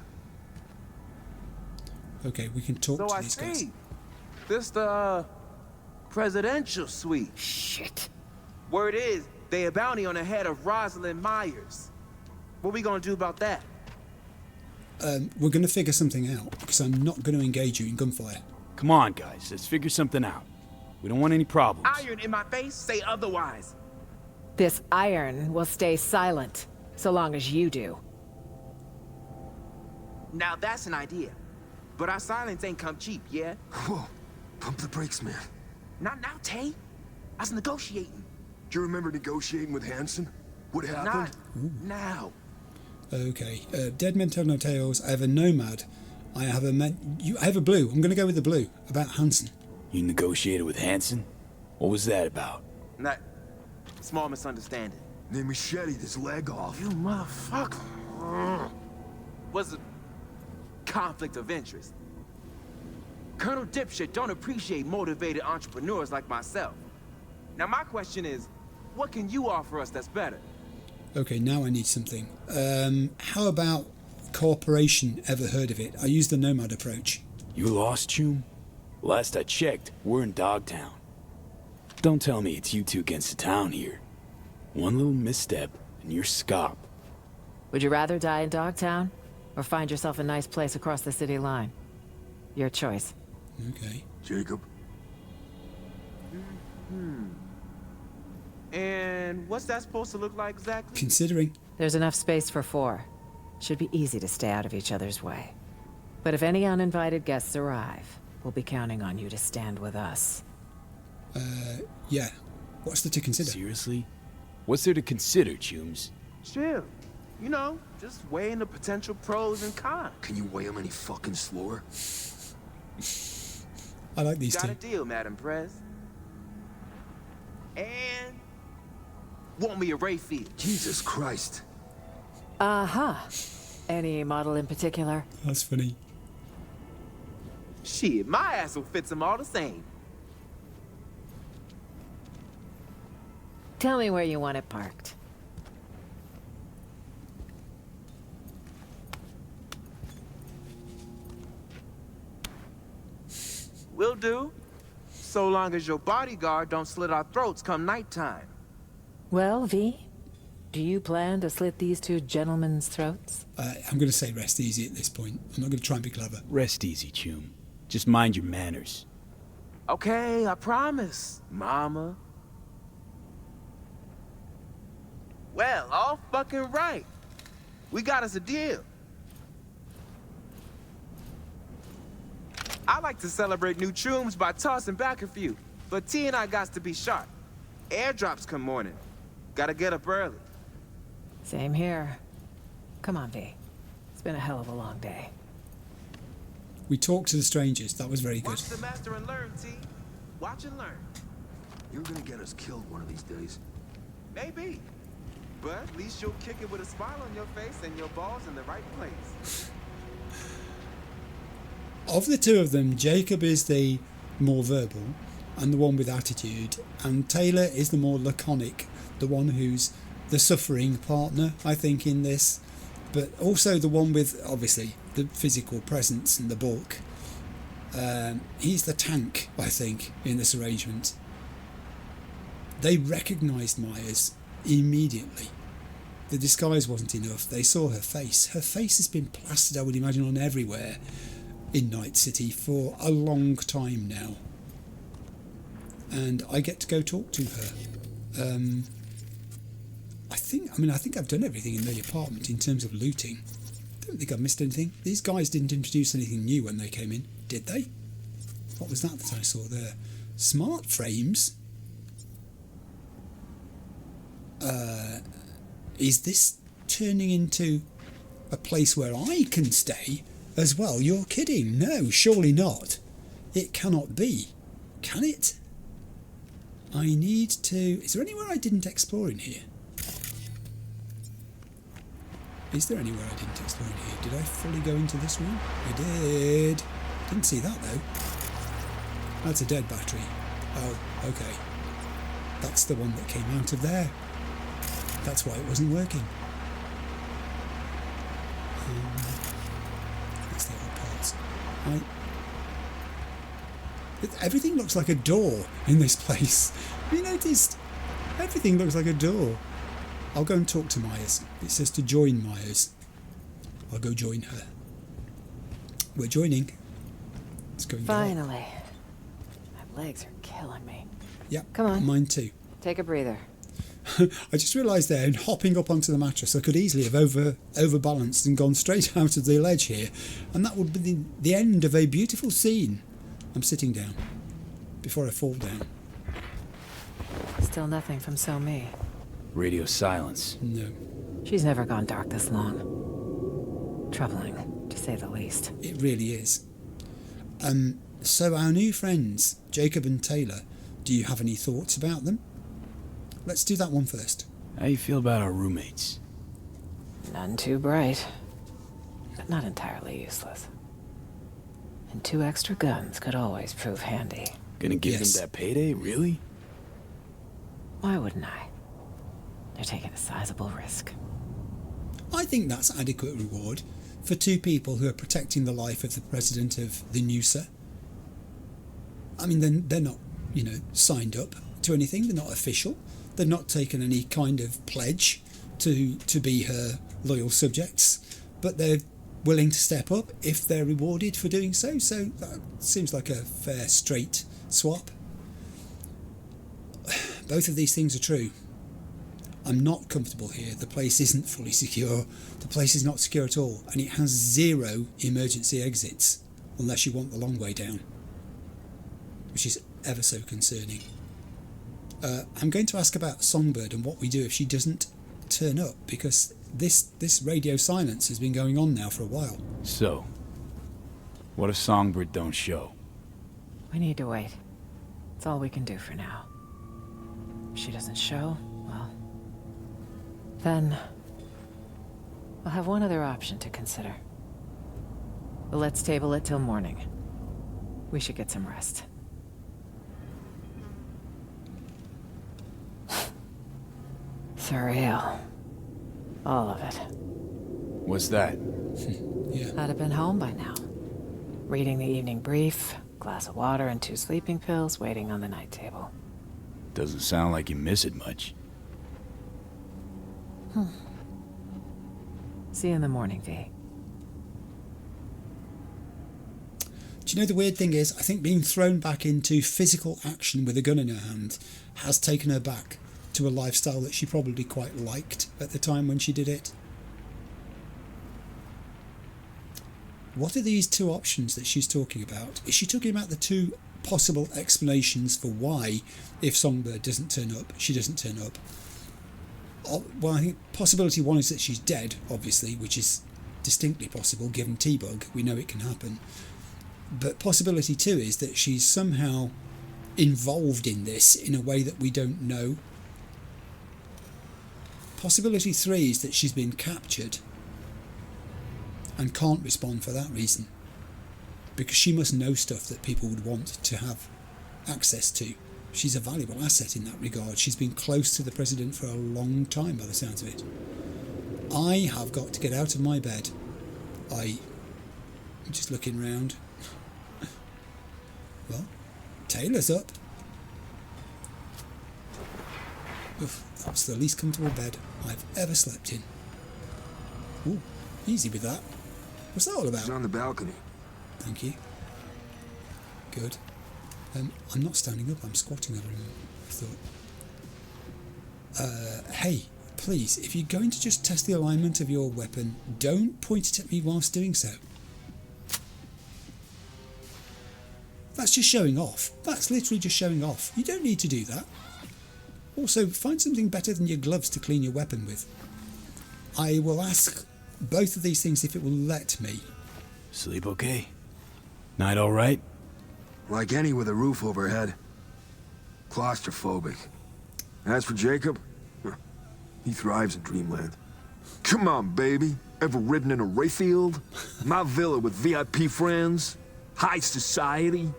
Okay, we can talk So to I these guys. see. This the presidential suite. Shit. Word is, they a bounty on the head of Rosalind Myers. What we gonna do about that? We're going to figure something out, because I'm not going to engage you in gunfire. Come on, guys. Let's figure something out. We don't want any problems. Iron in my face, say otherwise. This iron will stay silent, so long as you do. Now that's an idea. But our silence ain't come cheap, yeah? Whoa. Pump the brakes, man. Not now, Tay. I was negotiating. Do you remember negotiating with Hansen? What happened? Not now. Okay. Dead men tell no tales. I have a nomad. I have a blue. I'm going to go with the blue. About Hansen. You negotiated with Hansen? What was that about? Not small misunderstanding. They macheted his leg off. You motherfucker. Was a conflict of interest. Colonel Dipshit don't appreciate motivated entrepreneurs like myself. Now my question is, what can you offer us that's better? Okay, now I need something. How about cooperation? Ever heard of it? I use the nomad approach. You lost, Chum? Last I checked, we're in Dogtown. Don't tell me it's you two against the town here. One little misstep and you're scop. Would you rather die in Dogtown, or find yourself a nice place across the city line? Your choice. Okay. Jacob? And what's that supposed to look like exactly? Considering. There's enough space for 4. Should be easy to stay out of each other's way. But if any uninvited guests arrive, we'll be counting on you to stand with us. Yeah. What's there to consider? Seriously? What's there to consider, Chums? Chill. You know, just weighing the potential pros and cons. Can you weigh him any fucking slower? I like these Got two. a deal, Madam Prez. And want me a ray field. Jesus Christ. Any model in particular? That's funny. Shit, my ass will fit them all the same. Tell me where you want it parked. Will do. So long as your bodyguard don't slit our throats come nighttime. Well, V, do you plan to slit these two gentlemen's throats? I'm going to say rest easy at this point. I'm not going to try and be clever. Rest easy, Chum. Just mind your manners. Okay, I promise, Mama. Well, all fucking right. We got us a deal. I like to celebrate new chums by tossing back a few, but T and I got to be sharp. Airdrops come morning. Gotta get up early. Same here. Come on, V. It's been a hell of a long day. We talked to the strangers. That was very good. Watch the master and learn, T. Watch and learn. You're gonna get us killed one of these days. Maybe. But at least you'll kick it with a smile on your face and your balls in the right place. Of the two of them, Jacob is the more verbal and the one with attitude, and Taylor is the more laconic, the one who's the suffering partner, I think, in this, but also the one with, obviously, the physical presence and the bulk. He's the tank, I think, in this arrangement. They recognised Myers immediately. The disguise wasn't enough. They saw her face. Her face has been plastered, I would imagine, on everywhere in Night City for a long time now. And I get to go talk to her. I think I've done everything in the apartment in terms of looting. I don't think I've missed anything. These guys didn't introduce anything new when they came in, did they? What was that I saw there? Smart frames? Is this turning into a place where I can stay as well? You're kidding. No, surely not. It cannot be. Can it? I need to... Is there anywhere I didn't explore in here? Is there anywhere I didn't explore in here? Did I fully go into this room? I did. Didn't see that though. That's a dead battery. Oh, okay. That's the one that came out of there. That's why it wasn't working. That's the other parts. Everything looks like a door in this place. Have you noticed? Everything looks like a door. I'll go and talk to Myers. It says to join Myers. I'll go join her. We're joining. It's going Finally. My legs are killing me. Yep. Come on. Mine too. Take a breather. I just realised there, in hopping up onto the mattress, I could easily have overbalanced and gone straight out of the ledge here, and that would be the end of a beautiful scene. I'm sitting down. before I fall down. Still nothing from So Mi. Radio silence. No. She's never gone dark this long. Troubling, to say the least. It really is. So our new friends, Jacob and Taylor, do you have any thoughts about them? Let's do that one first. How you feel about our roommates? None too bright, but not entirely useless. And 2 extra guns could always prove handy. Gonna give them that payday, really? Why wouldn't I? They're taking a sizable risk. I think that's adequate reward for 2 people who are protecting the life of the president of the NUSA. I mean, they're not, signed up to anything. They're not official. They've not taken any kind of pledge to be her loyal subjects, but they're willing to step up if they're rewarded for doing so. So that seems like a fair, straight swap. Both of these things are true. I'm not comfortable here. The place isn't fully secure. The place is not secure at all, and it has 0 emergency exits unless you want the long way down, which is ever so concerning. I'm going to ask about Songbird and what we do if she doesn't turn up, because this radio silence has been going on now for a while. So, what if Songbird don't show? We need to wait. It's all we can do for now. If she doesn't show, well, then we'll have one other option to consider. But let's table it till morning. We should get some rest. Surreal. All of it. What's that? Yeah. I'd have been home by now. Reading the evening brief, glass of water and 2 sleeping pills waiting on the night table. Doesn't sound like you miss it much. See you in the morning, V. Do you know the weird thing is, I think being thrown back into physical action with a gun in her hand has taken her back to a lifestyle that she probably quite liked at the time when she did it. What are these 2 options that she's talking about? Is she talking about the 2 possible explanations for why, if Songbird doesn't turn up, she doesn't turn up? Well, I think possibility 1 is that she's dead, obviously, which is distinctly possible given T-Bug. We know it can happen. But possibility 2 is that she's somehow involved in this in a way that we don't know. Possibility 3 is that she's been captured and can't respond for that reason, because she must know stuff that people would want to have access to. She's a valuable asset in that regard. She's been close to the president for a long time by the sounds of it. I have got to get out of my bed. I'm just looking round. Well, Taylor's up. Oof, that's the least comfortable bed I've ever slept in. Ooh, easy with that. What's that all about? She's on the balcony. Thank you. Good. I'm not standing up, I'm squatting over him, I thought. Hey, please, if you're going to just test the alignment of your weapon, don't point it at me whilst doing so. That's just showing off. That's literally just showing off. You don't need to do that. Also, find something better than your gloves to clean your weapon with. I will ask both of these things if it will let me. Sleep okay? Night all right? Like any with a roof overhead. Claustrophobic. As for Jacob, he thrives in dreamland. Come on, baby. Ever ridden in a Rayfield? My villa with VIP friends? High society?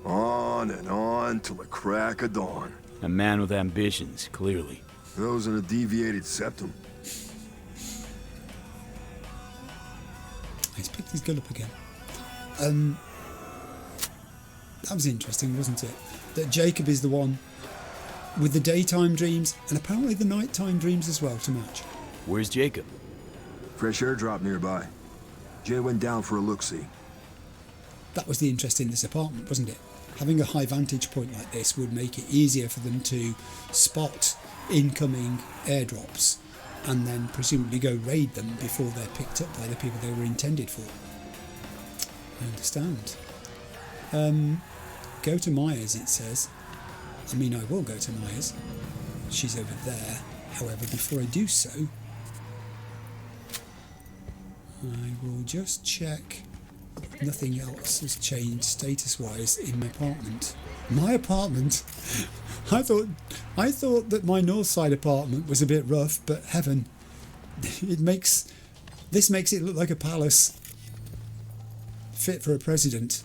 On and on till the crack of dawn. A man with ambitions, clearly. Those in a deviated septum. He's picked his gun up again. That was interesting, wasn't it? That Jacob is the one with the daytime dreams and apparently the nighttime dreams as well to match. Where's Jacob? Fresh airdrop nearby. Jay went down for a look-see. That was the interest in this apartment, wasn't it? Having a high vantage point like this would make it easier for them to spot incoming airdrops and then presumably go raid them before they're picked up by the people they were intended for. I understand. Go to Meyers, it says. I mean, I will go to Meyers. She's over there. However, before I do so, I will just check nothing else has changed status-wise in my apartment. My apartment? I thought that my north side apartment was a bit rough, but heaven, this makes it look like a palace fit for a president.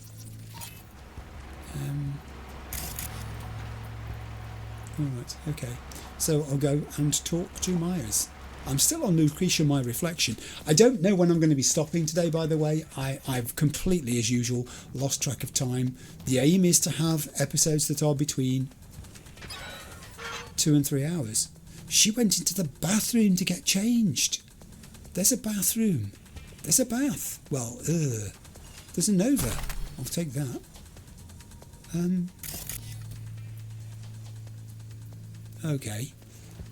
Alright, okay. So I'll go and talk to Meyers. I'm still on Lucretia, my reflection. I don't know when I'm going to be stopping today, by the way. I've completely, as usual, lost track of time. The aim is to have episodes that are between 2 and 3 hours. She went into the bathroom to get changed. There's a bathroom. There's a bath. Well, there's a Nova. I'll take that. Okay.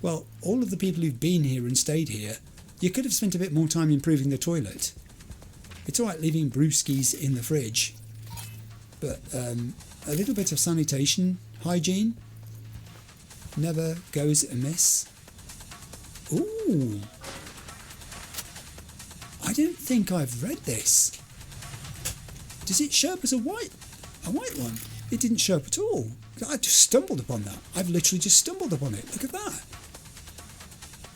Well, all of the people who've been here and stayed here, you could have spent a bit more time improving the toilet. It's alright leaving brewskis in the fridge, but a little bit of sanitation, hygiene, never goes amiss. Ooh! I don't think I've read this. Does it show up as a white one? It didn't show up at all. I just stumbled upon that. I've literally just stumbled upon it. Look at that.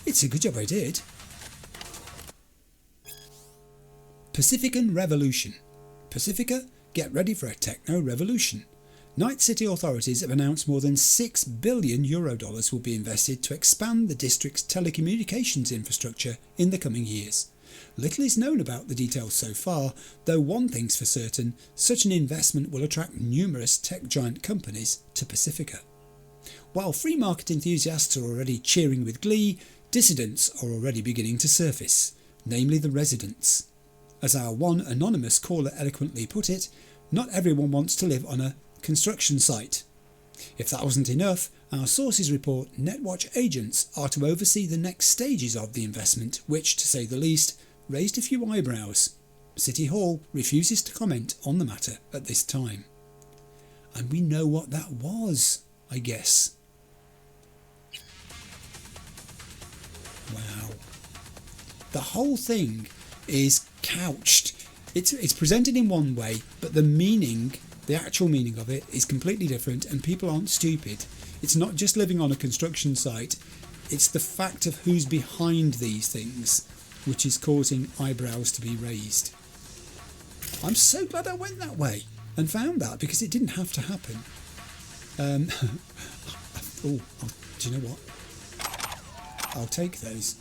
It's a good job I did. Pacifican Revolution. Pacifica, get ready for a techno revolution. Night City authorities have announced more than €6 billion will be invested to expand the district's telecommunications infrastructure in the coming years. Little is known about the details so far, though one thing's for certain, such an investment will attract numerous tech giant companies to Pacifica. While free market enthusiasts are already cheering with glee, dissidents are already beginning to surface, namely the residents. As our one anonymous caller eloquently put it, not everyone wants to live on a construction site. If that wasn't enough, our sources report Netwatch agents are to oversee the next stages of the investment, which, to say the least, raised a few eyebrows. City Hall refuses to comment on the matter at this time. And we know what that was, I guess. Wow. The whole thing is couched. It's presented in one way, but the actual meaning of it is completely different, and people aren't stupid. It's not just living on a construction site, it's the fact of who's behind these things which is causing eyebrows to be raised. I'm so glad I went that way and found that, because it didn't have to happen. Do you know what? I'll take those.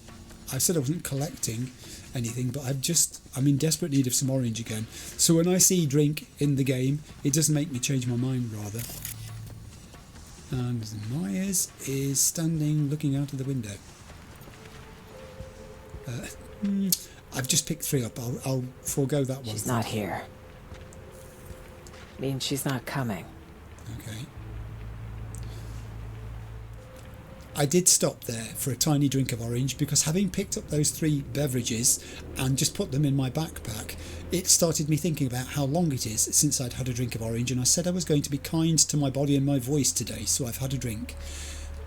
I said I wasn't collecting anything, but I'm in desperate need of some orange again. So when I see drink in the game, it doesn't make me change my mind, rather. And Myers is standing looking out of the window. I've just picked 3 up. I'll forego that one. She's not here. Means she's not coming. Okay. I did stop there for a tiny drink of orange, because having picked up those 3 beverages and just put them in my backpack, it started me thinking about how long it is since I'd had a drink of orange, and I said I was going to be kind to my body and my voice today, so I've had a drink.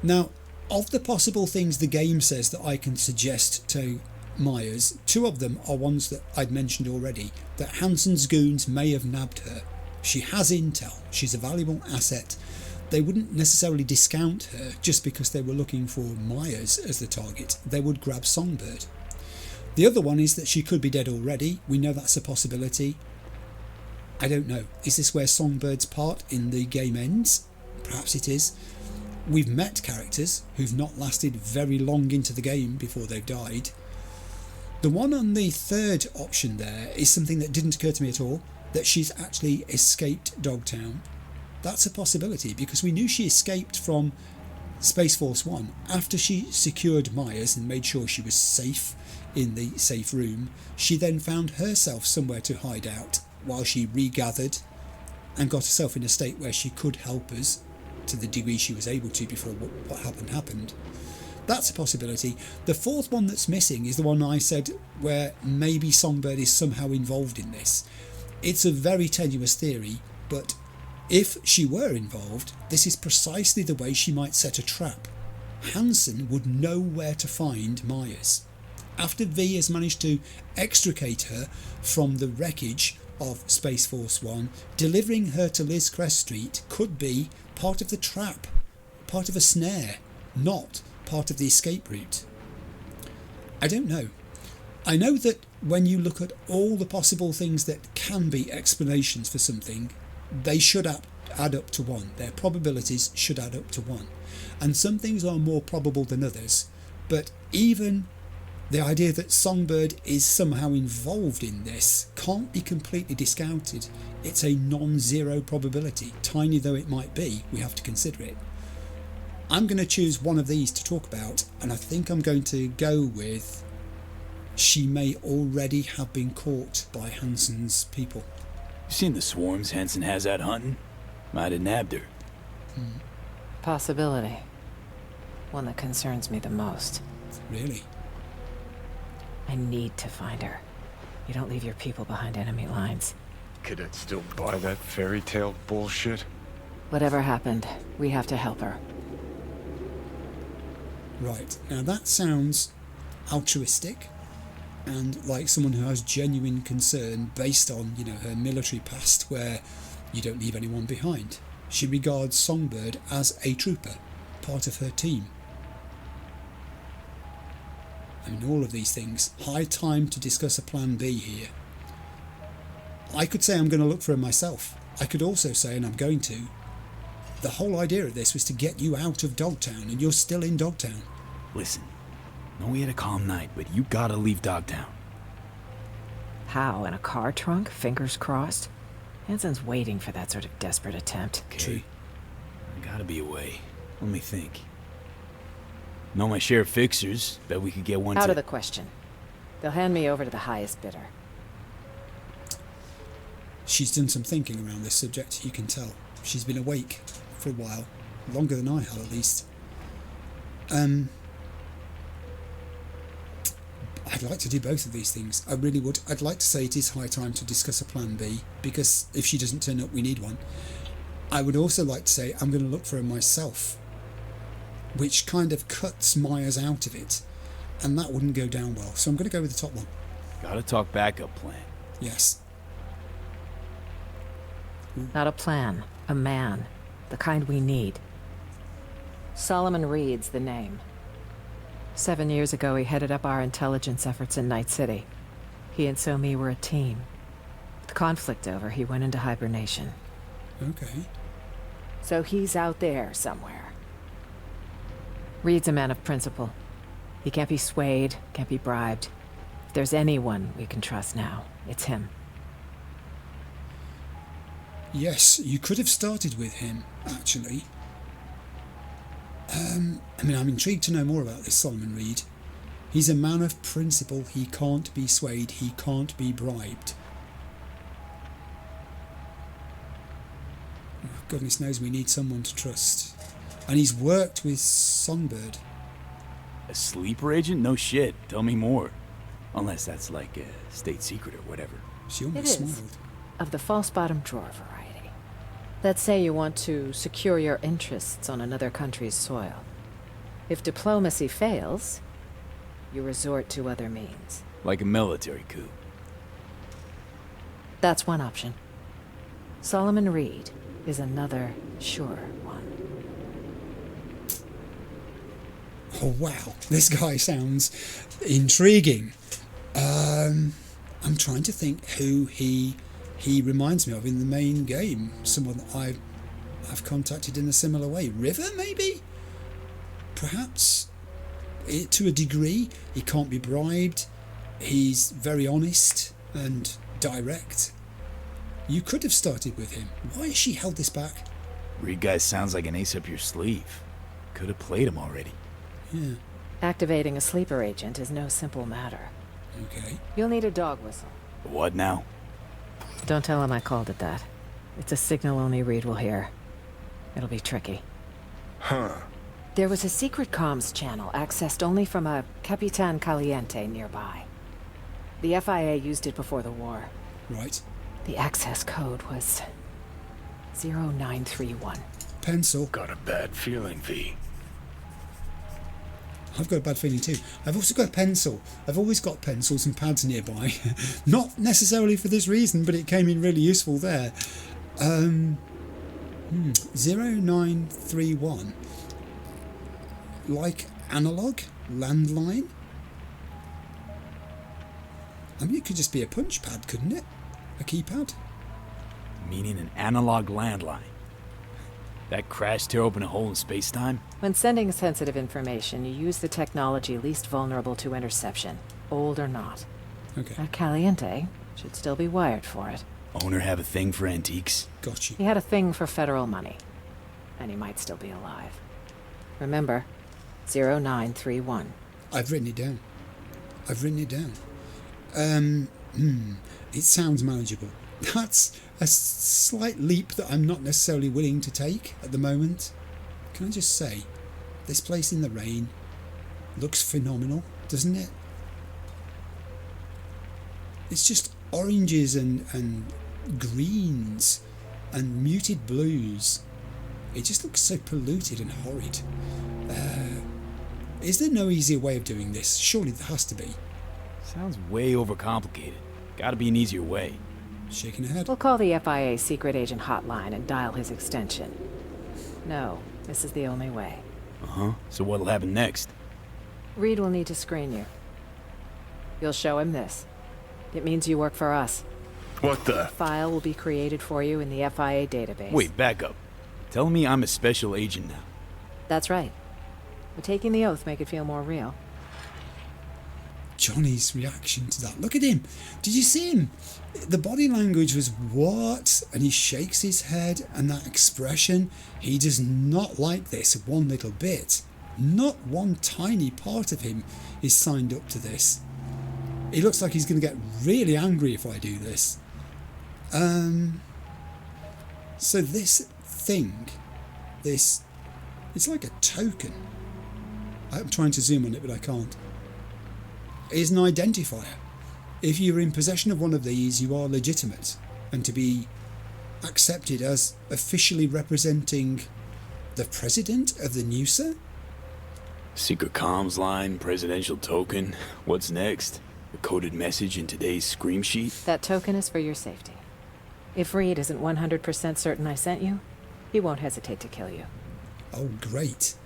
Now, of the possible things the game says that I can suggest to Myers, 2 of them are ones that I'd mentioned already, that Hansen's goons may have nabbed her. She has intel, she's a valuable asset. They wouldn't necessarily discount her just because they were looking for Myers as the target. They would grab Songbird. The other one is that she could be dead already. We know that's a possibility. I don't know. Is this where Songbird's part in the game ends? Perhaps it is. We've met characters who've not lasted very long into the game before they've died. The one on the third option there is something that didn't occur to me at all, that she's actually escaped Dogtown. That's a possibility, because we knew she escaped from Space Force 1 after she secured Myers and made sure she was safe in the safe room. She then found herself somewhere to hide out while she regathered and got herself in a state where she could help us to the degree she was able to before what happened. That's a possibility. The fourth one that's missing is the one I said where maybe Songbird is somehow involved in this. It's a very tenuous theory, but If she were involved, this is precisely the way she might set a trap. Hansen would know where to find Myers. After V has managed to extricate her from the wreckage of Space Force One, delivering her to Liz Crest Street could be part of the trap, part of a snare, not part of the escape route. I don't know. I know that when you look at all the possible things that can be explanations for something, they should add up to one. Their probabilities should add up to one. And some things are more probable than others, but even the idea that Songbird is somehow involved in this can't be completely discounted. It's a non-zero probability. Tiny though it might be, we have to consider it. I'm going to choose one of these to talk about, and I think I'm going to go with she may already have been caught by Hansen's people. You seen the swarms Hansen has out hunting? Might have nabbed her. Possibility. One that concerns me the most. Really? I need to find her. You don't leave your people behind enemy lines. Cadets still buy that fairy tale bullshit? Whatever happened, we have to help her. Right, now that sounds altruistic and like someone who has genuine concern based on, her military past where you don't leave anyone behind. She regards Songbird as a trooper, part of her team. I mean, all of these things. High time to discuss a plan B here. I could say I'm going to look for her myself. I could also say, and I'm going to, the whole idea of this was to get you out of Dogtown, and you're still in Dogtown. Listen, know we had a calm night, but you gotta leave Dogtown. How? In a car trunk? Fingers crossed? Hansen's waiting for that sort of desperate attempt. Okay. True. I gotta be away. Let me think. Know my share of fixers. Bet we could get one Out of the question. They'll hand me over to the highest bidder. She's done some thinking around this subject, you can tell. She's been awake for a while. Longer than I have, at least. I'd like to do both of these things. I really would. I'd like to say it is high time to discuss a plan B, because if she doesn't turn up, we need one. I would also like to say I'm going to look for her myself, which kind of cuts Myers out of it, and that wouldn't go down well. So I'm going to go with the top one. Gotta talk backup plan. Yes. Not a plan. A man. The kind we need. Solomon Reed's the name. 7 years ago, he headed up our intelligence efforts in Night City. He and So-Mi were a team. With conflict over, he went into hibernation. Okay. So he's out there somewhere. Reed's a man of principle. He can't be swayed, can't be bribed. If there's anyone we can trust now, it's him. Yes, you could have started with him, actually. I'm intrigued to know more about this Solomon Reed. He's a man of principle. He can't be swayed. He can't be bribed. Oh, goodness knows we need someone to trust. And he's worked with Songbird. A sleeper agent? No shit. Tell me more. Unless that's like a state secret or whatever. She It almost is. smiled. Of the false bottom drawer variety. Let's say you want to secure your interests on another country's soil. If diplomacy fails, you resort to other means. Like a military coup. That's one option. Solomon Reed is another sure one. Oh wow, this guy sounds intriguing. I'm trying to think who he reminds me of in the main game. Someone that I've contacted in a similar way. River, maybe? Perhaps? To a degree. He can't be bribed. He's very honest and direct. You could have started with him. Why has she held this back? Reed guy sounds like an ace up your sleeve. Could have played him already. Yeah, Activating a sleeper agent is no simple matter. okay. You'll need a dog whistle. What now? Don't tell him I called it that. It's a signal only Reed will hear. It'll be tricky. Huh. There was a secret comms channel accessed only from a Capitan Caliente nearby. The FIA used it before the war. Right. The access code was 0931. Pencil. Got a bad feeling, V. I've got a bad feeling too. I've also got a pencil. I've always got pencils and pads nearby. Not necessarily for this reason, but it came in really useful there. 0931. Like analog? Landline? I mean, it could just be a punch pad, couldn't it? A keypad? Meaning an analog landline. That crash tear open a hole in space-time? When sending sensitive information, you use the technology least vulnerable to interception, old or not. Okay. That Caliente should still be wired for it. Owner have a thing for antiques? Got you. He had a thing for federal money, and he might still be alive. Remember, 0931. I've written it down. It sounds manageable. That's a slight leap that I'm not necessarily willing to take at the moment. Can I just say, this place in the rain looks phenomenal, doesn't it? It's just oranges and greens and muted blues. It just looks so polluted and horrid. Is there no easier way of doing this? Surely there has to be. Sounds way overcomplicated. Gotta be an easier way. Shaking her head. We'll call the FIA secret agent hotline and dial his extension. No, this is the only way. Uh-huh. So what'll happen next? Reed will need to screen you. You'll show him this. It means you work for us. What the? A file will be created for you in the FIA database. Wait, back up. Telling me I'm a special agent now. That's right. But taking the oath make it feel more real. Johnny's reaction to that. Look at him. Did you see him? The body language was what? And he shakes his head, and that expression. He does not like this one little bit. Not one tiny part of him is signed up to this. He looks like he's going to get really angry if I do this. So this thing, it's like a token. I'm trying to zoom on it, but I can't. Is an identifier. If you're in possession of one of these, you are legitimate, and to be accepted as officially representing the president of the NUSA? Secret comms line, presidential token. What's next? A coded message in today's scream sheet? That token is for your safety. If Reed isn't 100% certain I sent you, he won't hesitate to kill you. Oh, great.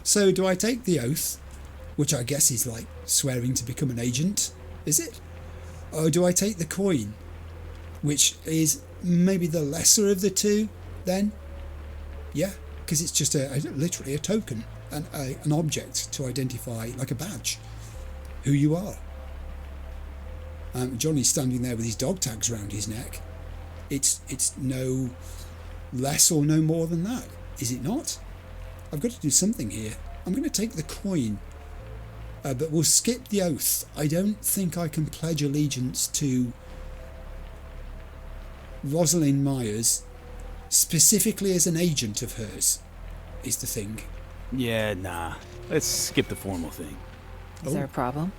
So do I take the oath, which I guess is like swearing to become an agent, is it? Or do I take the coin, which is maybe the lesser of the two then? Yeah, because it's just literally a token, an object to identify, like a badge, who you are. Johnny's standing there with his dog tags around his neck. It's no less or no more than that, is it not? I've got to do something here. I'm going to take the coin, but we'll skip the oath. I don't think I can pledge allegiance to Rosalind Myers, specifically as an agent of hers, is the thing. Yeah, nah. Let's skip the formal thing. Is there a problem?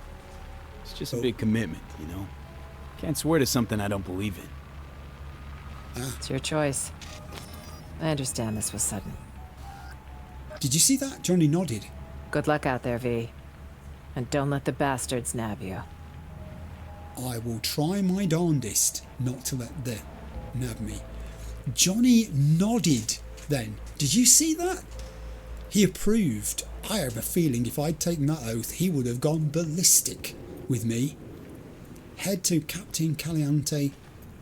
It's just a big commitment, you know? Can't swear to something I don't believe in. It's your choice. I understand this was sudden. Did you see that? Johnny nodded. Good luck out there, V. And don't let the bastards nab you. I will try my darndest not to let them nab me. Johnny nodded then. Did you see that? He approved. I have a feeling if I'd taken that oath, he would have gone ballistic with me. Head to Captain Caliente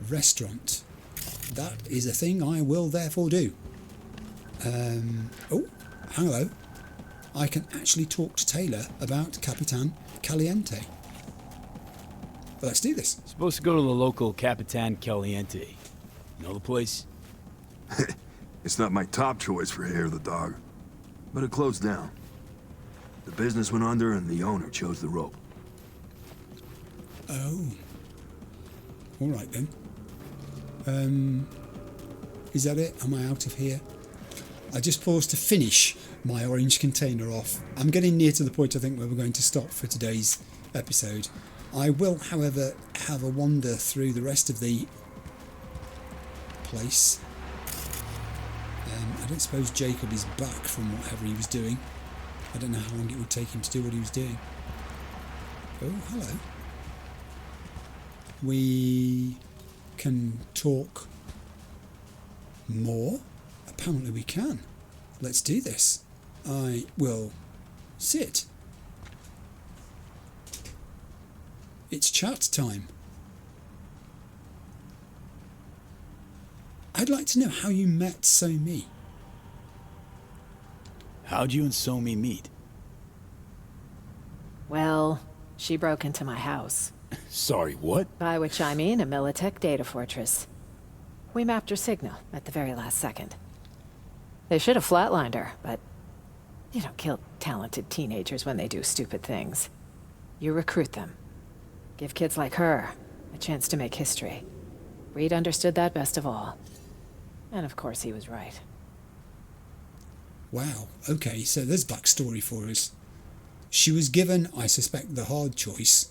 restaurant. That is a thing I will therefore do. Oh, hello. I can actually talk to Taylor about Capitan Caliente. Let's do this. Supposed to go to the local Capitan Caliente. Know the place? It's not my top choice for hair of the dog, but it closed down. The business went under and the owner chose the rope. Oh. All right then. Is that it? Am I out of here? I just paused to finish my orange container off. I'm getting near to the point I think where we're going to stop for today's episode. I will, however, have a wander through the rest of the place. I don't suppose Jacob is back from whatever he was doing. I don't know how long it would take him to do what he was doing. Oh, hello. We can talk more? Apparently we can. Let's do this. I will sit. It's chat time. I'd like to know how you met So-Mi. How'd you and So-Mi meet? Well, she broke into my house. Sorry, what? By which I mean a Militech data fortress. We mapped her signal at the very last second. They should have flatlined her, but you don't kill talented teenagers when they do stupid things. You recruit them. Give kids like her a chance to make history. Reed understood that best of all. And of course he was right. Wow, okay, so there's backstory for us. She was given, I suspect, the hard choice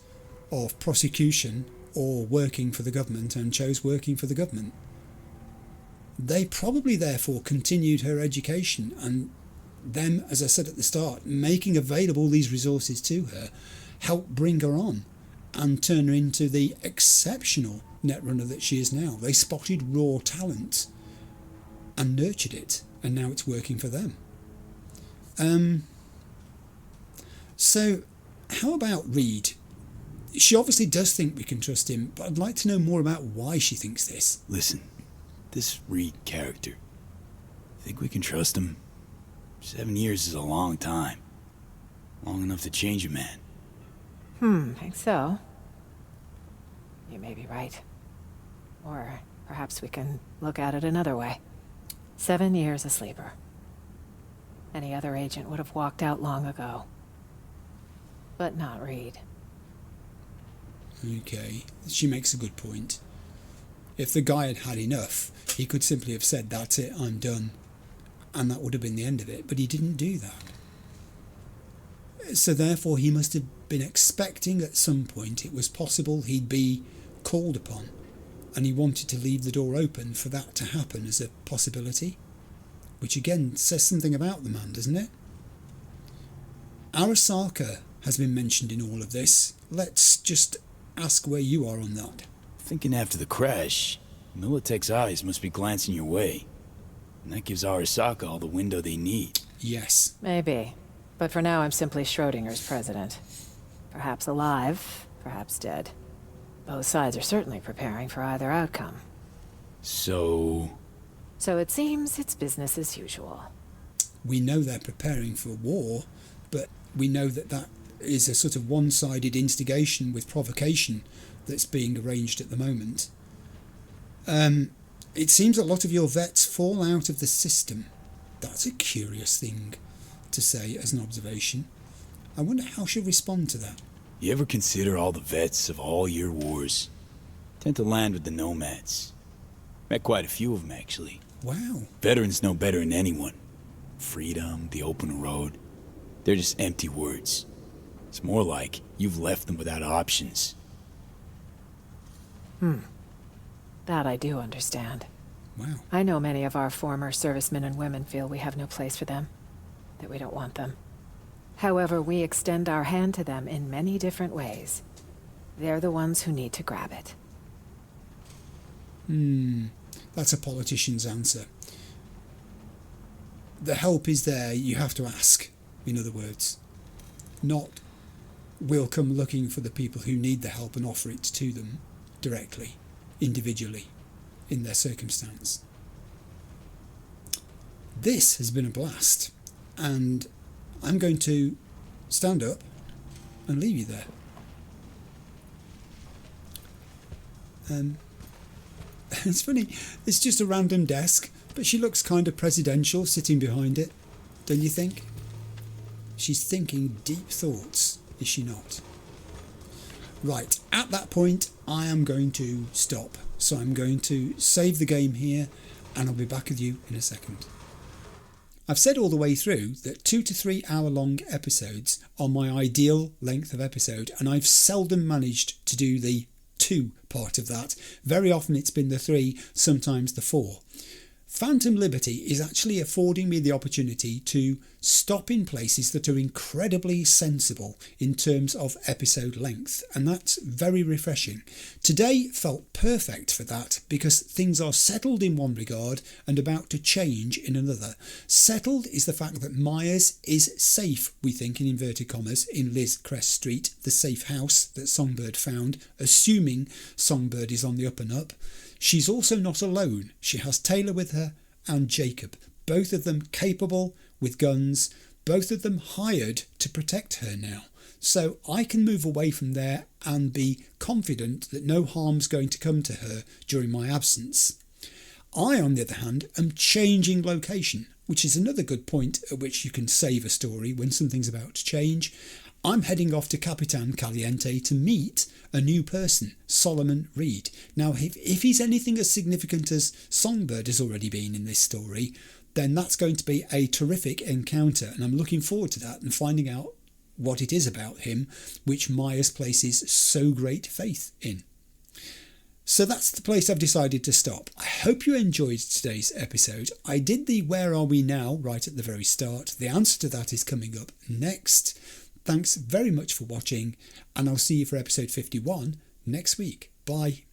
of prosecution or working for the government, and chose working for the government. They probably therefore continued her education, and them, as I said at the start, making available these resources to her, helped bring her on and turn her into the exceptional netrunner that she is now. They spotted raw talent and nurtured it, and now it's working for them. So how about Reed? She obviously does think we can trust him, but I'd like to know more about why she thinks this. Listen, this Reed character, think we can trust him? 7 years is a long time. Long enough to change a man. Think so. You may be right. Or perhaps we can look at it another way. 7 years a sleeper. Any other agent would have walked out long ago. But not Reed. Okay, she makes a good point. If the guy had had enough, he could simply have said, that's it, I'm done. And that would have been the end of it, but he didn't do that. So therefore he must have been expecting at some point it was possible he'd be called upon, and he wanted to leave the door open for that to happen as a possibility, which again says something about the man, doesn't it? Arasaka has been mentioned in all of this. Let's just ask where you are on that. Thinking after the crash, Militech's eyes must be glancing your way. And that gives Arasaka all the window they need. Yes. Maybe. But for now I'm simply Schrodinger's president. Perhaps alive, perhaps dead. Both sides are certainly preparing for either outcome. So it seems it's business as usual. We know they're preparing for war, but we know that that is a sort of one-sided instigation with provocation that's being arranged at the moment. It seems a lot of your vets fall out of the system. That's a curious thing to say as an observation. I wonder how she'll respond to that. You ever consider all the vets of all your wars? Tend to land with the nomads. Met quite a few of them, actually. Wow. Veterans know better than anyone. Freedom, the open road. They're just empty words. It's more like you've left them without options. That I do understand. Wow. I know many of our former servicemen and women feel we have no place for them, that we don't want them. However, we extend our hand to them in many different ways. They're the ones who need to grab it. That's a politician's answer. The help is there, you have to ask, in other words. Not, we'll come looking for the people who need the help and offer it to them directly, individually, in their circumstance. This has been a blast, and I'm going to stand up and leave you there. It's funny, it's just a random desk, but she looks kind of presidential sitting behind it, don't you think? She's thinking deep thoughts, is she not? Right, at that point, I am going to stop. So I'm going to save the game here, and I'll be back with you in a second. I've said all the way through that 2 to 3 hour long episodes are my ideal length of episode, and I've seldom managed to do the 2 part of that. Very often it's been the 3, sometimes the 4. Phantom Liberty is actually affording me the opportunity to stop in places that are incredibly sensible in terms of episode length, and that's very refreshing. Today felt perfect for that because things are settled in one regard and about to change in another. Settled is the fact that Myers is safe, we think in inverted commas, in Liz Crest Street, the safe house that Songbird found, assuming Songbird is on the up and up. She's also not alone. She has Taylor with her and Jacob, both of them capable with guns, both of them hired to protect her now. So I can move away from there and be confident that no harm's going to come to her during my absence. I, on the other hand, am changing location, which is another good point at which you can save a story when something's about to change. I'm heading off to Capitan Caliente to meet a new person, Solomon Reed. Now, if he's anything as significant as Songbird has already been in this story, then that's going to be a terrific encounter, and I'm looking forward to that and finding out what it is about him which Myers places so great faith in. So that's the place I've decided to stop. I hope you enjoyed today's episode. I did the Where Are We Now right at the very start. The answer to that is coming up next. Thanks very much for watching, and I'll see you for episode 51 next week. Bye.